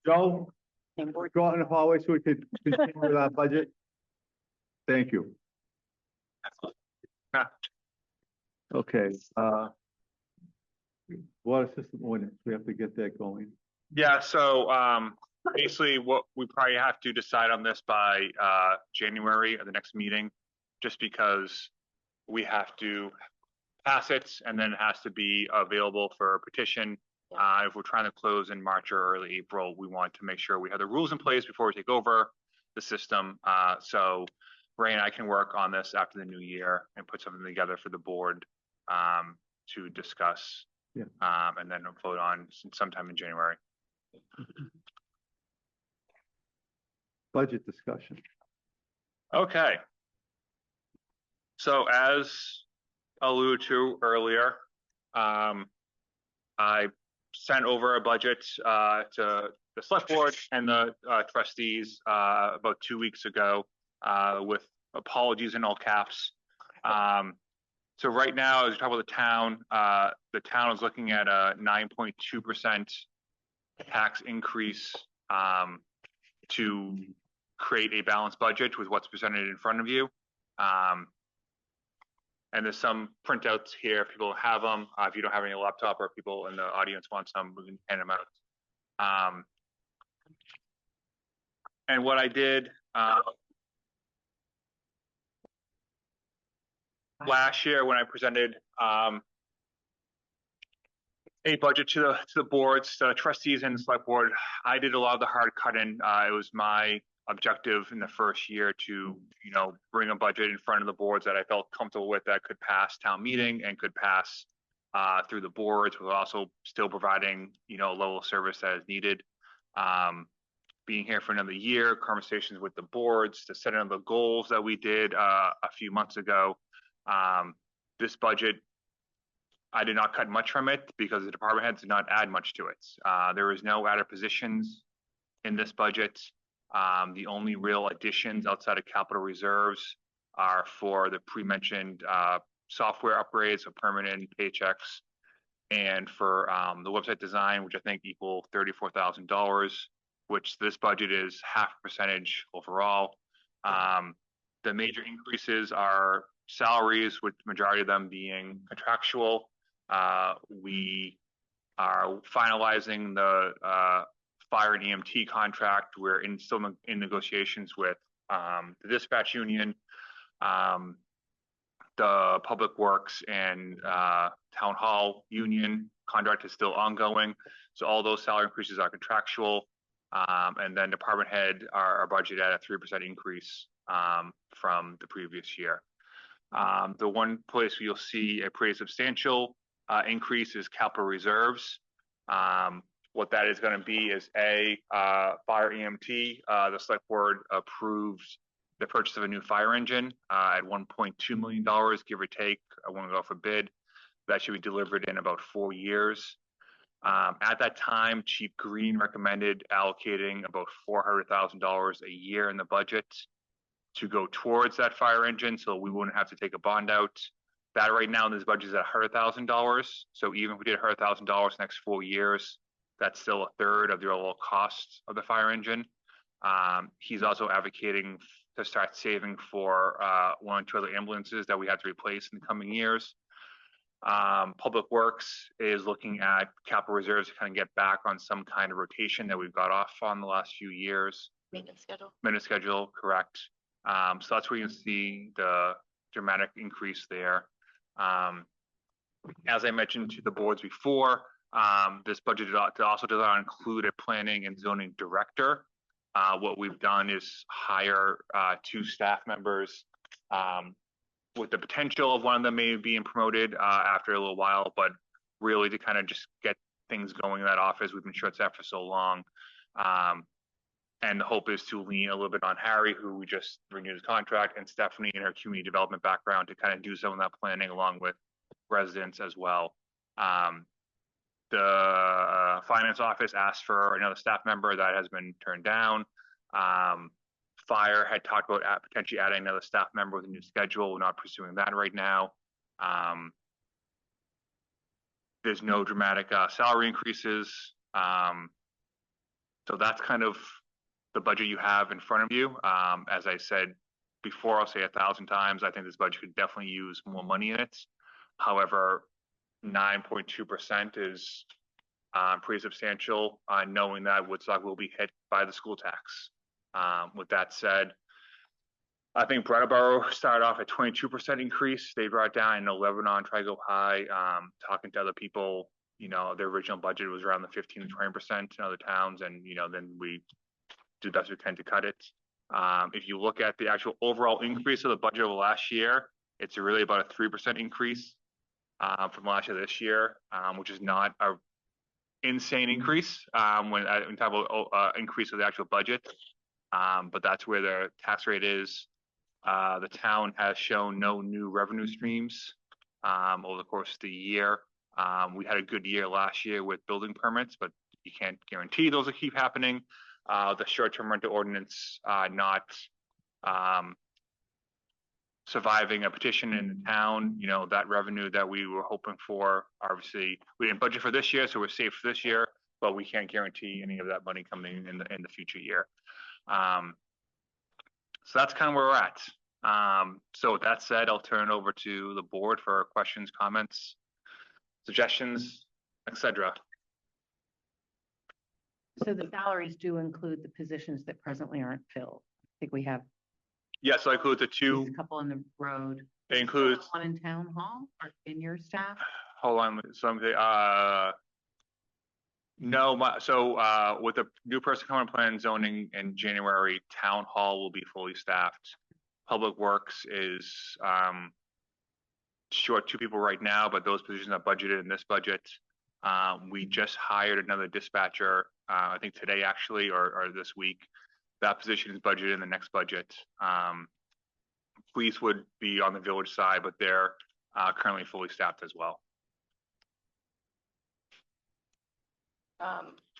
Joe, go out in the hallway so we could continue with our budget. Thank you. Okay, water system ordinance, we have to get that going. Yeah, so basically what we probably have to decide on this by January at the next meeting, just because we have to pass it and then it has to be available for petition. If we're trying to close in March or early April, we want to make sure we have the rules in place before we take over the system. So Ray and I can work on this after the new year and put something together for the board to discuss. Yeah. And then vote on sometime in January. Budget discussion. Okay. So as alluded to earlier, I sent over a budget to the select board and the trustees about 2 weeks ago with apologies in all caps. So right now, as we talk about the town is looking at a 9.2% tax increase to create a balanced budget with what's presented in front of you. And there's some printouts here if people have them. If you don't have any laptop or people in the audience want some, we can hand them out. And what I did last year when I presented a budget to the boards, the trustees and the select board, I did a lot of the hard cutting. It was my objective in the first year to, bring a budget in front of the boards that I felt comfortable with, that could pass town meeting and could pass through the boards, with also still providing, level of service that is needed. Being here for another year, conversations with the boards, the setting of the goals that we did a few months ago. This budget, I did not cut much from it because the department heads did not add much to it. There is no added positions in this budget. The only real additions outside of capital reserves are for the pre-mentioned software upgrades, so permanent paychecks, and for the website design, which I think equal $34,000, which this budget is half percentage overall. The major increases are salaries, with the majority of them being contractual. We are finalizing the fire and EMT contract. We're still in negotiations with the dispatch union, the public works and town hall union contract is still ongoing. So all those salary increases are contractual. And then department head are budgeted at a 3% increase from the previous year. The one place where you'll see a pretty substantial increase is capital reserves. What that is going to be is fire EMT. The select board approved the purchase of a new fire engine at $1.2 million, give or take. I want to go for bid. That should be delivered in about 4 years. At that time, Chief Green recommended allocating about $400,000 a year in the budget to go towards that fire engine, so we wouldn't have to take a bond out. That right now in this budget is at $100,000. So even if we did $100,000 next 4 years, that's still a third of the overall cost of the fire engine. He's also advocating to start saving for 1 or 2 other ambulances that we have to replace in the coming years. Public Works is looking at capital reserves to kind of get back on some kind of rotation that we've got off on the last few years. Maintenance schedule. Maintenance schedule, correct. So that's where you can see the dramatic increase there. As I mentioned to the boards before, this budget also does not include a planning and zoning director. What we've done is hire 2 staff members with the potential of one of them maybe being promoted after a little while, but really to kind of just get things going in that office. We've been short-staffed for so long. And the hope is to lean a little bit on Harry, who we just renewed his contract, and Stephanie in her community development background to kind of do some of that planning along with residents as well. The finance office asked for another staff member. That has been turned down. Fire had talked about potentially adding another staff member with a new schedule. We're not pursuing that right now. There's no dramatic salary increases. So that's kind of the budget you have in front of you. As I said before, I'll say 1,000 times, I think this budget could definitely use more money in it. However, 9.2% is pretty substantial, knowing that Woodstock will be hit by the school tax. With that said, I think Brattleboro started off at 22% increase. They brought down, I know Lebanon tried to go high. Talking to other people, their original budget was around the 15 to 20% in other towns, and then we do the best we can to cut it. If you look at the actual overall increase of the budget over last year, it's really about a 3% increase from last year to this year, which is not a insane increase when talk about increase of the actual budget. But that's where the tax rate is. The town has shown no new revenue streams over the course of the year. We had a good year last year with building permits, but you can't guarantee those will keep happening. The short-term rental ordinance not surviving a petition in the town, that revenue that we were hoping for, obviously we didn't budget for this year, so we're safe for this year, but we can't guarantee any of that money coming in the future year. So that's kind of where we're at. So with that said, I'll turn it over to the board for questions, comments, suggestions, etc. So the salaries do include the positions that presently aren't filled. I think we have Yes, so I include the a 2. couple on the road. It includes. One in town hall or in your staff? Hold on, no, with the new person coming to plan zoning in January, town hall will be fully staffed. Public Works is short 2 people right now, but those positions are budgeted in this budget. We just hired another dispatcher, I think today actually, or this week. That position is budgeted in the next budget. Police would be on the village side, but they're currently fully staffed as well.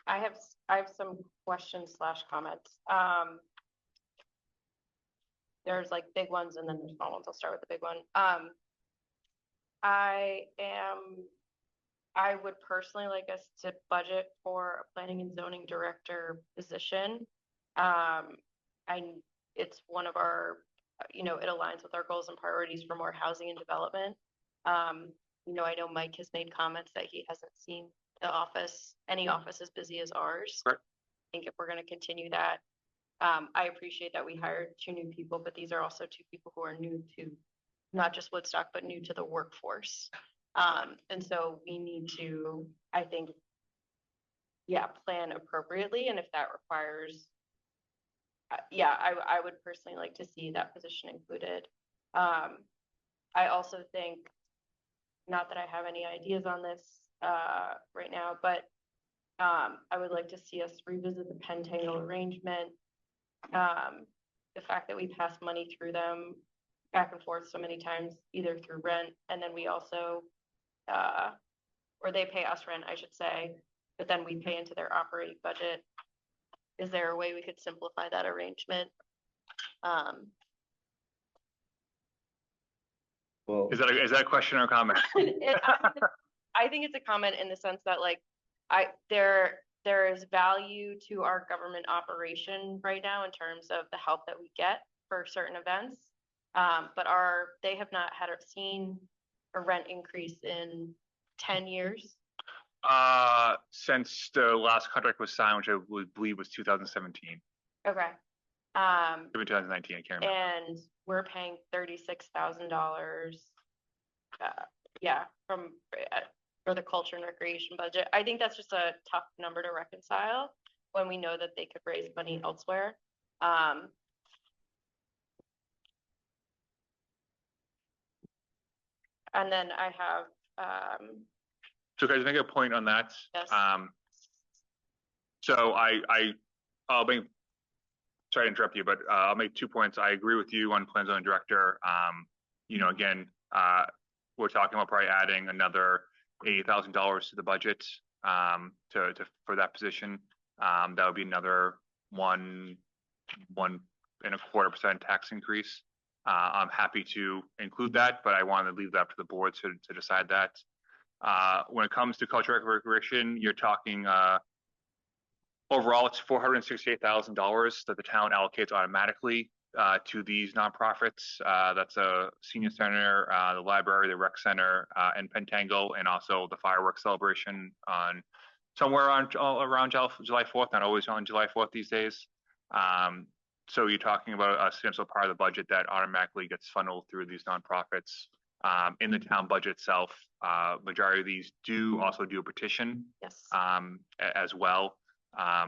I have some questions / comments. There's like big ones and then there's small ones. I'll start with the big one. I would personally like us to budget for a planning and zoning director position. It's one of our, it aligns with our goals and priorities for more housing and development. I know Mike has made comments that he hasn't seen the office, any office as busy as ours. Right. I think if we're gonna continue that, I appreciate that we hired 2 new people, but these are also 2 people who are new to not just Woodstock, but new to the workforce. And so we need to, I think, yeah, plan appropriately, and if that requires, yeah, I would personally like to see that position included. I also think, not that I have any ideas on this right now, but I would like to see us revisit the Pentangle arrangement. The fact that we pass money through them back and forth so many times, either through rent, and then we also, or they pay us rent, I should say, but then we pay into their operating budget. Is there a way we could simplify that arrangement? Well, Is that a question or a comment? I think it's a comment in the sense that, like, there is value to our government operation right now in terms of the help that we get for certain events. But they have not seen a rent increase in 10 years. Since the last contract was signed, which I would believe was 2017, Okay. maybe 2019, I can't remember. And we're paying $36,000. Yeah, for the culture and recreation budget. I think that's just a tough number to reconcile when we know that they could raise money elsewhere. And then I have, So can I just make a point on that? Yes. So I'll make, sorry to interrupt you, but I'll make 2 points. I agree with you on plan zone director. You know, again, we're talking about probably adding another $80,000 to the budget for that position. That would be another 1.25% tax increase. I'm happy to include that, but I want to leave that up to the board to decide that. When it comes to culture and recreation, you're talking overall, it's $468,000 that the town allocates automatically to these nonprofits. That's a senior center, the library, the rec center, and Pentangle, and also the fireworks celebration on somewhere around July 4th, not always on July 4th these days. So you're talking about a substantial part of the budget that automatically gets funneled through these nonprofits. In the town budget itself, majority of these also do a petition. Yes. As well.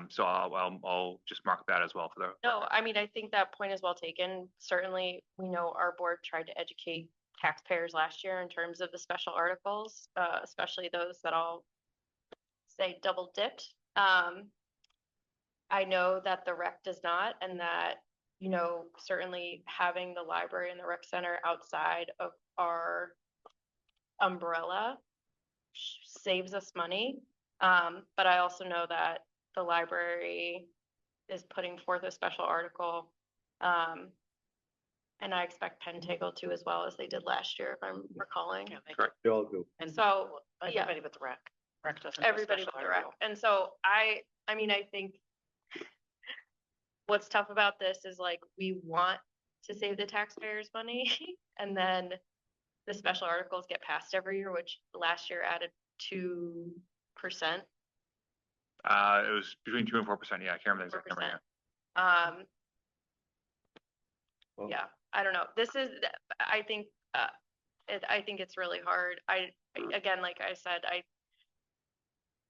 So I'll just mark that as well for the. No, I mean, I think that point is well taken. Certainly, we know our board tried to educate taxpayers last year in terms of the special articles, especially those that all say double dipped. I know that the rec does not, and that, you know, certainly having the library and the rec center outside of our umbrella saves us money. But I also know that the library is putting forth a special article. And I expect Pentangle to, as well, as they did last year, if I'm recalling. Correct. They all do. And so, yeah, Everybody but the rec. Rec doesn't. have a everybody special with the rec. article. And so I mean, I think what's tough about this is, like, we want to save the taxpayers money and then the special articles get passed every year, which last year added 2%. It was between 2% and 4%. Yeah, I can't remember the exact number. Yeah. Well, Yeah, I don't know. I think it's really hard. Again, like I said,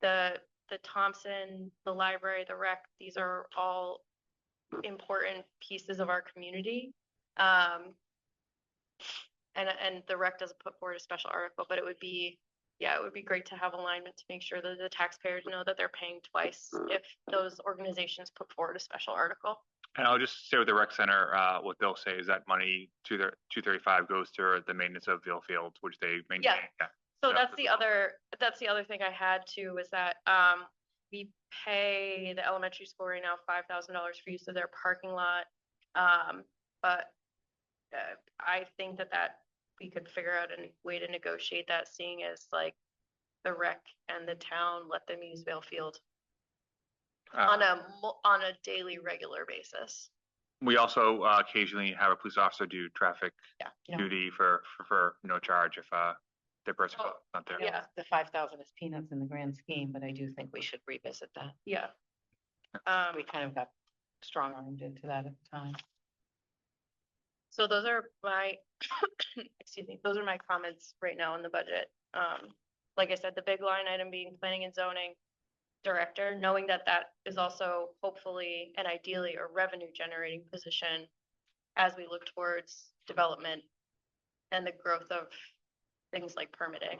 the Thompson, the library, the rec, these are all important pieces of our community. And the rec doesn't put forward a special article, but it would be great to have alignment to make sure that the taxpayers know that they're paying twice if those organizations put forward a special article. And I'll just say with the rec center, what they'll say is that money to their 235 goes to the maintenance of Ville Field, which they maintain. Yeah. So that's the other thing I had too, is that we pay the elementary school right now $5,000 for use of their parking lot. But I think that we could figure out a way to negotiate that, seeing as, like, the rec and the town let them use Ville Field on a daily, regular basis. We also occasionally have a police officer do traffic duty for no charge if diversify, not there. Yeah. The 5,000 is peanuts in the grand scheme, but I do think we should revisit that. Yeah. We kind of got strong armed into that at the time. So those are my, excuse me, those are my comments right now on the budget. Like I said, the big line item being planning and zoning director, knowing that that is also hopefully and ideally a revenue generating position as we look towards development and the growth of things like permitting.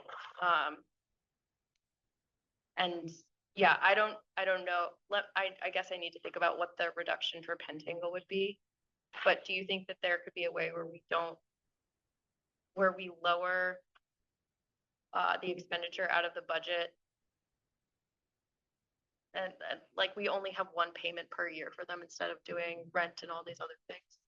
And yeah, I don't know. I guess I need to think about what the reduction for Pentangle would be. But do you think that there could be a way where we lower the expenditure out of the budget? And like we only have one payment per year for them instead of doing rent and all these other things.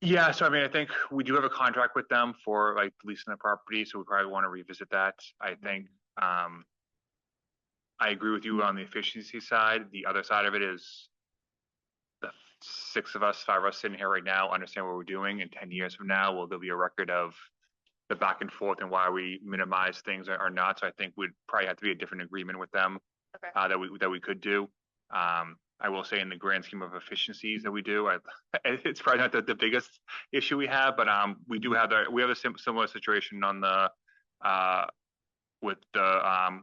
Yeah, so I mean, I think we do have a contract with them for like leasing the property, so we probably want to revisit that. I think, I agree with you on the efficiency side. The other side of it is the 5 of us sitting here right now understand what we're doing. In 10 years from now, will there be a record of the back and forth and why we minimize things or not? So I think we'd probably have to be a different agreement with them. Okay. That we could do. I will say in the grand scheme of efficiencies that we do, it's probably not the biggest issue we have, but we do have a similar situation on the with the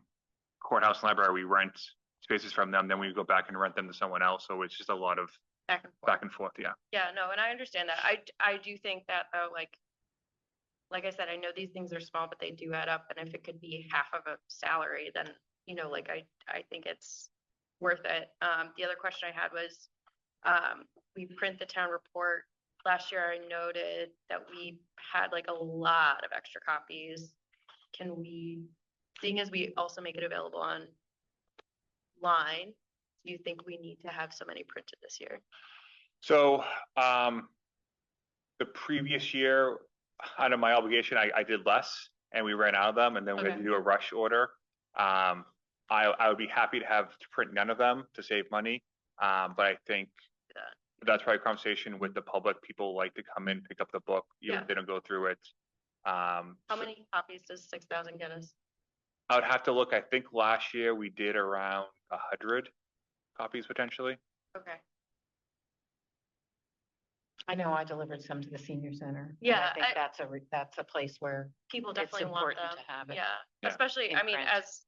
courthouse and library. We rent spaces from them, then we go back and rent them to someone else. So it's just a lot of back and forth. Yeah. Yeah, no, and I understand that. I do think that though, like I said, I know these things are small, but they do add up. And if it could be half of a salary, then, you know, like I think it's worth it. The other question I had was, we print the town report. Last year I noted that we had like a lot of extra copies. Can we, seeing as we also make it available online, do you think we need to have so many printed this year? So the previous year, out of my obligation, I did less and we ran out of them, and then we had to do a rush order. I would be happy to have to print none of them to save money. But I think that's probably a conversation with the public. People like to come in, pick up the book, even if they don't go through it. How many copies does 6,000 get us? I would have to look. I think last year we did around 100 copies potentially. Okay. I know I delivered some to the senior center. and Yeah, I think that's a place where People it's definitely want important them. to have it. Yeah, especially, in I mean, print. as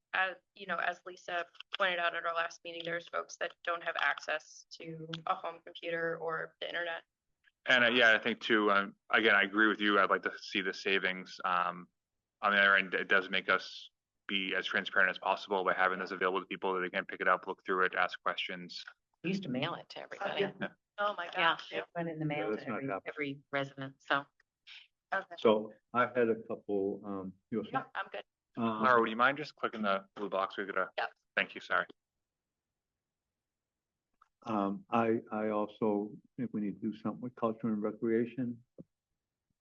you know, as Lisa pointed out at our last meeting, there's folks that don't have access to a home computer or the internet. And yeah, I think too, again, I agree with you. I'd like to see the savings. On the other end, it does make us be as transparent as possible by having this available to people that they can pick it up, look through it, ask questions. We used to mail it to everybody. Oh my Yeah, gosh. it went in the mail that's to not happening. every resident, so. Okay. So I had a couple, you Yep, I'm good. Laura, would you mind just clicking the blue box? We're gonna. Yep. Thank you. Sorry. I also think we need to do something with culture and recreation.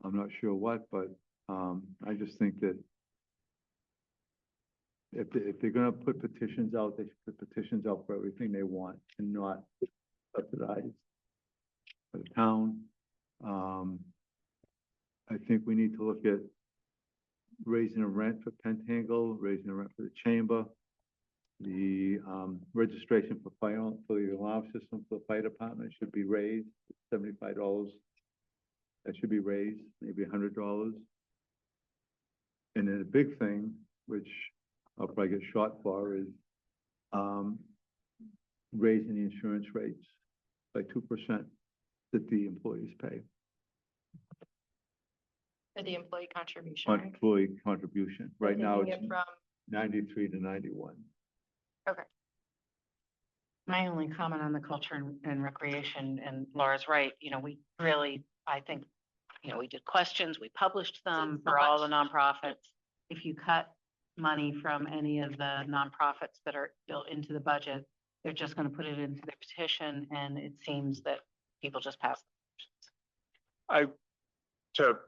I'm not sure what, but I just think that if they're gonna put petitions out, they should put petitions out for everything they want and not subsidize for the town. I think we need to look at raising a rent for Pentangle, raising a rent for the chamber. The registration for the alarm system for the fire department should be raised, $75. That should be raised, maybe $100. And then the big thing, which I'll probably get shot for, is raising the insurance rates by 2% that the employees pay For the employee contribution. on right? employee contribution. Right now, Taking it's it from, 93 to 91. okay. My only comment on the culture and recreation, and Laura's right, you know, we really, I think, you know, we did questions, we published them for all the nonprofits. If you cut money from any of the nonprofits that are built into the budget, they're just gonna put it into their petition, and it seems that people just pass.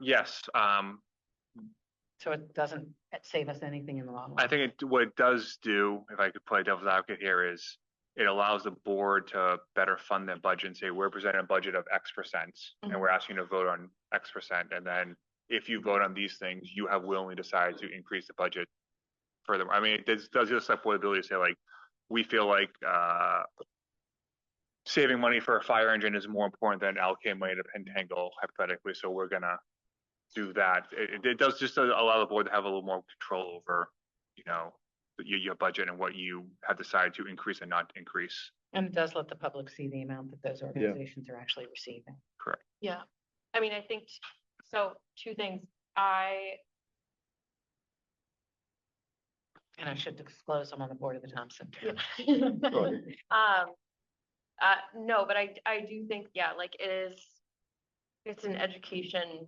Yes, So it doesn't save us anything in the long run. I think what it does do, if I could play devil's advocate here, is it allows the board to better fund their budget and say, we're presenting a budget of X%, and we're asking you to vote on X%. And then if you vote on these things, you have willingly decided to increase the budget further. I mean, it does give us that ability to say, like, we feel like saving money for a fire engine is more important than allocating money to Pentangle, hypothetically. So we're gonna do that. It does just allow the board to have a little more control over, you know, your budget and what you have decided to increase and not increase. And it does let the public see the amount that those organizations are actually receiving. Correct. Yeah, I mean, I think, so 2 things. And I should disclose I'm on the board of the Thompson. No, but I do think, yeah, like it's an education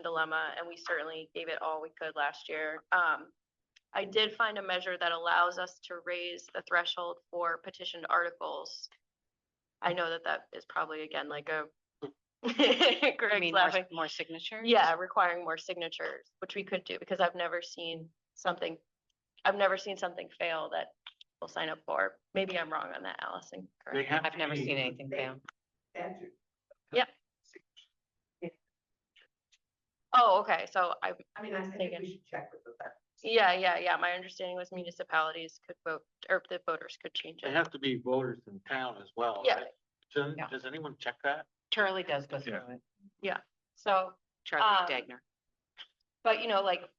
dilemma, and we certainly gave it all we could last year. I did find a measure that allows us to raise the threshold for petitioned articles. I know that is probably, again, like a Greg's laughing. More signatures? Yeah, requiring more signatures, which we could do, because I've never seen something fail that we'll sign up for. Maybe I'm wrong on that, Allison. Correct. I've never seen anything fail. Yep. Oh, okay, so I mean, I think we should check with that. Yeah, my understanding was municipalities could vote, or the voters could change They it. have to be voters in town as well, Yeah. right? Does anyone check that? Charlie does go through it. Yeah, so. Charlie Dagner. But you know, like,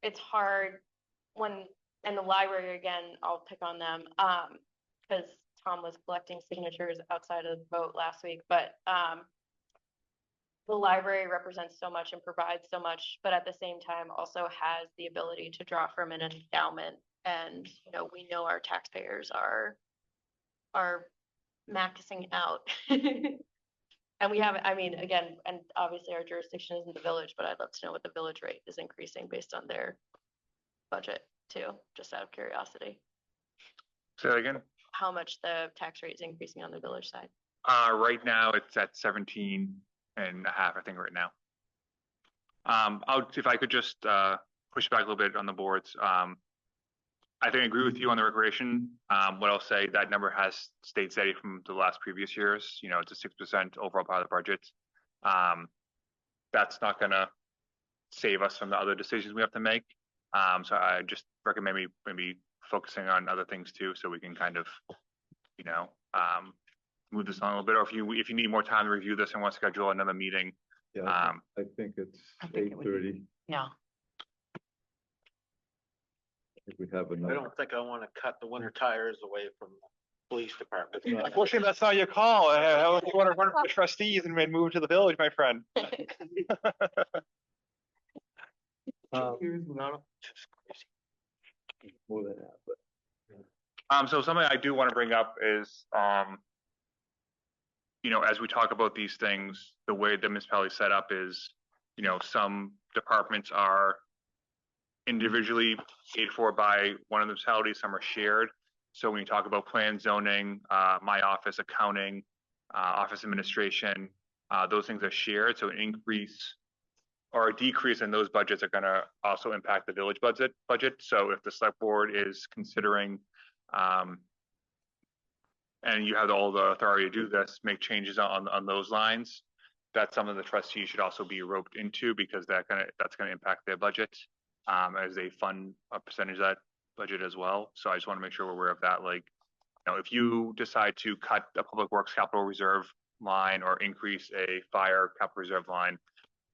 it's hard when, and the library, again, I'll pick on them, because Tom was collecting signatures outside of the vote last week, but, the library represents so much and provides so much, but at the same time also has the ability to draw from an endowment. And, you know, we know our taxpayers are maxing out. And we have, I mean, again, and obviously our jurisdiction isn't the village, but I'd love to know what the village rate is increasing based on their budget too, just out of curiosity. Say that again? How much the tax rate is increasing on the village side. Right now it's at 17.5, I think, right now. If I could just push back a little bit on the boards. I think I agree with you on the recreation. What I'll say, that number has stayed steady from the last previous years. You know, it's a 6% overall part of the budget. That's not gonna save us from the other decisions we have to make. So I just recommend maybe focusing on other things too, so we can kind of, you know, move this on a little bit. Or if you need more time to review this and want to schedule another meeting. Yeah, I think it's 8:30. Yeah. I think we have enough. I don't think I want to cut the winter tires away from the police department. Unfortunately, that's not your call. How if you want to run for trustees and move to the village, my friend? More than that, but. So something I do want to bring up is, you know, as we talk about these things, the way the municipality is set up is, you know, some departments are individually paid for by one of the municipalities, some are shared. So when you talk about plan, zoning, my office, accounting, office administration, those things are shared. So an increase or a decrease in those budgets are going to also impact the village budget. So if the select board is considering, and you have all the authority to do this, make changes on those lines, that's something the trustees should also be roped into, because that's gonna impact their budget as they fund a percentage of that budget as well. So I just want to make sure we're aware of that. Like, you know, if you decide to cut the public works capital reserve line or increase a fire capital reserve line,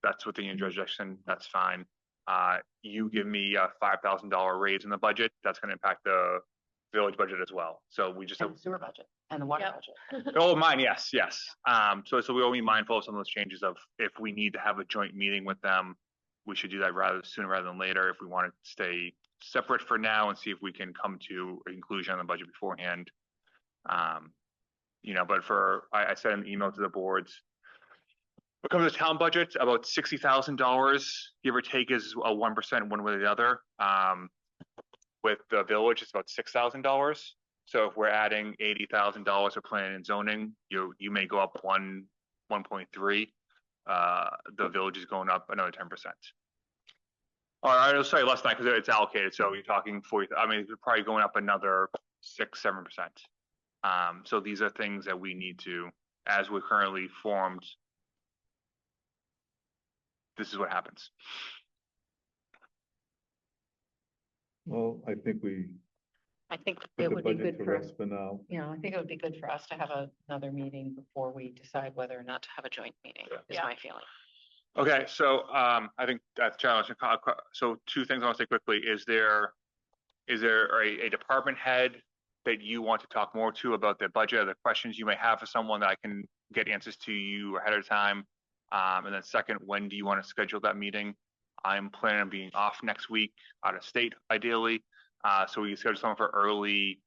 that's within your jurisdiction, that's fine. You give me a $5,000 raise in the budget, that's going to impact the village budget as well. So we just And the sewer budget and the water budget. Oh, mine, yes. So we will be mindful of some of those changes of if we need to have a joint meeting with them, we should do that sooner rather than later. If we want to stay separate for now and see if we can come to a conclusion on the budget beforehand. You know, but I sent an email to the boards. When it comes to the town budget, about $60,000, give or take, is a 1% one way or the other. With the village, it's about $6,000. So if we're adding $80,000 for planning and zoning, you may go up 1.3. The village is going up another 10%. Or sorry, less than that, because it's allocated. So you're talking 40. I mean, it's probably going up another 6-7%. So these are things that we need to, as we're currently formed, this is what happens. Well, I think we I think put it the would be budget good to for, rest for now. I think it would be good for us to have another meeting before we decide whether or not to have a joint meeting, is my feeling. Okay, so I think that's challenge. So two things I want to say quickly. Is there a department head that you want to talk more to about the budget, or the questions you may have for someone that I can get answers to you ahead of time? And then second, when do you want to schedule that meeting? I'm planning on being off next week, out of state ideally. So we can schedule something for early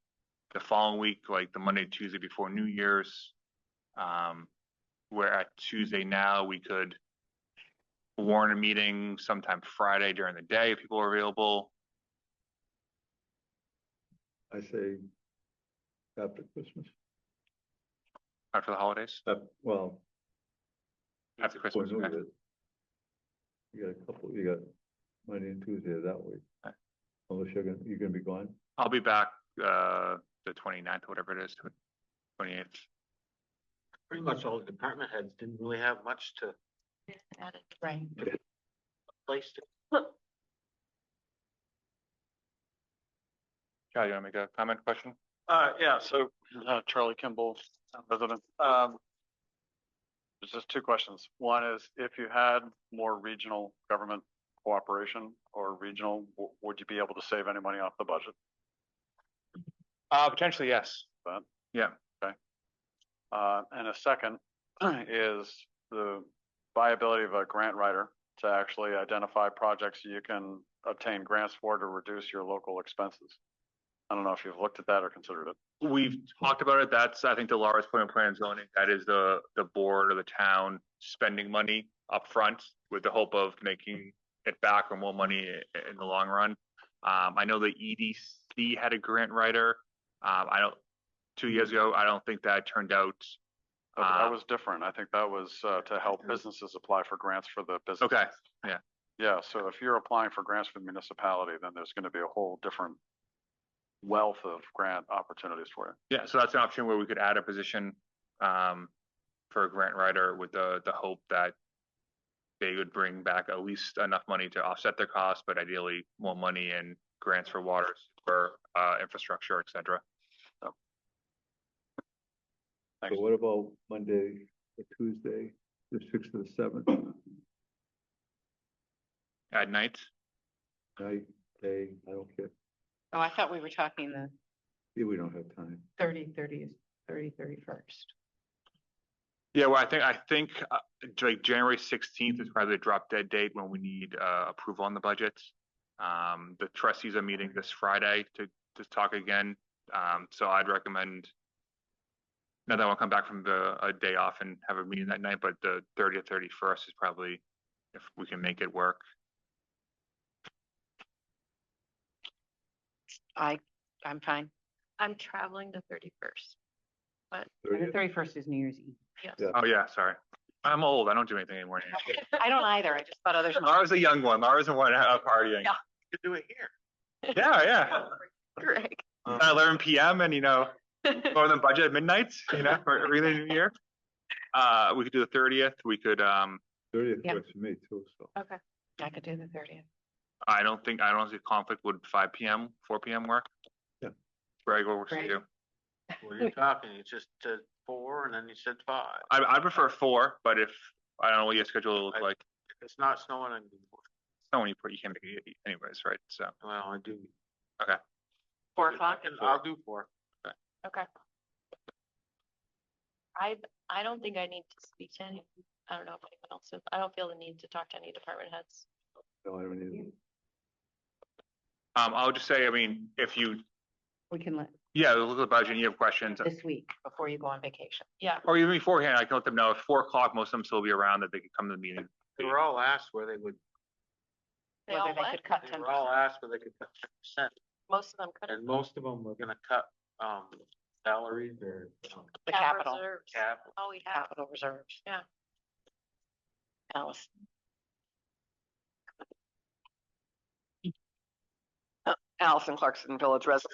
the following week, like the Monday, Tuesday before New Year's. Where at Tuesday now, we could warn a meeting sometime Friday during the day if people are available. I say after Christmas. After the holidays? Well. After Christmas, before New okay. Year's. You got Monday and Tuesday of that week. Okay. Unless you're gonna be gone. I'll be back the 29th, whatever it is, 28th. Pretty much all the department heads didn't really have much to Right. place to. Charlie, you want to make a comment, question? Yeah, so, Charlie Kimball, resident. There's just two questions. One is, if you had more regional government cooperation or regional, would you be able to save any money off the budget? Potentially, yes. But, yeah. Okay. And a second is the viability of a grant writer to actually identify projects you can obtain grants for to reduce your local expenses. I don't know if you've looked at that or considered it. We've talked about it. That's, I think, Dolores put in plan zoning. That is the board or the town spending money up front with the hope of making it back or more money in the long run. I know the EDC had a grant writer. 2 years ago, I don't think that turned out. That was different. I think that was to help businesses apply for grants for the business. Okay, yeah. Yeah, so if you're applying for grants for the municipality, then there's going to be a whole different wealth of grant opportunities for you. Yeah, so that's an option where we could add a position for a grant writer with the hope that they would bring back at least enough money to offset their costs, but ideally more money in grants for water, for infrastructure, et cetera. So what about Monday or Tuesday, the 6th or the 7th? At night? Night, day, I don't care. Oh, I thought we were talking the Yeah, we don't have time. 31st. Yeah, well, I think like January 16th is probably the drop dead date when we need approval on the budget. The trustees are meeting this Friday to talk again. So I'd recommend, not that I want to come back from a day off and have a meeting that night, but the 30th, 31st is probably, if we can make it work. I'm fine. I'm traveling the 31st, but And the 31st is New Year's Eve. yes. Yeah. Oh yeah, sorry. I'm old. I don't do anything anymore. I don't either. I just thought others might. Laura's a young one. Laura's the one out partying. Yeah. You could do it here. Yeah. Greg. 11 p.m. and more than budget at midnight, for early New Year. We could do the 30th. We could 30th Yeah. works for me too, so. Okay. I could do the 30th. I don't see conflict. Would 5 p.m., 4 p.m. work? Yeah. Greg, what works for Greg? you? What are you talking? You just said 4 and then you said 5. I prefer 4, but if I don't know what your schedule will look like. If it's not snowing, I can do 4. Snow when you can't make it anyways, right? So Well, I do. okay. 4 o'clock? I'll do 4. Okay. I don't think I need to speak to any, I don't know if anyone else does. I don't feel the need to talk to any department heads. No, I don't either. I'll just say, I mean, if you, We can look look at the budget and you have questions, this week before you go on vacation. Yeah. or even beforehand, I can let them know at 4 o'clock, most of them still be around, that they could come to the meeting. They were all asked where they would, They Whether all they what? could cut they 10%. were all asked where they could cut 10%. Most of them could. And most of them were gonna cut, salaries or, The capital. Reserves. cap. All we have. Capital reserves. Yeah. Alice. Allison Clarkson, Village resident.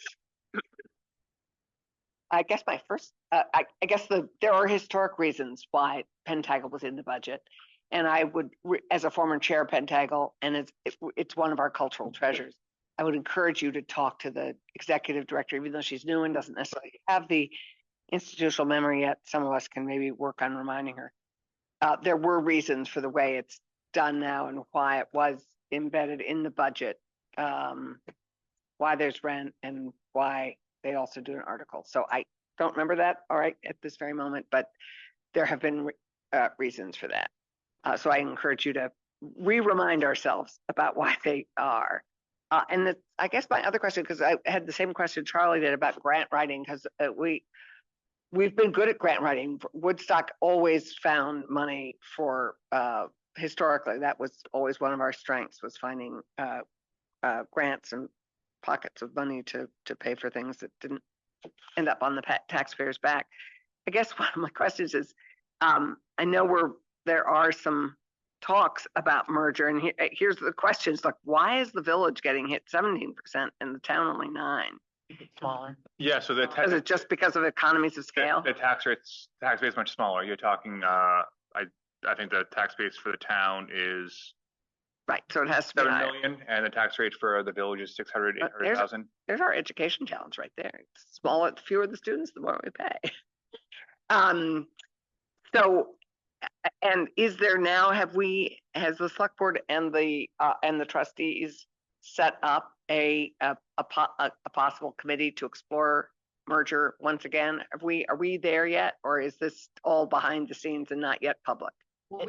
I guess my first, I guess there are historic reasons why Pentagle was in the budget. And I would, as a former chair of Pentagle, and it's one of our cultural treasures, I would encourage you to talk to the executive director, even though she's new and doesn't necessarily have the institutional memory yet. Some of us can maybe work on reminding her. There were reasons for the way it's done now and why it was embedded in the budget, why there's rent and why they also do an article. So I don't remember that, all right, at this very moment, but there have been reasons for that. So I encourage you to remind ourselves about why they are. And I guess my other question, because I had the same question Charlie did about grant writing, because we've been good at grant writing. Woodstock always found money for, historically, that was always one of our strengths, was finding grants and pockets of money to pay for things that didn't end up on the taxpayers' back. I guess one of my questions is, I know there are some talks about merger, and here's the questions, like, why is the village getting hit 17% and the town only 9%? Smaller. Yeah, so Is it just because of economies of scale? The tax base is much smaller. You're talking, I think the tax base for the town is Right, so it has to be 7 higher. million, and the tax rate for the village is 600, 800,000. There's our education challenge right there. It's smaller, the fewer the students, the more we pay. So, and is there now, has the select board and the trustees set up a possible committee to explore merger once again? Are we there yet, or is this all behind the scenes and not yet public? No.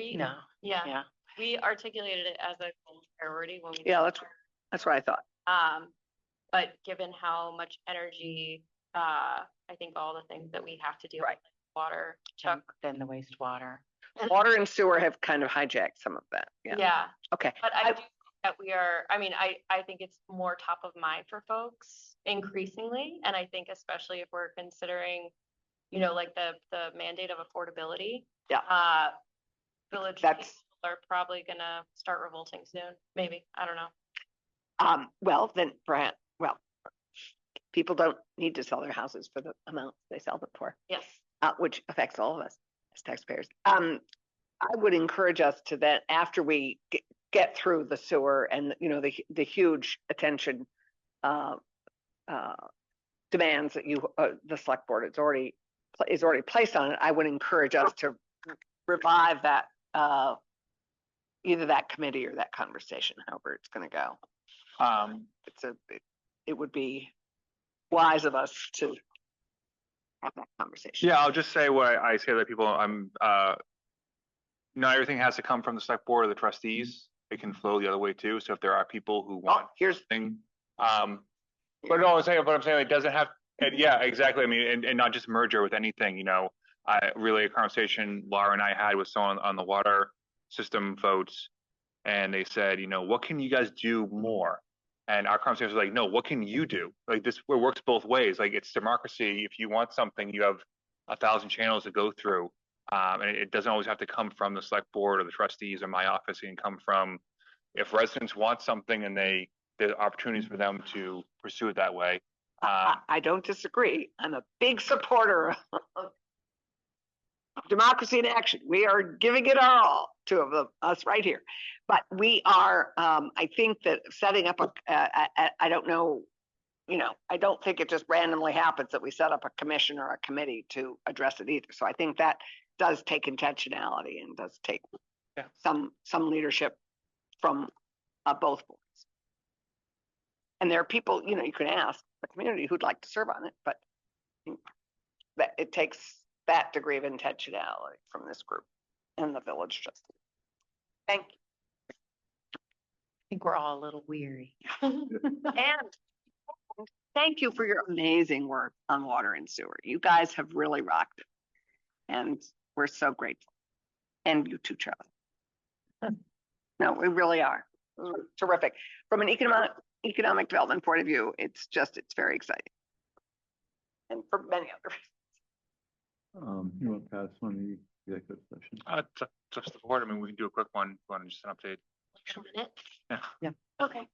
Yeah, we articulated it as a goal priority when we. Yeah, that's what I thought. But given how much energy, I think all the things that we have to do, Right. like water, Then the wastewater. Water and sewer have kind of hijacked some of that. yeah. Okay. But I do think that we are, I think it's more top of mind for folks increasingly. And I think especially if we're considering, like the mandate of affordability. Yeah. Village That's- people are probably gonna start revolting soon, maybe, I don't know. Well, then perhaps, people don't need to sell their houses for the amount they sell them for. Yes. Which affects all of us as taxpayers. I would encourage us to then, after we get through the sewer and, the huge attention demands that the select board is already placed on it, I would encourage us to revive that, either that committee or that conversation, however it's going to go. It would be wise of us to have that conversation. Yeah, I'll just say what I say to people, not everything has to come from the select board or the trustees. It can flow the other way too. So if there are people who want something, but no, I'm saying, it doesn't have, and yeah, exactly. I mean, and not just merger with anything, I really a conversation Laura and I had with someone on the water system votes, and they said, what can you guys do more? And our conversation was like, no, what can you do? Like this, it works both ways. Like it's democracy. If you want something, you have 1,000 channels to go through. And it doesn't always have to come from the select board or the trustees or my office. It can come from, if residents want something and there's opportunities for them to pursue it that way. I don't disagree. I'm a big supporter of democracy in action. We are giving it our all, two of us right here. But we are, I think that setting up I don't know, I don't think it just randomly happens that we set up a commission or a committee to address it either. So I think that does take intentionality and does take some leadership from both boards. And there are people, you can ask the community who'd like to serve on it, but that it takes that degree of intentionality from this group and the village trustee. Thank you. I think we're all a little weary. And thank you for your amazing work on water and sewer. You guys have really rocked it. And we're so grateful. And you too, Charlie. No, we really are. Terrific. From an economic development point of view, it's very exciting. And for many other reasons. You want to pass on the executive session? Just the board. I mean, we can do a quick one. Just an update. A minute? Yeah. Okay.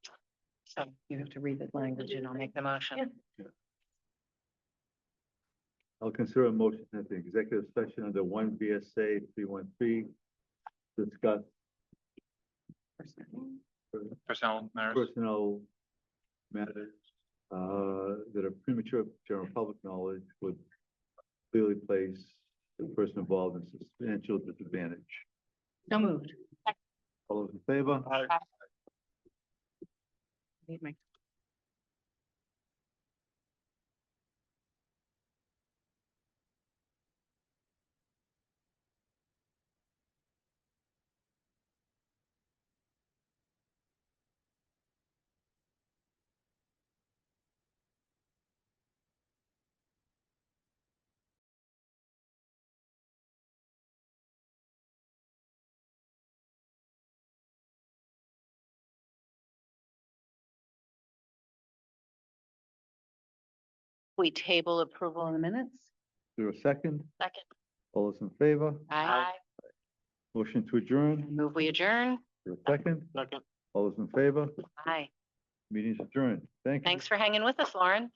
So you have to read the language and I'll make the motion. I'll consider a motion at the executive session under one VSA 313. Discuss Personnel matters. personnel matters, that are premature general public knowledge would clearly place the person involved in substantial disadvantage. So moved. All those in favor? Need my- We table approval in the minutes? Is there a second? Second. All those in favor? Aye. Motion to adjourn? Move we adjourn? Is there a second? Second. All those in favor? Aye. Meeting's adjourned. Thank you. Thanks for hanging with us, Lauren.